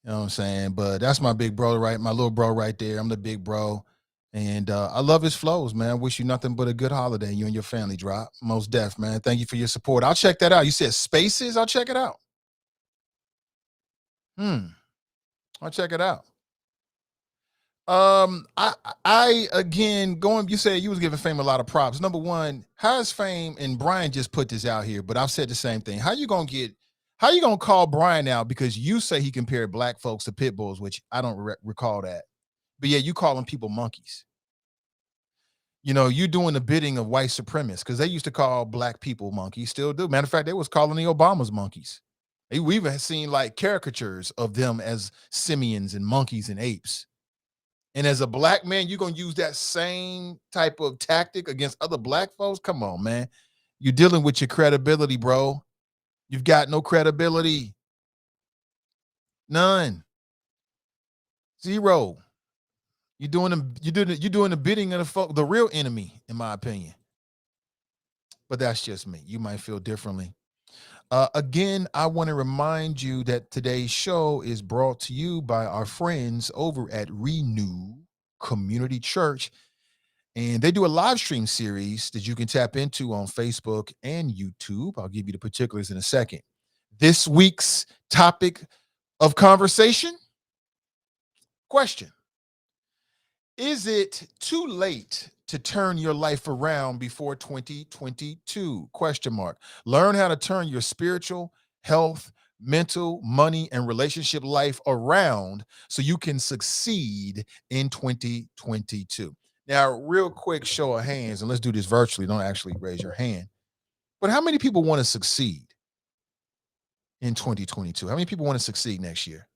You know what I'm saying? But that's my big brother, right? My little bro right there. I'm the big bro. And I love his flows, man. I wish you nothing but a good holiday, you and your family, Drop. Most def, man. Thank you for your support. I'll check that out. You said Spaces? I'll check it out. I'll check it out. I again, you said you was giving Fame a lot of props. Number one, how's Fame, and Brian just put this out here, but I've said the same thing. How you gonna call Brian out because you say he compared Black folks to pit bulls, which I don't recall that. But yeah, you calling people monkeys. You doing the bidding of white supremacists, because they used to call Black people monkeys, still do. Matter of fact, they was calling the Obamas monkeys. We've even seen like caricatures of them as simians and monkeys and apes. And as a Black man, you're going to use that same type of tactic against other Black folks? Come on, man. You're dealing with your credibility, bro. You've got no credibility. None. Zero. You're doing the bidding of the real enemy, in my opinion. But that's just me. You might feel differently. Again, I want to remind you that today's show is brought to you by our friends over at Renew Community Church. And they do a live stream series that you can tap into on Facebook and YouTube. I'll give you the particulars in a second. This week's topic of conversation, question: is it too late to turn your life around before 2022? Question mark. Learn how to turn your spiritual, health, mental, money, and relationship life around so you can succeed in 2022. Now, real quick show of hands, and let's do this virtually. Don't actually raise your hand. But how many people want to succeed in 2022? How many people want to succeed next year?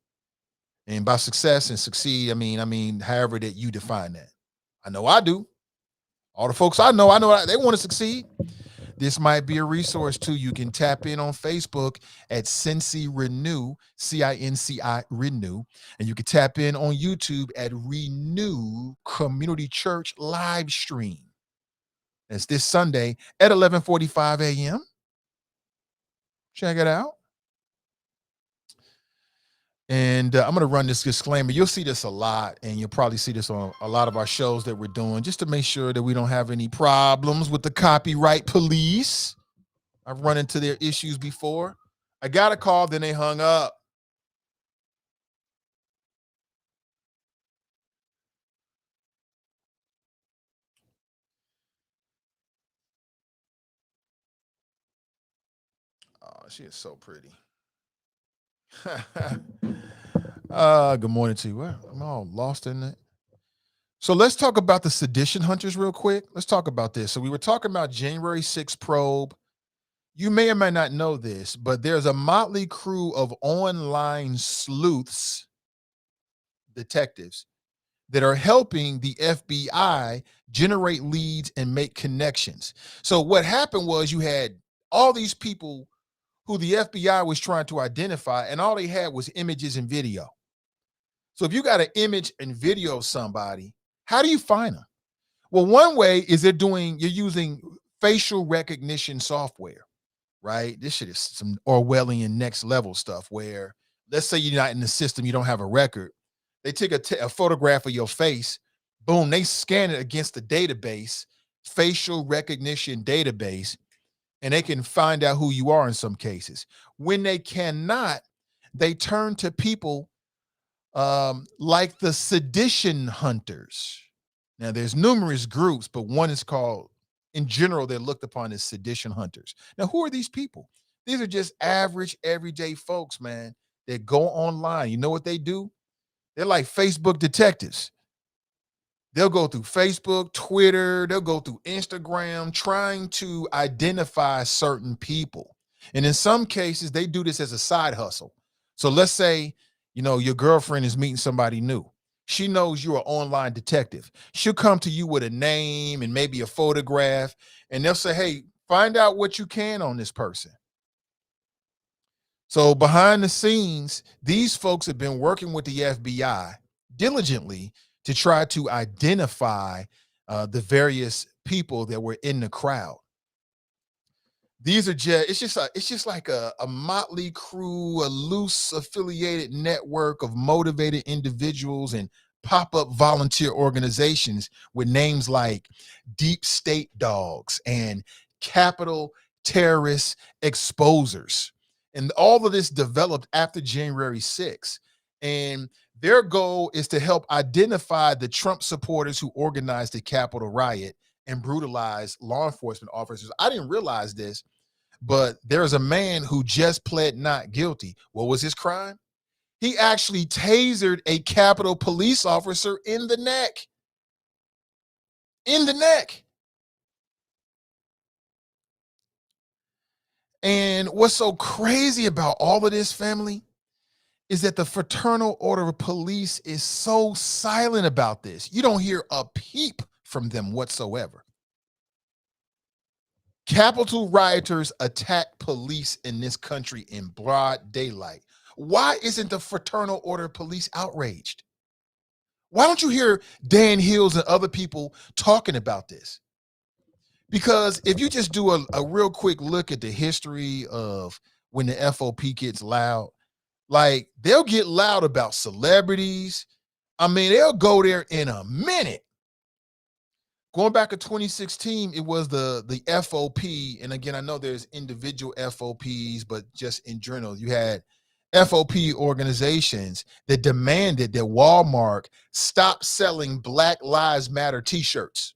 And by success and succeed, I mean, however that you define that. I know I do. All the folks I know they want to succeed. This might be a resource too. You can tap in on Facebook at Cincy Renew, CINCI Renew, and you can tap in on YouTube at Renew Community Church live stream. That's this Sunday at 11:45 a.m. Check it out. And I'm going to run this disclaimer. You'll see this a lot, and you'll probably see this on a lot of our shows that we're doing, just to make sure that we don't have any problems with the copyright police. I've run into their issues before. I got a call, then they hung up. Oh, she is so pretty. Good morning to you. Well, I'm all lost in it. So let's talk about the Sedition Hunters real quick. Let's talk about this. So we were talking about January 6th probe. You may or may not know this, but there's a motley crew of online sleuths, detectives, that are helping the FBI generate leads and make connections. So what happened was you had all these people who the FBI was trying to identify, and all they had was images and video. So if you got an image and video of somebody, how do you find them? Well, one way is you're using facial recognition software, right? This shit is some Orwellian next level stuff where, let's say you're not in the system, you don't have a record. They take a photograph of your face, boom, they scan it against the database, facial recognition database, and they can find out who you are in some cases. When they cannot, they turn to people like the Sedition Hunters. Now, there's numerous groups, but one is called, in general, they're looked upon as Sedition Hunters. Now, who are these people? These are just average, everyday folks, man, that go online. You know what they do? They're like Facebook detectives. They'll go through Facebook, Twitter, they'll go through Instagram, trying to identify certain people. And in some cases, they do this as a side hustle. So let's say, your girlfriend is meeting somebody new. She knows you're an online detective. She'll come to you with a name and maybe a photograph, and they'll say, hey, find out what you can on this person. So behind the scenes, these folks have been working with the FBI diligently to try to identify the various people that were in the crowd. These are it's just like a motley crew, a loose affiliated network of motivated individuals and pop-up volunteer organizations with names like Deep State Dogs and Capital Terrorist Exposers. And all of this developed after January 6th. And their goal is to help identify the Trump supporters who organized the Capitol riot and brutalized law enforcement officers. I didn't realize this, but there's a man who just pled not guilty. What was his crime? He actually tasered a Capitol police officer in the neck. In the neck. And what's so crazy about all of this, family, is that the Fraternal Order of Police is so silent about this. You don't hear a peep from them whatsoever. Capitol rioters attack police in this country in broad daylight. Why isn't the Fraternal Order of Police outraged? Why don't you hear Dan Hills and other people talking about this? Because if you just do a real quick look at the history of when the FOP gets loud, like they'll get loud about celebrities. I mean, they'll go there in a minute. Going back to 2016, it was the FOP. And again, I know there's individual FOPs, but just in general, you had FOP organizations that demanded that Walmart stop selling Black Lives Matter t-shirts.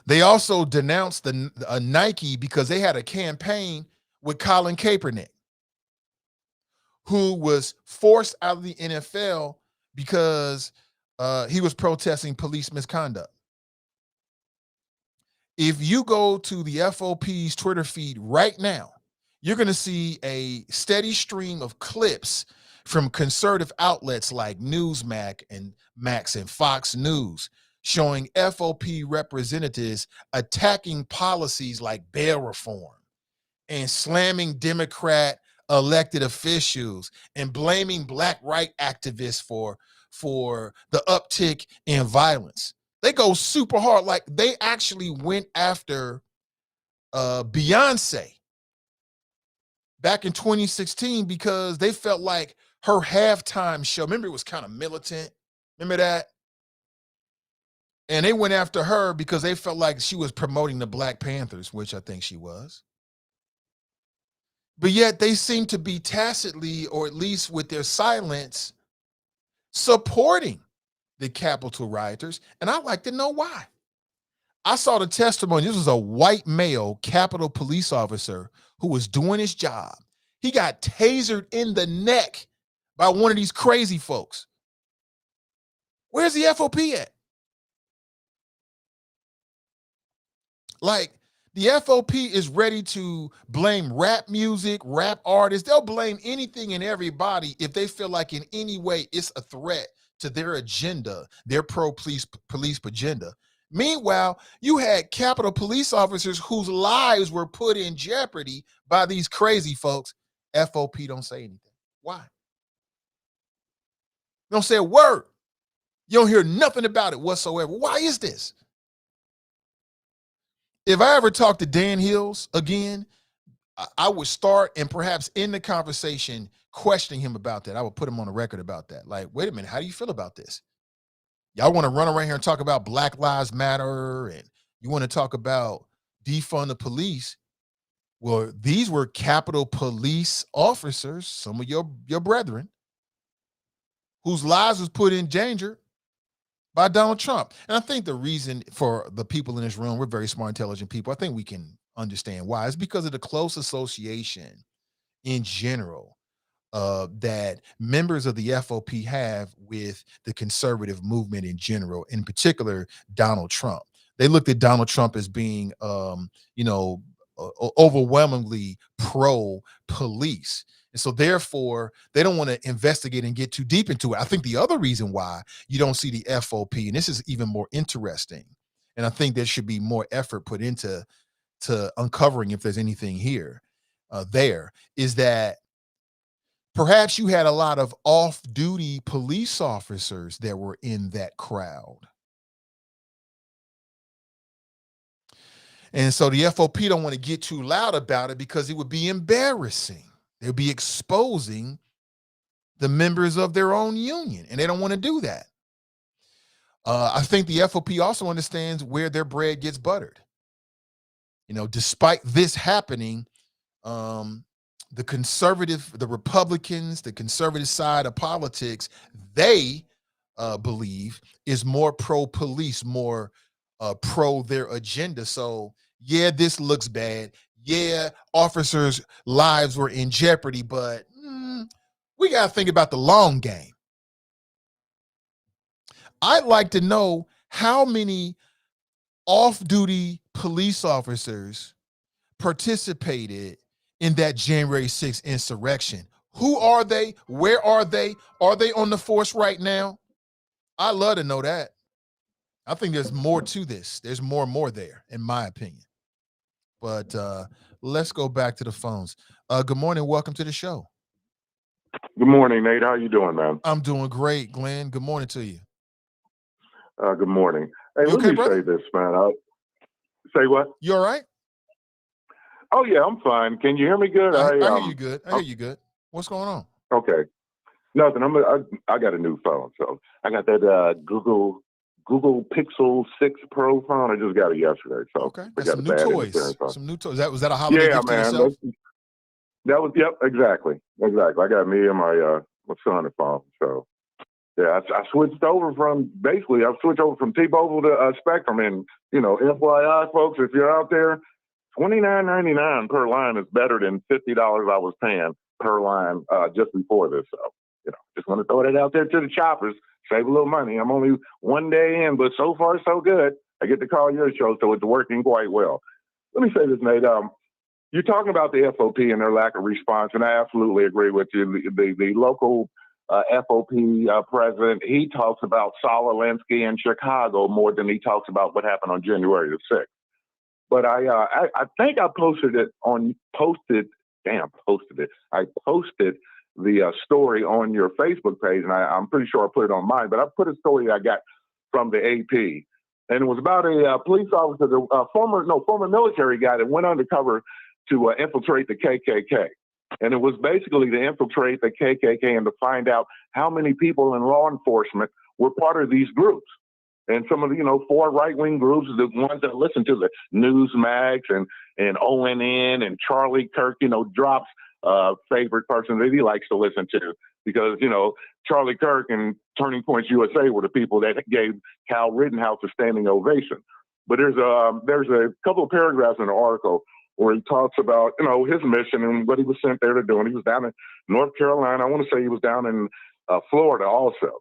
They also denounced Nike because they had a campaign with Colin Kaepernick, who was forced out of the NFL because he was protesting police misconduct. If you go to the FOP's Twitter feed right now, you're going to see a steady stream of clips from conservative outlets like Newsmax and Fox News showing FOP representatives attacking policies like bail reform and slamming Democrat elected officials and blaming Black right activists for the uptick in violence. They go super hard. Like they actually went after Beyonce back in 2016 because they felt like her halftime show, remember it was kind of militant, remember that? And they went after her because they felt like she was promoting the Black Panthers, which I think she was. But yet they seem to be tacitly, or at least with their silence, supporting the Capitol rioters. And I'd like to know why. I saw the testimony. This was a white male Capitol police officer who was doing his job. He got tasered in the neck by one of these crazy folks. Where's the FOP at? Like, the FOP is ready to blame rap music, rap artists. They'll blame anything and everybody if they feel like in any way it's a threat to their agenda, their police agenda. Meanwhile, you had Capitol police officers whose lives were put in jeopardy by these crazy folks. FOP don't say anything. Why? Don't say a word. You don't hear nothing about it whatsoever. Why is this? If I ever talk to Dan Hills again, I would start and perhaps in the conversation questioning him about that. I would put him on the record about that. Like, wait a minute, how do you feel about this? Y'all want to run around here and talk about Black Lives Matter and you want to talk about defund the police. Well, these were Capitol police officers, some of your brethren, whose lives was put in danger by Donald Trump. And I think the reason for the people in this room, we're very smart, intelligent people. I think we can understand why. It's because of the close association in general that members of the FOP have with the conservative movement in general, in particular, Donald Trump. They looked at Donald Trump as being, overwhelmingly pro-police. And so therefore, they don't want to investigate and get too deep into it. I think the other reason why you don't see the FOP, and this is even more interesting, and I think there should be more effort put into uncovering if there's anything here, there, is that perhaps you had a lot of off-duty police officers that were in that crowd. And so the FOP don't want to get too loud about it because it would be embarrassing. They'll be exposing the members of their own union, and they don't want to do that. I think the FOP also understands where their bread gets buttered. Despite this happening, the Republicans, the conservative side of politics, they believe is more pro-police, more pro their agenda. So yeah, this looks bad. Yeah, officers' lives were in jeopardy, but we got to think about the long game. I'd like to know how many off-duty police officers participated in that January 6th insurrection. Who are they? Where are they? Are they on the force right now? I'd love to know that. I think there's more to this. There's more there, in my opinion. But let's go back to the phones. Good morning. Welcome to the show. Good morning, Nate. How you doing, man? I'm doing great, Glenn. Good morning to you. Good morning. Hey, You let okay, me brother? say this, man. Say what? You all right? Oh, yeah, I'm fine. Can you hear me good? I hear you good. I hear you good. What's going on? Okay. Nothing. I got a new phone, so I got that Google Pixel 6 Pro phone. I just got it yesterday. So Okay. I Got got some a new bad toys. interference. Some new toys. Was that a holiday Yeah, gift to man. yourself? That was, yep, exactly. I got me and my son a phone. So yeah, I switched over from T-Mobile to Spectrum, and FYI, folks, if you're out there, $29.99 per line is better than $50 I was paying per line just before this. So just want to throw that out there to the choppers, save a little money. I'm only one day in, but so far so good. I get to call your show, so it's working quite well. Let me say this, Nate. You're talking about the FOP and their lack of response, and I absolutely agree with you. The local FOP president, he talks about Saul Alinsky in Chicago more than he talks about what happened on January the 6th. But I think I posted the story on your Facebook page, and I'm pretty sure I put it on mine, but I put a story I got from the AP. And it was about a police officer, former military guy that went undercover to infiltrate the KKK. And it was basically to infiltrate the KKK and to find out how many people in law enforcement were part of these groups. And some of the, 4 right-wing groups, the ones that listen to the Newsmax and ONN and Charlie Kirk, Drop's favorite person that he likes to listen to, because, Charlie Kirk and Turning Points USA were the people that gave Cal Rittenhouse a standing ovation. But there's a couple of paragraphs in the article where he talks about, his mission and what he was sent there to do. And he was down in North Carolina. I want to say he was down in Florida also.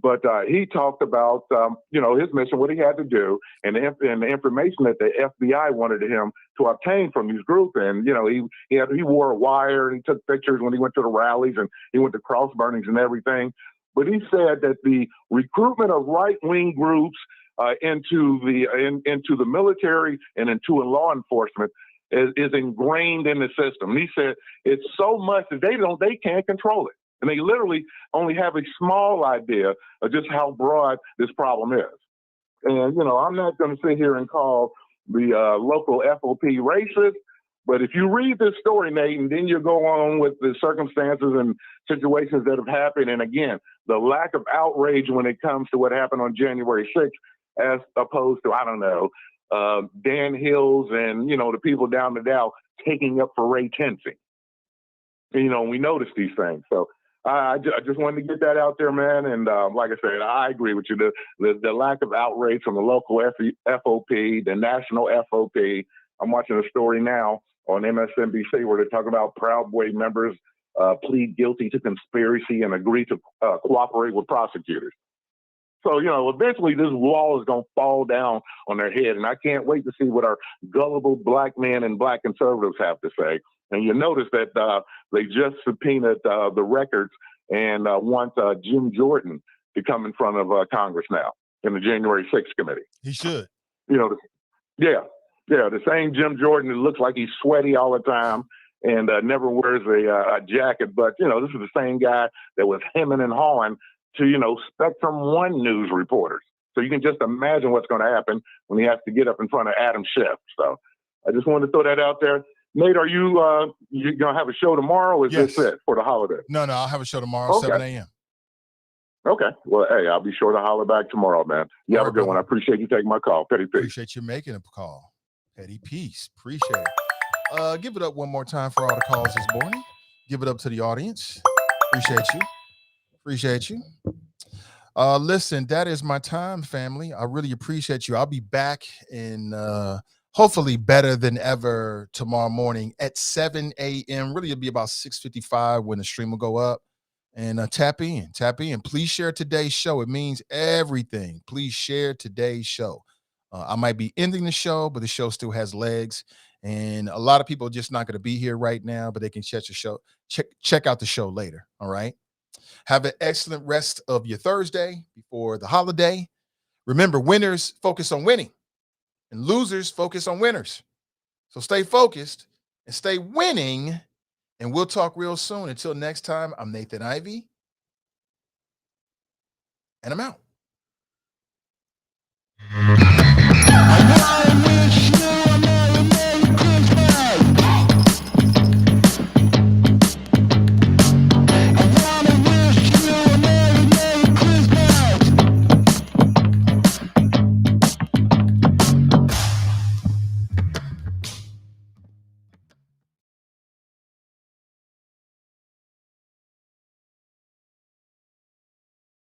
But he talked about, his mission, what he had to do, and the information that the FBI wanted him to obtain from these groups. And, he wore a wire and he took pictures when he went to the rallies and he went to cross burnings and everything. But he said that the recruitment of right-wing groups into the military and into law enforcement is ingrained in the system. And he said it's so much that they can't control it. And they literally only have a small idea of just how broad this problem is. And, I'm not going to sit here and call the local FOP racist, but if you read this story, Nate, and then you go on with the circumstances and situations that have happened, and again, the lack of outrage when it comes to what happened on January 6th, as opposed to, I don't know, Dan Hills and, the people down the Dow taking up for Ray Tensing. We notice these things. So I just wanted to get that out there, man. And like I said, I agree with you. The lack of outrage from the local FOP, the national FOP. I'm watching a story now on MSNBC where they're talking about Proud Boy members plead guilty to conspiracy and agree to cooperate with prosecutors. So, eventually this wall is going to fall down on their head. And I can't wait to see what our gullible black men and black conservatives have to say. And you notice that they just subpoenaed the records and want Jim Jordan to come in front of Congress now in the January 6th committee. He should. The same Jim Jordan that looks like he's sweaty all the time and never wears a jacket. But, this is the same guy that was hemming and hawing to, Spectrum One news reporters. So you can just imagine what's going to happen when he has to get up in front of Adam Schiff. So I just wanted to throw that out there. Nate, are you going to have a show tomorrow, or is this it for the holiday? No, I'll have a show tomorrow, Okay. 7 a.m. Okay. Well, hey, I'll be sure to holler back tomorrow, man. You have a good one. I appreciate you taking my call. Petty peace. Appreciate you making a call. Petty peace. Appreciate it. Give it up one more time for all the calls this morning. Give it up to the audience. Appreciate you. Listen, that is my time, family. I really appreciate you. I'll be back in hopefully better than ever tomorrow morning at 7 a.m. Really, it'll be about 6:55 when the stream will go up. And tap in. Please share today's show. It means everything. Please share today's show. I might be ending the show, but the show still has legs. And a lot of people are just not going to be here right now, but they can check out the show later. All right. Have an excellent rest of your Thursday before the holiday. Remember, winners focus on winning and losers focus on winners. So stay focused and stay winning. And we'll talk real soon. Until next time, I'm Nathan Ivey. And I'm out. I wish